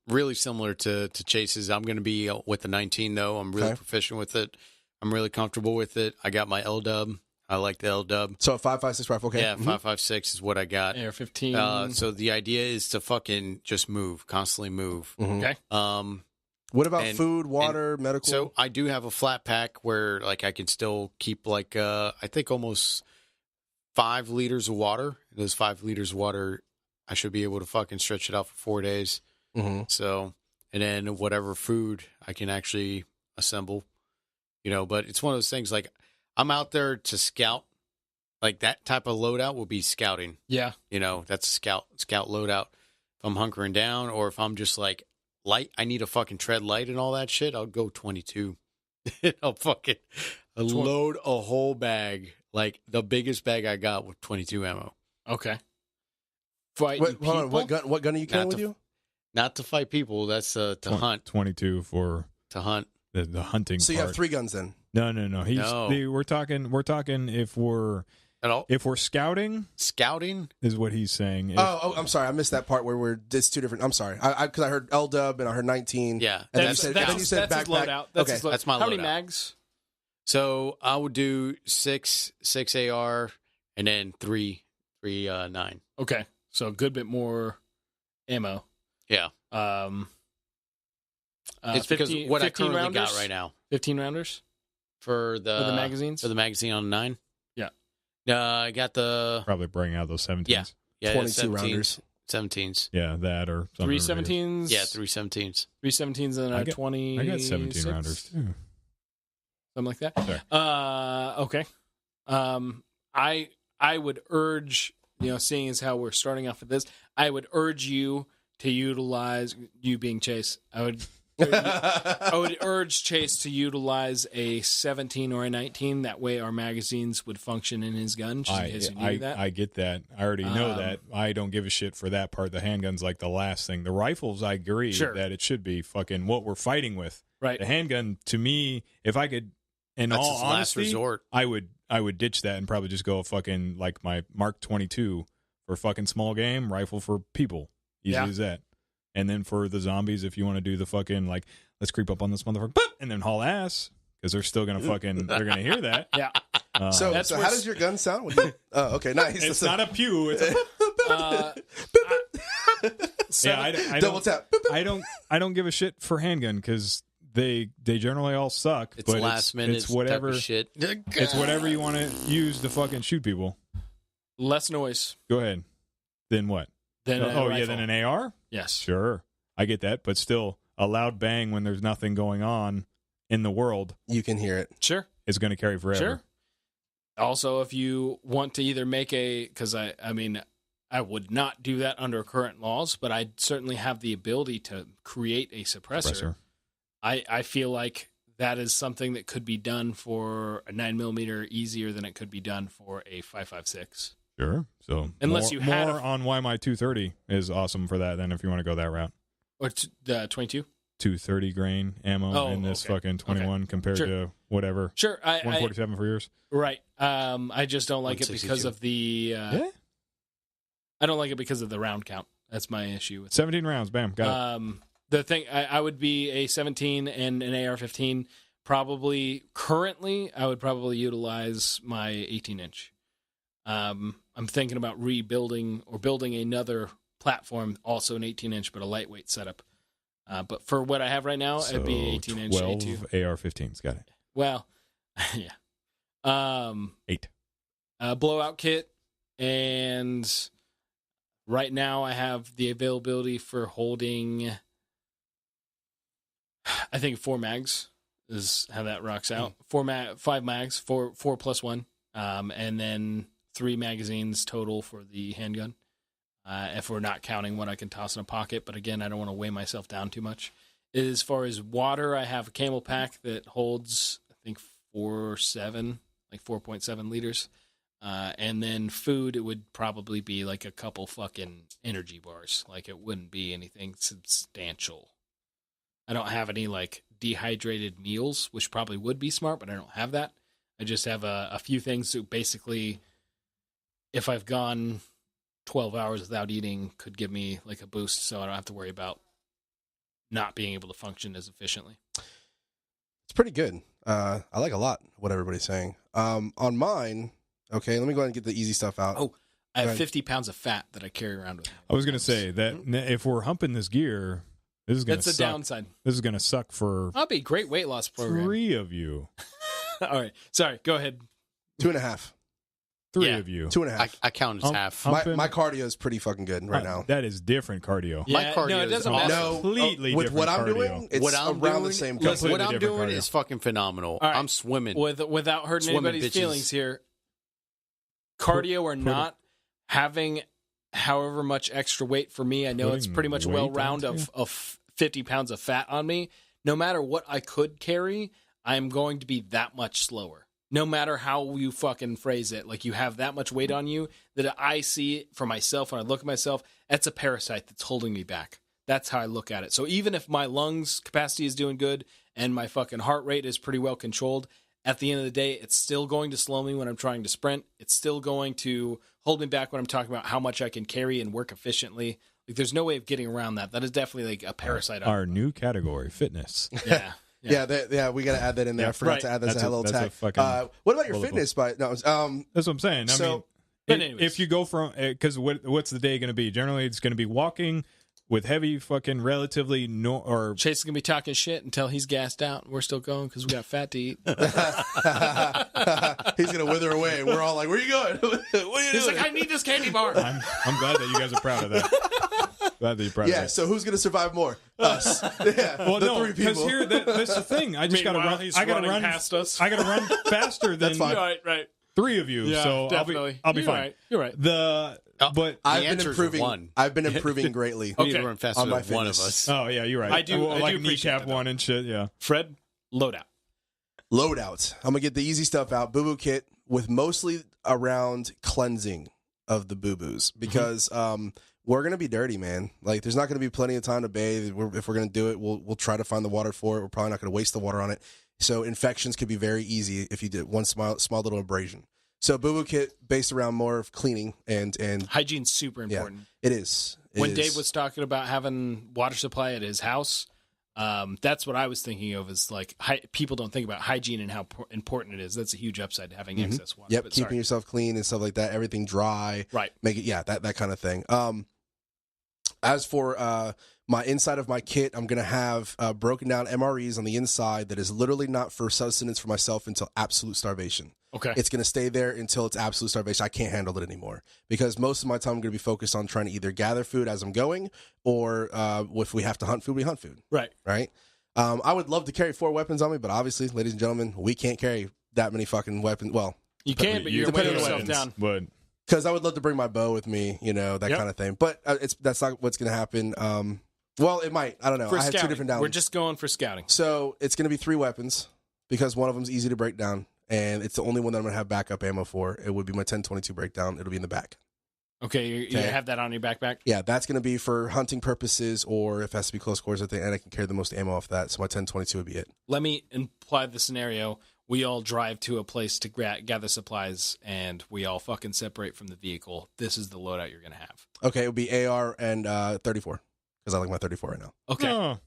really similar to Chase's. I'm going to be with the 19, though. I'm really proficient with it. I'm really comfortable with it. I got my L-dub. I like the L-dub. So a 5.56 rifle, okay? Yeah, 5.56 is what I got. AR-15. So the idea is to fucking just move, constantly move. Okay. What about food, water, medical? So I do have a flat pack where like I can still keep like I think almost 5 liters of water. Those 5 liters of water, I should be able to fucking stretch it out for 4 days. So, and then whatever food I can actually assemble, but it's one of those things like I'm out there to scout. Like that type of loadout will be scouting. Yeah. That's a scout loadout. If I'm hunkering down or if I'm just like light, I need a fucking tread light and all that shit, I'll go 22. I'll fucking load a whole bag, like the biggest bag I got with 22 ammo. Okay. Fighting Wait, hold on. What gun are you carrying with you? Not to fight people. That's to hunt. 22 for To hunt. the hunting. So you part. have 3 guns then? No. We're talking if we're At all? if we're scouting Scouting? is what he's saying. I'm sorry. I missed that part where it's 2 different. I'm sorry. Because I heard L-dub and I heard 19. Yeah. And That's then you said his backpack. loadout. Okay. That's my How many loadout. mags? So I would do 6 AR and then 3 9. Okay. So a good bit more ammo. Yeah. It's because what I currently rounders? got right now. 15 rounders For the magazines? For the magazine on 9? Yeah. I got the Probably bring out those 17s. Yeah, 22 17s. rounders. 17s. Yeah, that or something. 3 17s. Yeah, 3 17s. 3 17s and a 20. I got 17 rounders too. Something like that. Sorry. Okay. I would urge, seeing as how we're starting off with this, I would urge you to utilize, you being Chase, I would urge Chase to utilize a 17 or a 19. That way our magazines would function in his gun. Just in case you need that. I get that. I already know that. I don't give a shit for that part. The handgun's like the last thing. The rifles, I agree that it should be fucking what we're fighting with. Right. The handgun, to me, if I could, in That's all his last honesty, resort. I would ditch that and probably just go fucking like my Mark 22 for fucking small game, rifle for people. Easy as that. And then for the zombies, if you want to do the fucking like, let's creep up on this motherfucker, boop, and then haul ass because they're still gonna fucking they're gonna hear that. Yeah. So how does your gun sound? Okay, nice. It's not a pew. It's a I double tap. I don't give a shit for handgun because they generally all suck. It's but last minute. It's whatever type of shit. It's whatever you want to use to fucking shoot people. Less noise Go ahead. Then what? than a rifle. Then an AR. Yes. Sure, I get that, but still, a loud bang when there's nothing going on in the world You can hear it. Sure. is going to carry forever. Sure. Also, if you want to either make because I mean, I would not do that under current laws, but I certainly have the ability to create a suppressor. I feel like that is something that could be done for a 9mm easier than it could be done for a 5.56. Sure. So Unless more, you had more on why my 230 is awesome for that. Then if you want to go that route, Or the 22. 230 grain ammo in this fucking 21 compared to whatever. Sure. 147 for yours. Right. I just don't like it because of the. I don't like it because of the round count. That's my issue with 17 rounds. Bam. Got it. The thing, I would be a 17 and an AR-15. Probably, currently, I would probably utilize my 18-inch. I'm thinking about rebuilding or building another platform, also an 18-inch, but a lightweight setup. But for what I have right now, So it'd be 18-inch 12 A2. AR-15s. Got it. Well, yeah. 8. Blowout kit, and right now I have the availability for holding, I think 4 mags is how that rocks out. 5 mags, 4 plus 1, and then 3 magazines total for the handgun. If we're not counting what I can toss in a pocket, but again, I don't want to weigh myself down too much. As far as water, I have a camel pack that holds, I think, 4.7 liters. And then food, it would probably be like a couple fucking energy bars. Like, it wouldn't be anything substantial. I don't have any like dehydrated meals, which probably would be smart, but I don't have that. I just have a few things that basically, if I've gone 12 hours without eating, could give me like a boost, so I don't have to worry about not being able to function as efficiently. It's pretty good. I like a lot what everybody's saying. On mine, okay, let me go ahead and get the easy stuff out. Oh, I have 50 pounds of fat that I carry around with me. I was going to say that if we're humping this gear, this is going to suck. That's the downside. This is going to suck for That'll be a great weight loss program. 3 of you. All right. Sorry, go ahead. 2.5. 3 Yeah. of you. 2.5. I count as half. My cardio is pretty fucking good right now. That is different cardio. Yeah, My cardio no, it is doesn't awesome. matter. No, Completely with different what I'm cardio. doing, it's What I'm around doing, the same. Completely what I'm different doing cardio. is fucking phenomenal. All right. I'm swimming. Without hurting Swimming, anybody's bitches. feelings here, cardio or not, having however much extra weight for me, I know it's Putting pretty much a weight well-round onto of 50 pounds of fat on me. No matter what I could carry, I'm going to be that much slower. No matter how you fucking phrase it, like, you have that much weight on you that I see for myself when I look at myself, that's a parasite that's holding me back. That's how I look at it. So even if my lungs capacity is doing good and my fucking heart rate is pretty well controlled, at the end of the day, it's still going to slow me when I'm trying to sprint. It's still going to hold me back when I'm talking about how much I can carry and work efficiently. Like, there's no way of getting around that. That is definitely like a parasite. Our new category, fitness. Yeah. Yeah, we got to add that in there. I forgot to add that as a little tag. What about your fitness? That's what I'm saying. I mean, but anyways. if you go from, because what's the day going to be? Generally, it's going to be walking with heavy fucking relatively or Chase is going to be talking shit until he's gassed out. And we're still going because we got fat to eat. He's going to wither away. We're all like, where are you going? What are you He's doing? like, I need this candy bar. I'm glad that you guys are proud of that. Glad that you're proud of that. So who's going to survive more? Us. Yeah, Well, the no, 3 because people. here that's the thing. I just got to Meanwhile, run. he's I got to running run past us. I got to run faster than That's fine. Right. 3 of you. Yeah, so definitely. I'll be You're fine. right. You're right. But I've been answer's improving. 1. I've been improving greatly. We need Okay. to run faster On my than one of fitness. us. oh yeah, you're right. I do like appreciate kneecap that, though. one and shit. Yeah. Fred, load out. Loadout. I'm going to get the easy stuff out. Boo-boo kit with mostly around cleansing of the boo-boos because we're going to be dirty, man. Like, there's not going to be plenty of time to bathe. If we're going to do it, we'll try to find the water for it. We're probably not going to waste the water on it. So infections could be very easy if you did one small little abrasion. So boo-boo kit based around more of cleaning and Hygiene's super important. it is. When Dave was talking about having water supply at his house, that's what I was thinking of, is like people don't think about hygiene and how important it is. That's a huge upside to having excess water. Yep, But keeping sorry. yourself clean and stuff like that. Everything dry. Right. Make it, that kind of thing. As for my inside of my kit, I'm going to have broken down MREs on the inside that is literally not for sustenance for myself until absolute starvation. Okay. It's going to stay there until it's absolute starvation. I can't handle it anymore because most of my time I'm going to be focused on trying to either gather food as I'm going or if we have to hunt food, we hunt food. Right. Right? I would love to carry 4 weapons on me, but obviously, ladies and gentlemen, we can't carry that many fucking weapons. Well, You can, but you're weighing yourself weapons, down. But because I would love to bring my bow with me, that kind of thing. But that's not what's going to happen. Well, it might. I don't know. For I have scouting. 2 different downloads. We're just going for scouting. So it's going to be 3 weapons because one of them's easy to break down, and it's the only one that I'm going to have backup ammo for. It would be my 1022 breakdown. It'll be in the back. Okay, you have that on your backpack? Yeah, that's going to be for hunting purposes, or if it has to be close quarters, and I can carry the most ammo off that. So my 1022 would be it. Let me imply the scenario. we all drive to a place to gather supplies, and we all fucking separate from the vehicle. This is the loadout you're going to have. Okay, it would be AR and 34 because I like my 34 right now. Okay.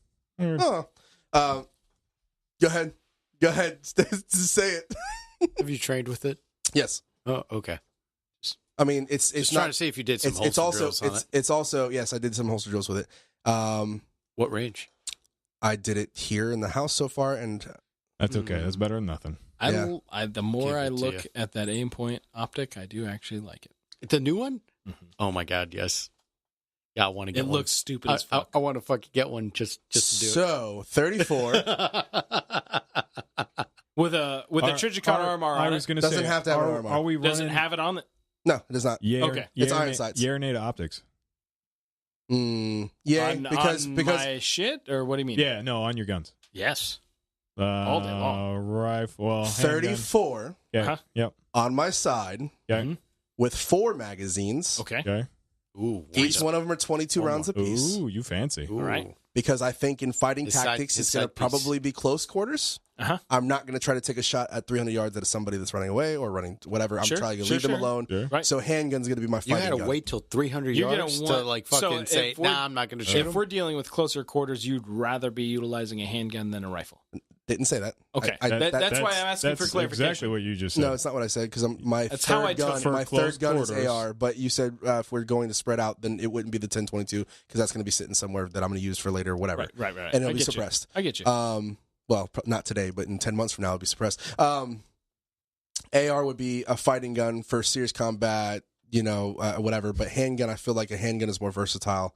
Go ahead. Say it. Have you trained with it? Yes. Oh, okay. I mean, it's Just not trying to see if you did some holster it's also drills on it. it's also yes, I did some holster drills with it. What range? I did it here in the house so far, and That's okay. That's better than nothing. The more Give I it to look you. at that aim point optic, I do actually like it. The new one? Mm-hmm. Oh my god, yes. Yeah, I want to get It one. looks stupid as fuck. I want to fucking get one just to do so 34 it. With a Trijicon armor I on was it. going to Doesn't say, have to have an armor. Are we Does it running? have it on it? no, it does not. Okay. It's iron sights. Yarnata optics. Yeah, on because my shit, or what do you mean? Yeah, no, on your guns. Yes. All day long. Rifle. Well, 34 Yeah. Uh-huh. Yep. on my side Okay. Mhm. with 4 magazines. Okay. Okay. Ooh, Each one of them are 22 rounds apiece. Ooh, you fancy. Ooh. All right. Because I think in fighting His side- tactics, his it's going to side piece. probably be close quarters. Uh-huh. I'm not going to try to take a shot at 300 yards at somebody that's running away or running whatever. I'm Sure, trying to sure, leave them sure. alone. Sure. Right. So handgun's going to be my You fighting had to gun. wait till 300 You're gonna yards to want- like so fucking say, if we're- nah, I'm not going to shoot If him. we're dealing with closer quarters, you'd rather be utilizing a handgun than a rifle. Didn't say that. Okay. That's why I'm asking for That's clarification. exactly what you just said. No, it's not what I said because my That's how I third took gun, my for third gun close is quarters. AR. But you said if we're going to spread out, then it wouldn't be the 1022 because that's going to be sitting somewhere that I'm going to use for later or whatever. Right. And it'll I be get you. suppressed. I get you. Well, not today, but in 10 months from now, it'll be suppressed. AR would be a fighting gun for serious combat, whatever. But handgun, I feel like a handgun is more versatile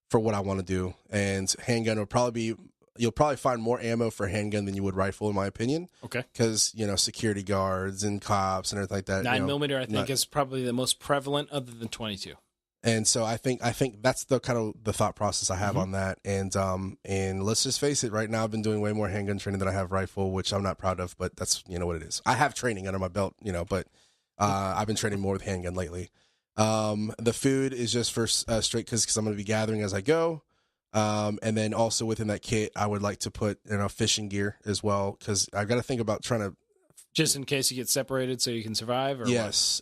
for what I want to do. And handgun will probably be, you'll probably find more ammo for handgun than you would rifle, in my opinion. Okay. Because, security guards and cops and everything like that. 9mm, I think, is probably the most prevalent other than 22. And so I think that's the kind of the thought process I have on that. And let's just face it, right now I've been doing way more handgun training than I have rifle, which I'm not proud of, but that's what it is. I have training under my belt, but I've been training more with handgun lately. The food is just for straight because I'm going to be gathering as I go. And then also within that kit, I would like to put fishing gear as well because I've got to think about trying to. Just in case you get separated so you can survive? Or yes.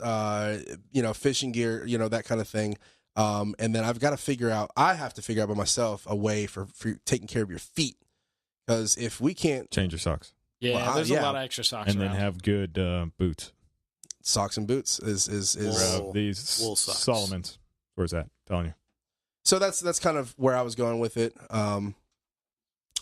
Fishing gear, that kind of thing. And then I have to figure out by myself a way for taking care of your feet. Because if we can't. Change your socks. Yeah, Well, there's a lot of extra socks And around. then have good boots. Socks and boots is Wool. These wool socks. Solomons. Where's that? Telling you. so that's kind of where I was going with it.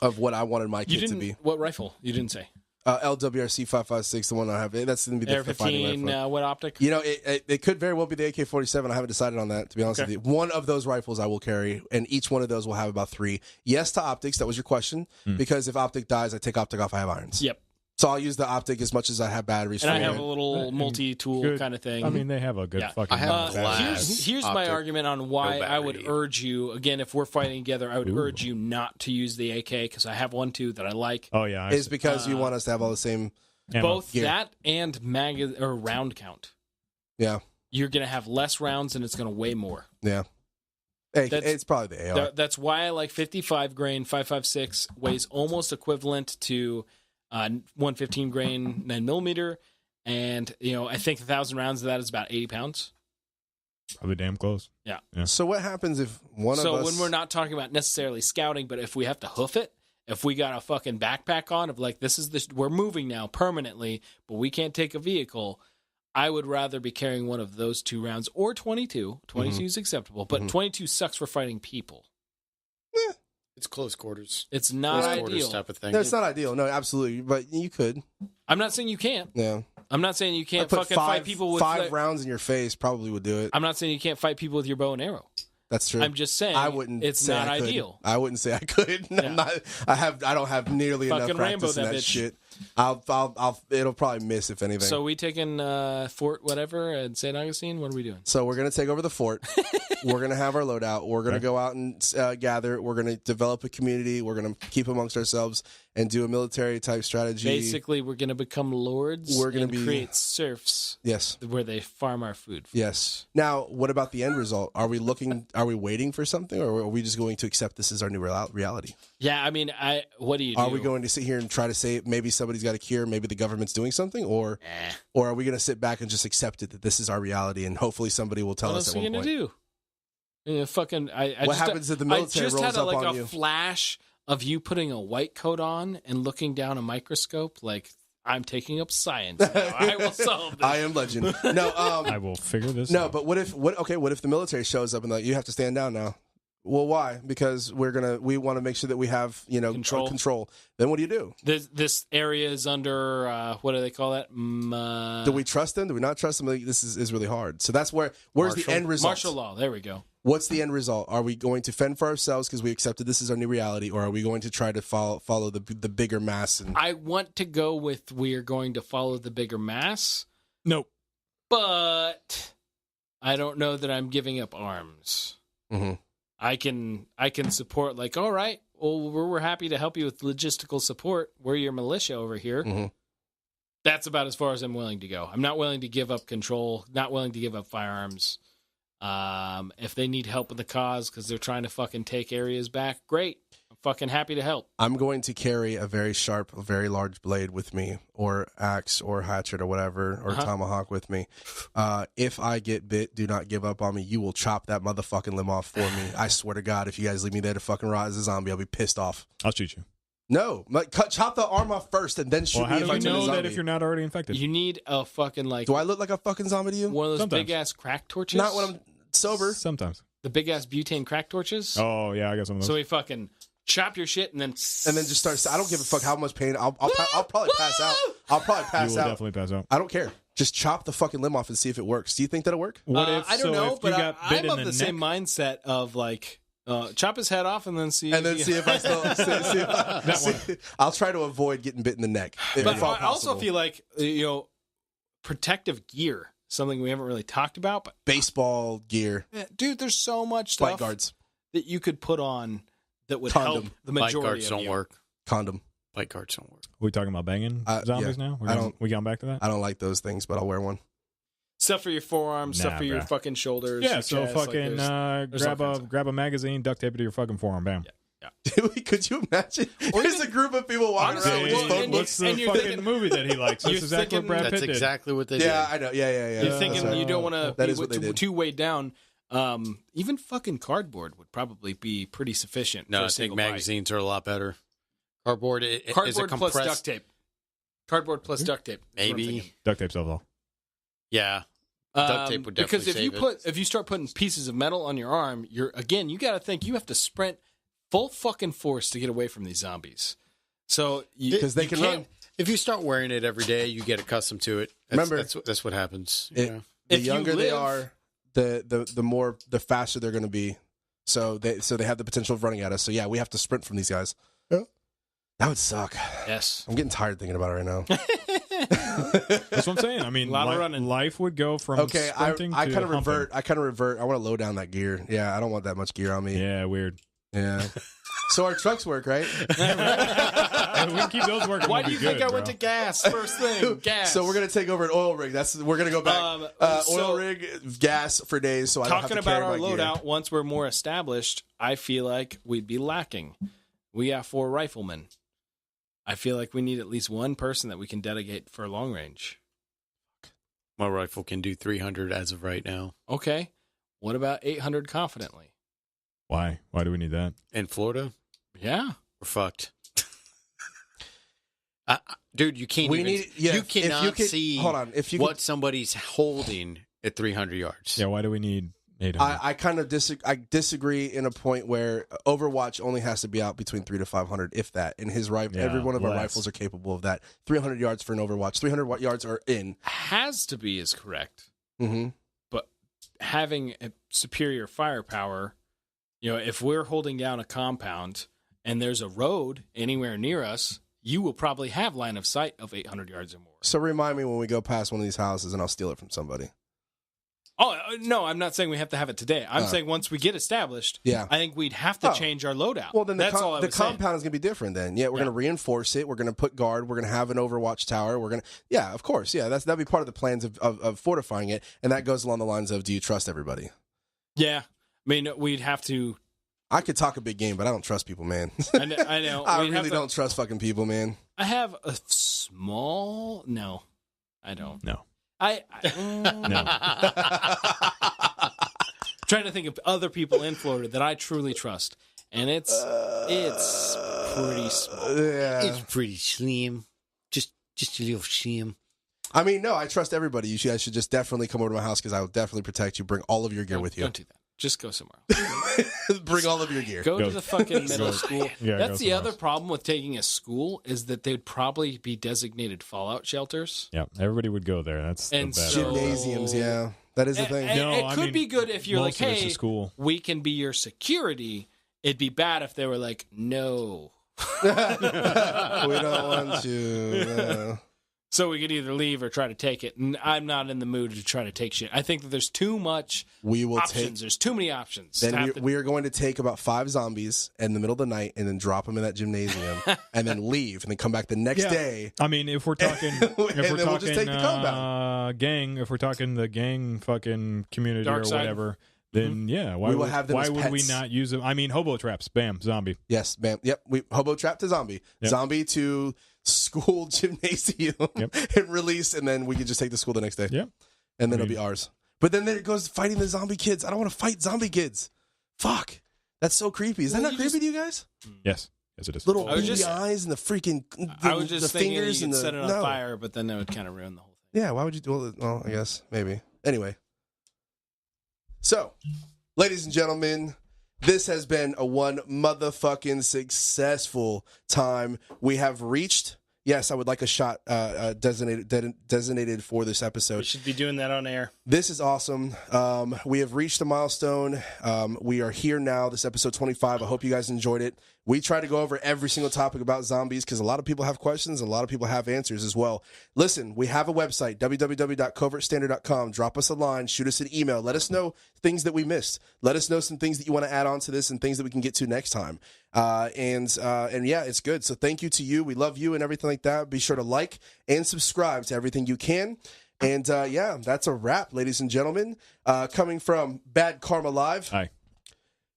Of what I wanted my You kit to didn't. be. What rifle? You didn't say. LWRC 5.56, the one I have. That's going to be the fighting AR-15, rifle. what optic? It could very well be the AK-47. I haven't decided on that, to be honest Okay. with you. One of those rifles I will carry, and each one of those will have about 3. Yes to optics. That was your question. Because if optic dies, I take optic off. I have irons. Yep. So I'll use the optic as much as I have batteries And for I have it. a little multi-tool Good. kind of thing. I mean, they have a good Yeah. fucking. I have glass. Here's my optic, argument on why no I would battery. urge you, again, if we're fighting together, I would urge you not to use the AK because I have one too that I like. Oh yeah. Is because you want us to have all the same. ammo. Both gear. that and round count. Yeah. You're going to have less rounds and it's going to weigh more. Yeah. Hey, That's- it's probably the AR. That's why I like 55 grain. 5.56 weighs almost equivalent to 115 grain 9mm. And, I think 1,000 rounds of that is about 80 pounds. Probably damn close. So what happens if one of So us... when we're not talking about necessarily scouting, but if we have to hoof it, if we got a fucking backpack on of like, we're moving now permanently, but we can't take a vehicle, I would rather be carrying one of those 2 rounds or 22. 22 is acceptable, but 22 sucks for fighting people. It's close quarters. It's not Close quarters ideal. type of thing. No, it's not ideal. No, absolutely. But you could. I'm not saying you can't. Yeah. I'm not saying you I can't put fucking five, fight people with 5 rounds in your face probably would do it. I'm not saying you can't fight people with your bow and arrow. That's true. I'm just saying I wouldn't it's say not I could. ideal. I wouldn't say I could. Yeah. I don't have nearly Fucking enough Rambo practice in that that bitch. shit. It'll probably miss if anything. So we taking Fort whatever at St. Augustine? What are we doing? So we're gonna take over the fort. We're gonna have our loadout. We're gonna go out and gather. We're gonna develop a community. We're gonna keep amongst ourselves, and do a military type strategy. Basically, we're going to become lords. We're going to create serfs. Yes. Where they farm our food. Yes. Now, what about the end result? Are we waiting for something, or are we just going to accept this as our new reality? Yeah, I mean, what do you do? Are we going to sit here and try to say maybe somebody's got a cure, maybe the government's doing something, or are we going to sit back and just accept it that this is our reality, and hopefully somebody will tell us at one point? What else are you going to do? What happens if the military rolls up on you? I just had a flash of you putting a white coat on and looking down a microscope like, I'm taking up science now. I will solve this. I am legend. No, I will figure this out. But what if the military shows up and like, you have to stand down now? Well, why? Because we want to make sure that we have, control. Then what do you do? This area is under, what do they call that? Do we trust them? Do we not trust them? Like, this is really hard. So that's where's the end result? Martial law. There we go. What's the end result? Are we going to fend for ourselves because we accepted this is our new reality, or are we going to try to follow the bigger mass? I want to go with we are going to follow the bigger mass. Nope. But I don't know that I'm giving up arms. Mm-hmm. I can support, like, all right, well, we're happy to help you with logistical support. We're your militia over here. Mm-hmm. That's about as far as I'm willing to go. I'm not willing to give up control, not willing to give up firearms. If they need help with the cause because they're trying to fucking take areas back, great. I'm fucking happy to help. I'm going to carry a very sharp, a very large blade with me, or axe, or hatchet, or whatever, or tomahawk with me. If I get bit, do not give up on me. You will chop that motherfucking limb off for me. I swear to God, if you guys leave me there to fucking rot as a zombie, I'll be pissed off. I'll shoot you. No, chop the arm off first and then shoot me. How do if you I turn a know zombie? that if you're not already infected? You need a fucking, like... Do I look like a fucking zombie to you? One of those Sometimes. big-ass crack torches? Not when I'm sober. Sometimes. The big-ass butane crack torches? Oh, yeah, I got some of those. So we fucking chop your shit and then just start. I don't give a fuck how much pain. I'll probably pass out. I'll probably pass you will out. definitely pass out. I don't care. Just chop the fucking limb off and see if it works. Do you think that'll work? What if? I don't know, if but you got bit I'm in of the the same mindset of like chop his head off and then see. And then see if I still. I'll try to avoid getting bit in the neck. But I also feel like protective gear, something we haven't really talked about. But baseball gear, dude, there's so much stuff bite guards that you could put on that would Condom. help the majority Bite guards of don't you. work. Condom. Bite guards don't work. Are we talking about banging zombies now? We going back to that? I don't like those things, but I'll wear one. Stuff for your forearms, stuff for your fucking shoulders. Yeah, your so chest, fucking there's grab a magazine, duct tape it to your fucking forearm, bam. Yeah. Could you imagine? There's a group of people walking around with Well, phone and books. what's the fucking movie that he likes? That's exactly what Brad Pitt That's did. exactly what they did. Yeah, I know. Yeah. You're thinking That's right. you don't want That to is what they be did. too weighed down. Even fucking cardboard would probably be pretty sufficient. No, for I a think single bite. magazines are a lot better. Cardboard is a Cardboard plus compressed. duct tape. Cardboard plus duct tape. is what I'm Maybe. thinking. Duct tape sells all. Yeah. Duct tape would definitely because if you start putting pieces of metal on your arm, you got to think you have to sprint full fucking force to get away from these zombies. So Because they can run. If you start wearing it every day, you get accustomed to it. Remember, that's what happens. The If you younger they live- are, the faster they're going to be. So they have the potential of running at us. So yeah, we have to sprint from these guys. Yeah. That would suck. Yes. I'm getting tired thinking about it right now. That's what I'm saying. I mean, A lot of running. life would go from sprinting I to kind of humping. revert. I want to low down that gear. Yeah, I don't want that much gear on me. Yeah, weird. Yeah. So our trucks work, right? If we can keep those working. Why we'll do you be think good, I went bro. to gas first thing? Gas. So we're gonna take over an oil rig. We're gonna go back. Oil rig, gas for days. So I don't have talking to carry about our my gear. loadout. Once we're more established, I feel like we'd be lacking. We got 4 riflemen. I feel like we need at least one person that we can dedicate for long range. My rifle can do 300 as of right now. Okay. What about 800 confidently? Why? Why do we need that? In Florida, Yeah. we're fucked. Dude, you can't. Yeah, you cannot see. Hold on. If you what somebody's holding at 300 yards. Yeah, why do we need 800? I kind of disagree in a point where Overwatch only has to be out between 300 to 500, if that. And his rifle, every one of our rifles are capable of that. 300 yards for an Overwatch. 300 yards are in. Has to be is correct. Mm-hmm. But having a superior firepower, if we're holding down a compound and there's a road anywhere near us, you will probably have line of sight of 800 yards or more. So remind me when we go past one of these houses and I'll steal it from somebody. Oh, no, I'm not saying we have to have it today. I'm saying once we get established, Yeah. I think we'd have to change our loadout. Well, then That's all I the was saying. compound is going to be different then. Yeah, we're going to reinforce it. We're going to put guard. We're going to have an overwatch tower. We're going to, yeah, of course. Yeah, that'd be part of the plans of fortifying it. And that goes along the lines of, do you trust everybody? Yeah. I mean, we'd have to. I could talk a big game, but I don't trust people, man. I know. I really don't trust fucking people, man. I have a small. No, I don't. No. No. Trying to think of other people in Florida that I truly trust, and it's pretty small. Yeah. It's pretty slim. Just a little slim. I mean, no, I trust everybody. You guys should just definitely come over to my house because I will definitely protect you. Bring all of your gear with you. Don't do that. Just go somewhere else. Bring all of your gear. Go to the fucking middle school. Yeah, That's the somewhere other else. problem with taking a school is that they'd probably be designated fallout shelters. Yeah, everybody would go there. That's And the bad so- part. Gymnasiums, yeah. That is the thing. And No, it I could mean, be good if you're like, most of it's a hey, school. we can be your security. It'd be bad if they were like, no. We don't want to. No. So we could either leave or try to take it. And I'm not in the mood to try to take shit. I think that there's too much We will options. There's too many options. to Then have to- we are going to take about 5 zombies in the middle of the night and then drop them in that gymnasium and then leave and then come back the next Yeah. day. I mean, if we're talking, then we'll just take the compound. gang, if we're talking the gang fucking community Dark or side. whatever, then yeah, why We will would, have them why as would we pets. not use them? I mean, hobo traps, bam, zombie. Yes, bam. Yep. We hobo trap to zombie. Yep. Zombie to school gymnasium and release, and then we could just take the school the next day. Yep. And then I it'll be mean- ours. But then there it goes fighting the zombie kids. I don't want to fight zombie kids. Fuck. That's so creepy. Is that Well, not you creepy to you guys? Yes, yes, it is. Little I was beady just- eyes and the freaking I was just the thinking you fingers could and the set it on no. fire, but then that would kind of ruin the whole thing. Yeah, why would you do it? Well, I guess maybe. Anyway. So, ladies and gentlemen, this has been a one motherfucking successful time. We have reached. Yes, I would like a shot designated for this We episode. should be doing that on air. This is awesome. We have reached a milestone. We are here now. This episode 25. I hope you guys enjoyed it. We try to go over every single topic about zombies because a lot of people have questions and a lot of people have answers as well. Listen, we have a website, www.covertstandard.com. Drop us a line, shoot us an email. Let us know things that we missed. Let us know some things that you want to add on to this and things that we can get to next time. And yeah, it's good. So thank you to you. We love you and everything like that. Be sure to like and subscribe to everything you can. And yeah, that's a wrap, ladies and gentlemen. Coming from Bad Karma Live. Hi.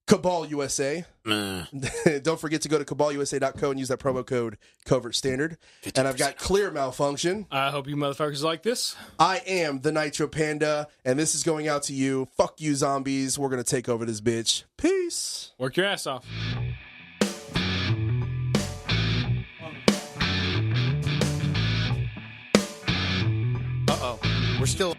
Cabal USA. Don't forget to go to cabalusa.co and use that promo code Covert Standard. And I've got Clear Malfunction. I hope you motherfuckers like this. I am the Nitro Panda, and this is going out to you. Fuck you, zombies. We're going to take over this bitch. Peace. Work your ass off. We're still.